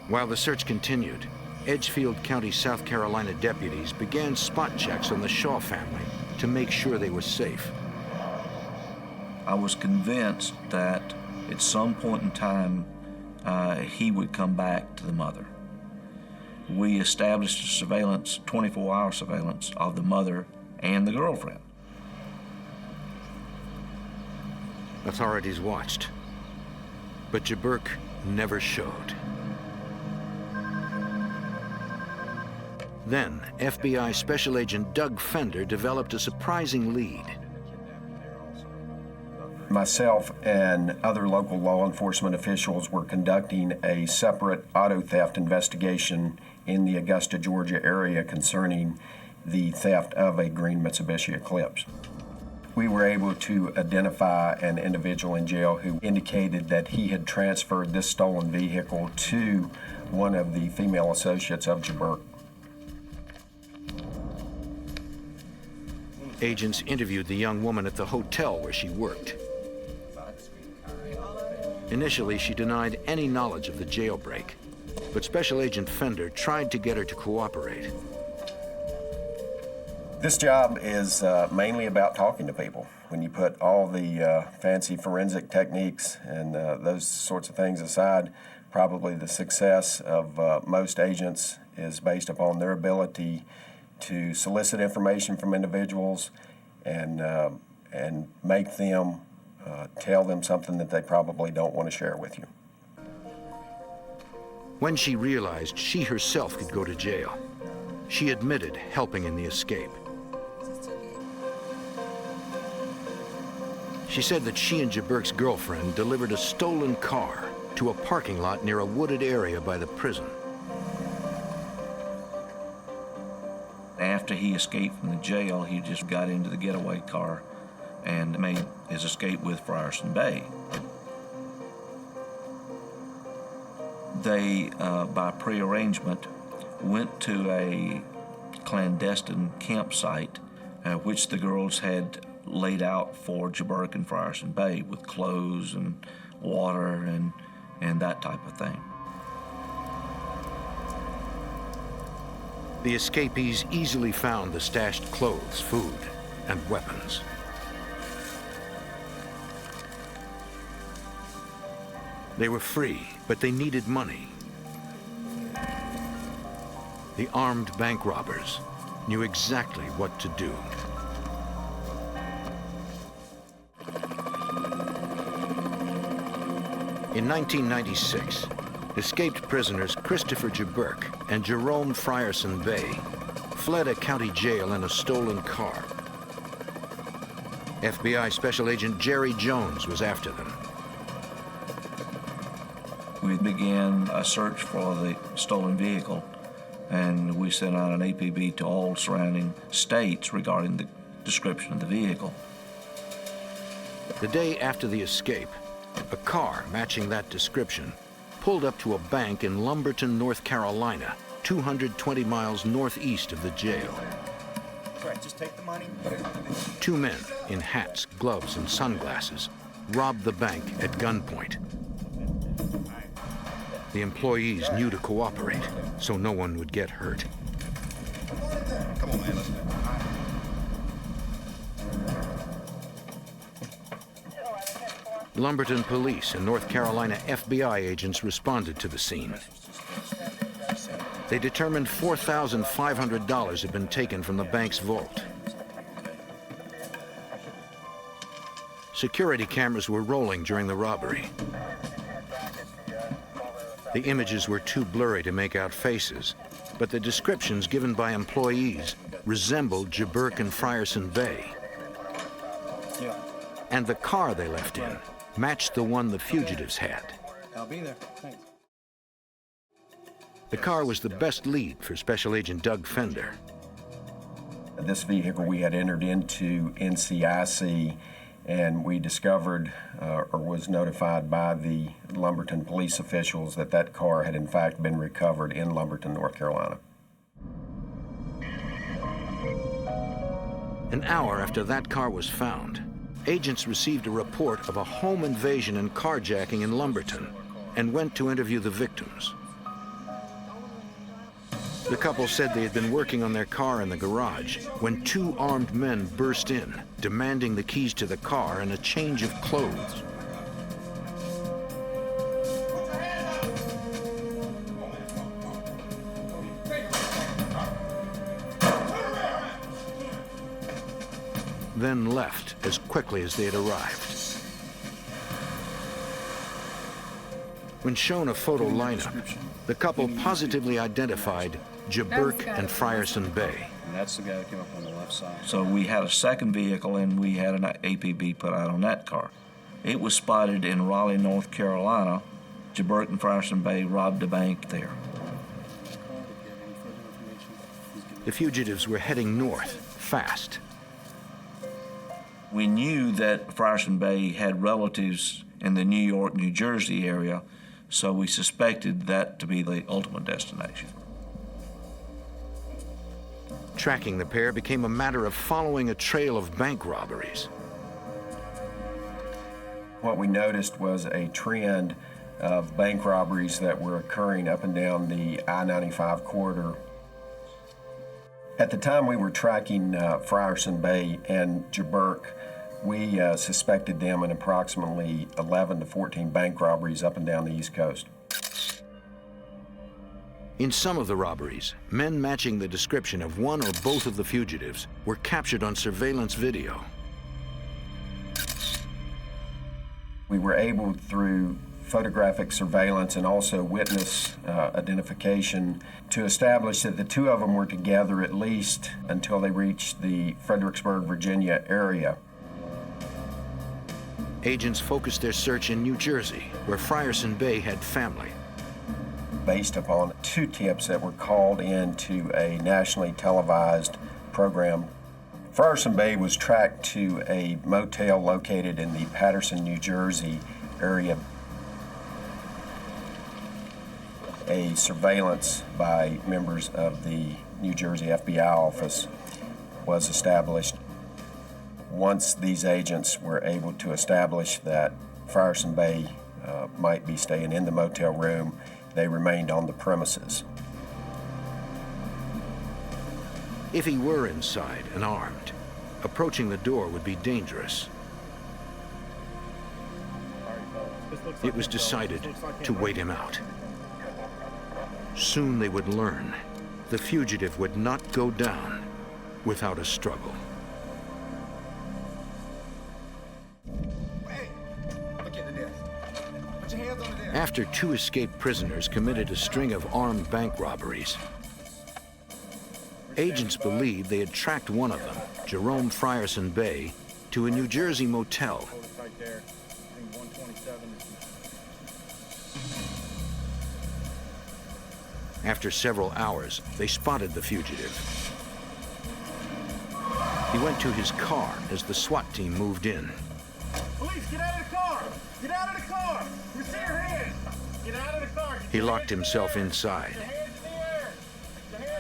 While the search continued, Edgefield County, South Carolina deputies began spot checks on the Shaw family to make sure they were safe. I was convinced that at some point in time he would come back to the mother. We established a surveillance, 24-hour surveillance of the mother and the girlfriend. Authorities watched, but Jaburk never showed. Then, FBI Special Agent Doug Fender developed a surprising lead. Myself and other local law enforcement officials were conducting a separate auto theft investigation in the Augusta, Georgia area concerning the theft of a green Mitsubishi Eclipse. We were able to identify an individual in jail who indicated that he had transferred this stolen vehicle to one of the female associates of Jaburk. Agents interviewed the young woman at the hotel where she worked. Initially, she denied any knowledge of the jailbreak, but Special Agent Fender tried to get her to cooperate. This job is mainly about talking to people. When you put all the fancy forensic techniques and those sorts of things aside, probably the success of most agents is based upon their ability to solicit information from individuals and make them tell them something that they probably don't want to share with you. When she realized she herself could go to jail, she admitted helping in the escape. She said that she and Jaburk's girlfriend delivered a stolen car to a parking lot near a wooded area by the prison. After he escaped from the jail, he just got into the getaway car and made his escape with Frierson Bay. They, by prearrangement, went to a clandestine campsite which the girls had laid out for Jaburk and Frierson Bay with clothes and water and that type of thing. The escapees easily found the stashed clothes, food, and weapons. They were free, but they needed money. The armed bank robbers knew exactly what to do. In 1996, escaped prisoners Christopher Jaburk and Jerome Frierson Bay fled a county jail in a stolen car. FBI Special Agent Jerry Jones was after them. We began a search for the stolen vehicle, and we sent out an APB to all surrounding states regarding the description of the vehicle. The day after the escape, a car matching that description pulled up to a bank in Lumberton, North Carolina, 220 miles northeast of the jail. Sorry, just take the money. Two men in hats, gloves, and sunglasses robbed the bank at gunpoint. The employees knew to cooperate, so no one would get hurt. Come on, man, let's go. Lumberton police and North Carolina FBI agents responded to the scene. They determined $4,500 had been taken from the bank's vault. Security cameras were rolling during the robbery. The images were too blurry to make out faces, but the descriptions given by employees resembled Jaburk and Frierson Bay. And the car they left in matched the one the fugitives had. I'll be there. Thanks. The car was the best lead for Special Agent Doug Fender. This vehicle we had entered into NCIC, and we discovered or was notified by the Lumberton police officials that that car had in fact been recovered in Lumberton, North Carolina. An hour after that car was found, agents received a report of a home invasion and carjacking in Lumberton and went to interview the victims. The couple said they had been working on their car in the garage when two armed men burst in, demanding the keys to the car and a change of clothes. Then left as quickly as they had arrived. When shown a photo lineup, the couple positively identified Jaburk and Frierson Bay. And that's the guy that came up on the left side. So we had a second vehicle, and we had an APB put out on that car. It was spotted in Raleigh, North Carolina. Jaburk and Frierson Bay robbed a bank there. The fugitives were heading north, fast. We knew that Frierson Bay had relatives in the New York, New Jersey area, so we suspected that to be the ultimate destination. Tracking the pair became a matter of following a trail of bank robberies. What we noticed was a trend of bank robberies that were occurring up and down the I-95 corridor. At the time we were tracking Frierson Bay and Jaburk, we suspected them in approximately 11 to 14 bank robberies up and down the East Coast. In some of the robberies, men matching the description of one or both of the fugitives were captured on surveillance video. We were able, through photographic surveillance and also witness identification, to establish that the two of them were together at least until they reached the Fredericksburg, Virginia area. Agents focused their search in New Jersey, where Frierson Bay had family. Based upon two tips that were called into a nationally televised program, Frierson Bay was tracked to a motel located in the Paterson, New Jersey area. A surveillance by members of the New Jersey FBI office was established. Once these agents were able to establish that Frierson Bay might be staying in the motel room, they remained on the premises. If he were inside and armed, approaching the door would be dangerous. It was decided to wait him out. Soon they would learn the fugitive would not go down without a struggle. After two escaped prisoners committed a string of armed bank robberies, agents believed they had tracked one of them, Jerome Frierson Bay, to a New Jersey motel. After several hours, they spotted the fugitive. He went to his car as the SWAT team moved in. Police, get out of the car! Get out of the car! We see your hands! Get out of the car! He locked himself inside.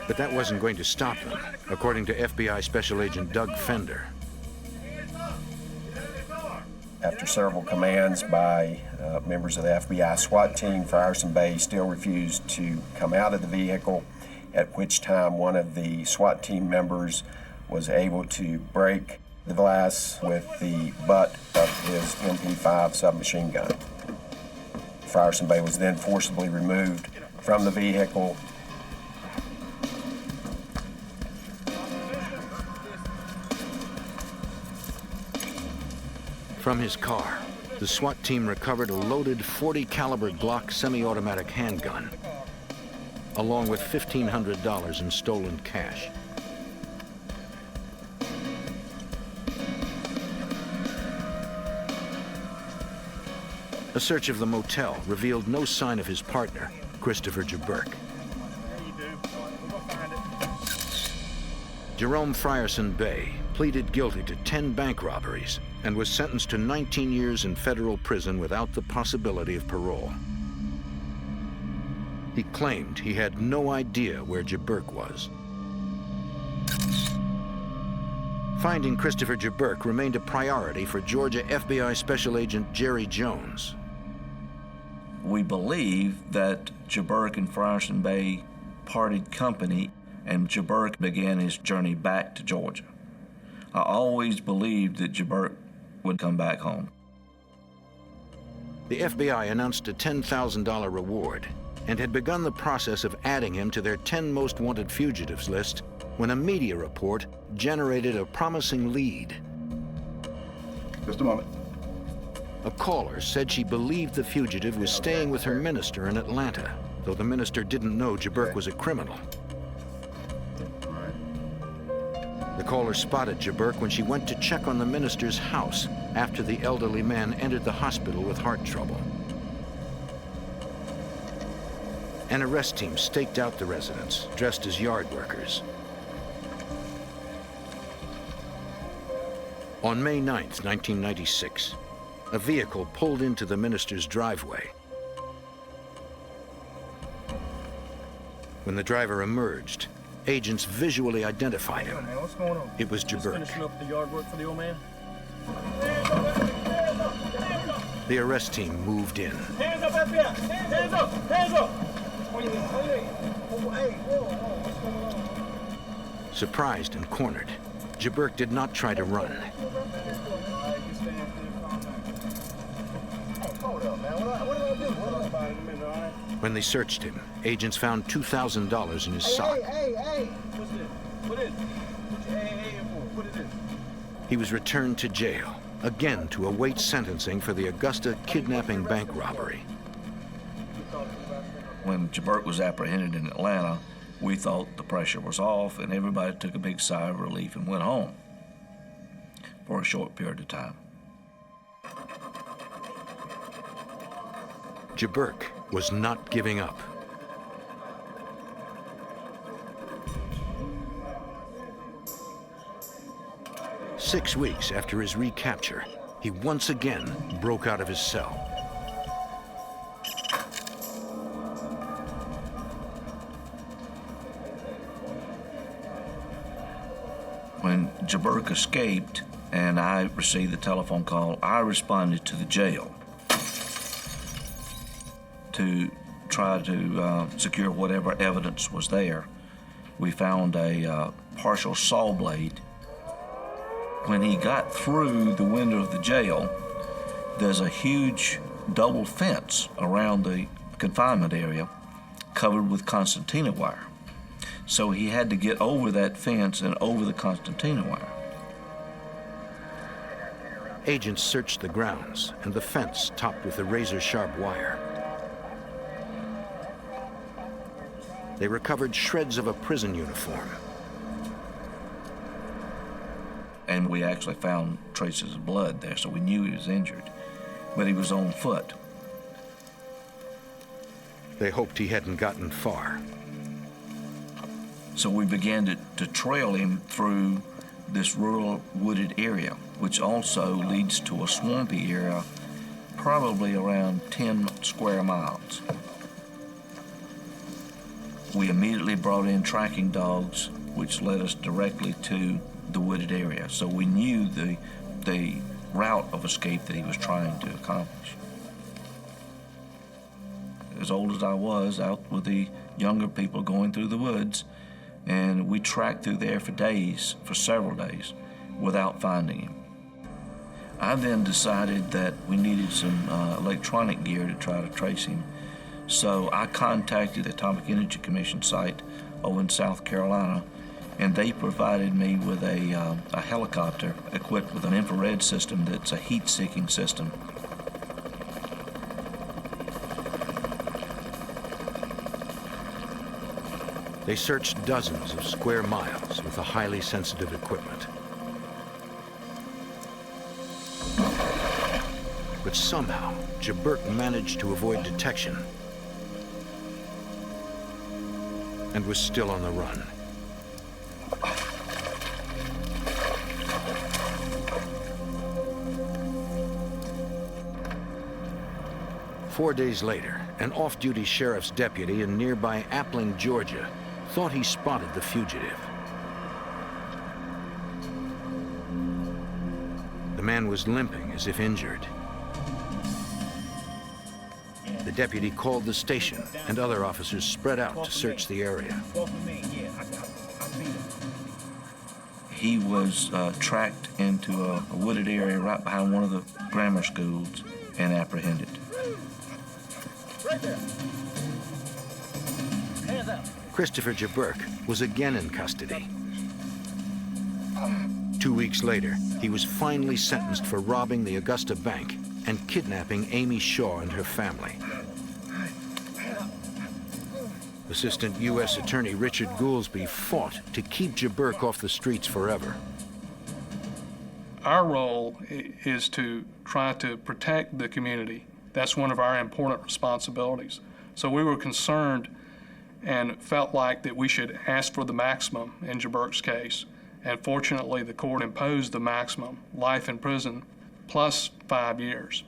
But that wasn't going to stop them, according to FBI Special Agent Doug Fender. After several commands by members of the FBI SWAT team, Frierson Bay still refused to come out of the vehicle, at which time one of the SWAT team members was able to break the glass with the butt of his MP5 submachine gun. Frierson Bay was then forcibly removed from the vehicle. From his car, the SWAT team recovered a loaded .40 caliber Glock semi-automatic handgun, along with $1,500 in stolen cash. A search of the motel revealed no sign of his partner, Christopher Jaburk. Jerome Frierson Bay pleaded guilty to 10 bank robberies and was sentenced to 19 years in federal prison without the possibility of parole. He claimed he had no idea where Jaburk was. Finding Christopher Jaburk remained a priority for Georgia FBI Special Agent Jerry Jones. We believe that Jaburk and Frierson Bay parted company, and Jaburk began his journey back to Georgia. I always believed that Jaburk would come back home. The FBI announced a $10,000 reward and had begun the process of adding him to their 10 most wanted fugitives list when a media report generated a promising lead. Just a moment. A caller said she believed the fugitive was staying with her minister in Atlanta, though the minister didn't know Jaburk was a criminal. The caller spotted Jaburk when she went to check on the minister's house after the elderly man entered the hospital with heart trouble. An arrest team staked out the residence, dressed as yard workers. On May 9th, 1996, a vehicle pulled into the minister's driveway. When the driver emerged, agents visually identified him. What's going on? It was Jaburk. Finishing up the yard work for the old man? The arrest team moved in. Hands up, FBI! Hands up! Hands up! Hey, whoa, what's going on? Surprised and cornered, Jaburk did not try to run. When they searched him, agents found $2,000 in his sock. Hey! What's this? What is it? What's your AA for? What is this? He was returned to jail, again to await sentencing for the Augusta kidnapping bank robbery. When Jaburk was apprehended in Atlanta, we thought the pressure was off and everybody took a big sigh of relief and went home for a short period of time. Jaburk was not giving up. Six weeks after his recapture, he once again broke out of his cell. When Jaburk escaped and I received the telephone call, I responded to the jail to try to secure whatever evidence was there. We found a partial saw blade. When he got through the window of the jail, there's a huge double fence around the confinement area covered with concertina wire. So he had to get over that fence and over the concertina wire. Agents searched the grounds and the fence topped with a razor-sharp wire. They recovered shreds of a prison uniform. And we actually found traces of blood there, so we knew he was injured, but he was on foot. They hoped he hadn't gotten far. So we began to trail him through this rural wooded area, which also leads to a swampy area, probably around 10 square miles. We immediately brought in tracking dogs, which led us directly to the wooded area. So we knew the route of escape that he was trying to accomplish. As old as I was, out with the younger people going through the woods, and we tracked through there for days, for several days, without finding him. I then decided that we needed some electronic gear to try to trace him. So I contacted the Atomic Energy Commission site over in South Carolina, and they provided me with a helicopter equipped with an infrared system that's a heat-seeking system. They searched dozens of square miles with the highly sensitive equipment. But somehow, Jaburk managed to avoid detection and was still on the run. 4 days later, an off-duty sheriff's deputy in nearby Appling, Georgia, thought he spotted the fugitive. The man was limping as if injured. The deputy called the station, and other officers spread out to search the area. He was tracked into a wooded area right behind one of the grammar schools and apprehended. Right there. Hands up. Christopher Jaburk was again in custody. 2 weeks later, he was finally sentenced for robbing the Augusta Bank and kidnapping Amy Shaw and her family. Assistant U.S. Attorney Richard Goolsby fought to keep Jaburk off the streets forever. Our role is to try to protect the community. That's one of our important responsibilities. So we were concerned and felt like that we should ask for the maximum in Jaburk's case. And fortunately, the court imposed the maximum, life in prison, plus 5 years.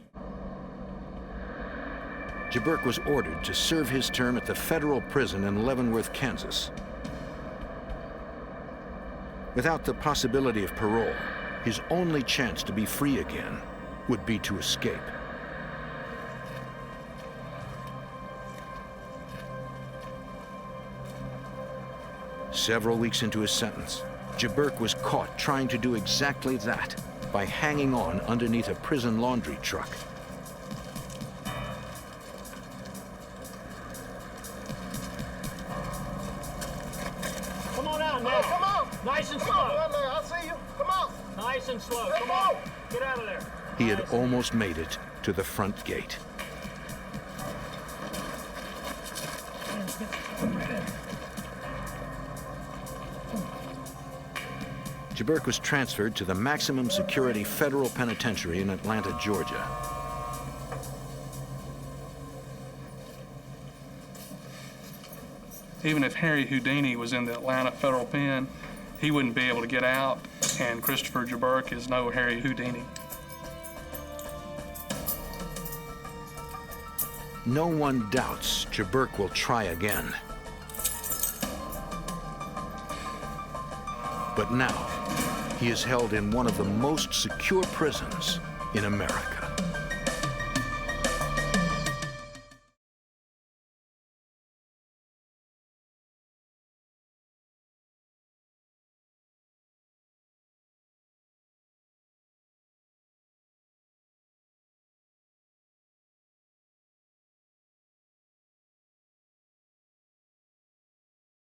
Jaburk was ordered to serve his term at the federal prison in Leavenworth, Kansas. Without the possibility of parole, his only chance to be free again would be to escape. Several weeks into his sentence, Jaburk was caught trying to do exactly that by hanging on underneath a prison laundry truck. Come on out now. Come on. Nice and slow. I see you. Come on. Nice and slow. Come on. Get out of there. He had almost made it to the front gate. Jaburk was transferred to the maximum security federal penitentiary in Atlanta, Georgia. Even if Harry Houdini was in the Atlanta federal pen, he wouldn't be able to get out, and Christopher Jaburk is no Harry Houdini. No one doubts Jaburk will try again. But now, he is held in one of the most secure prisons in America.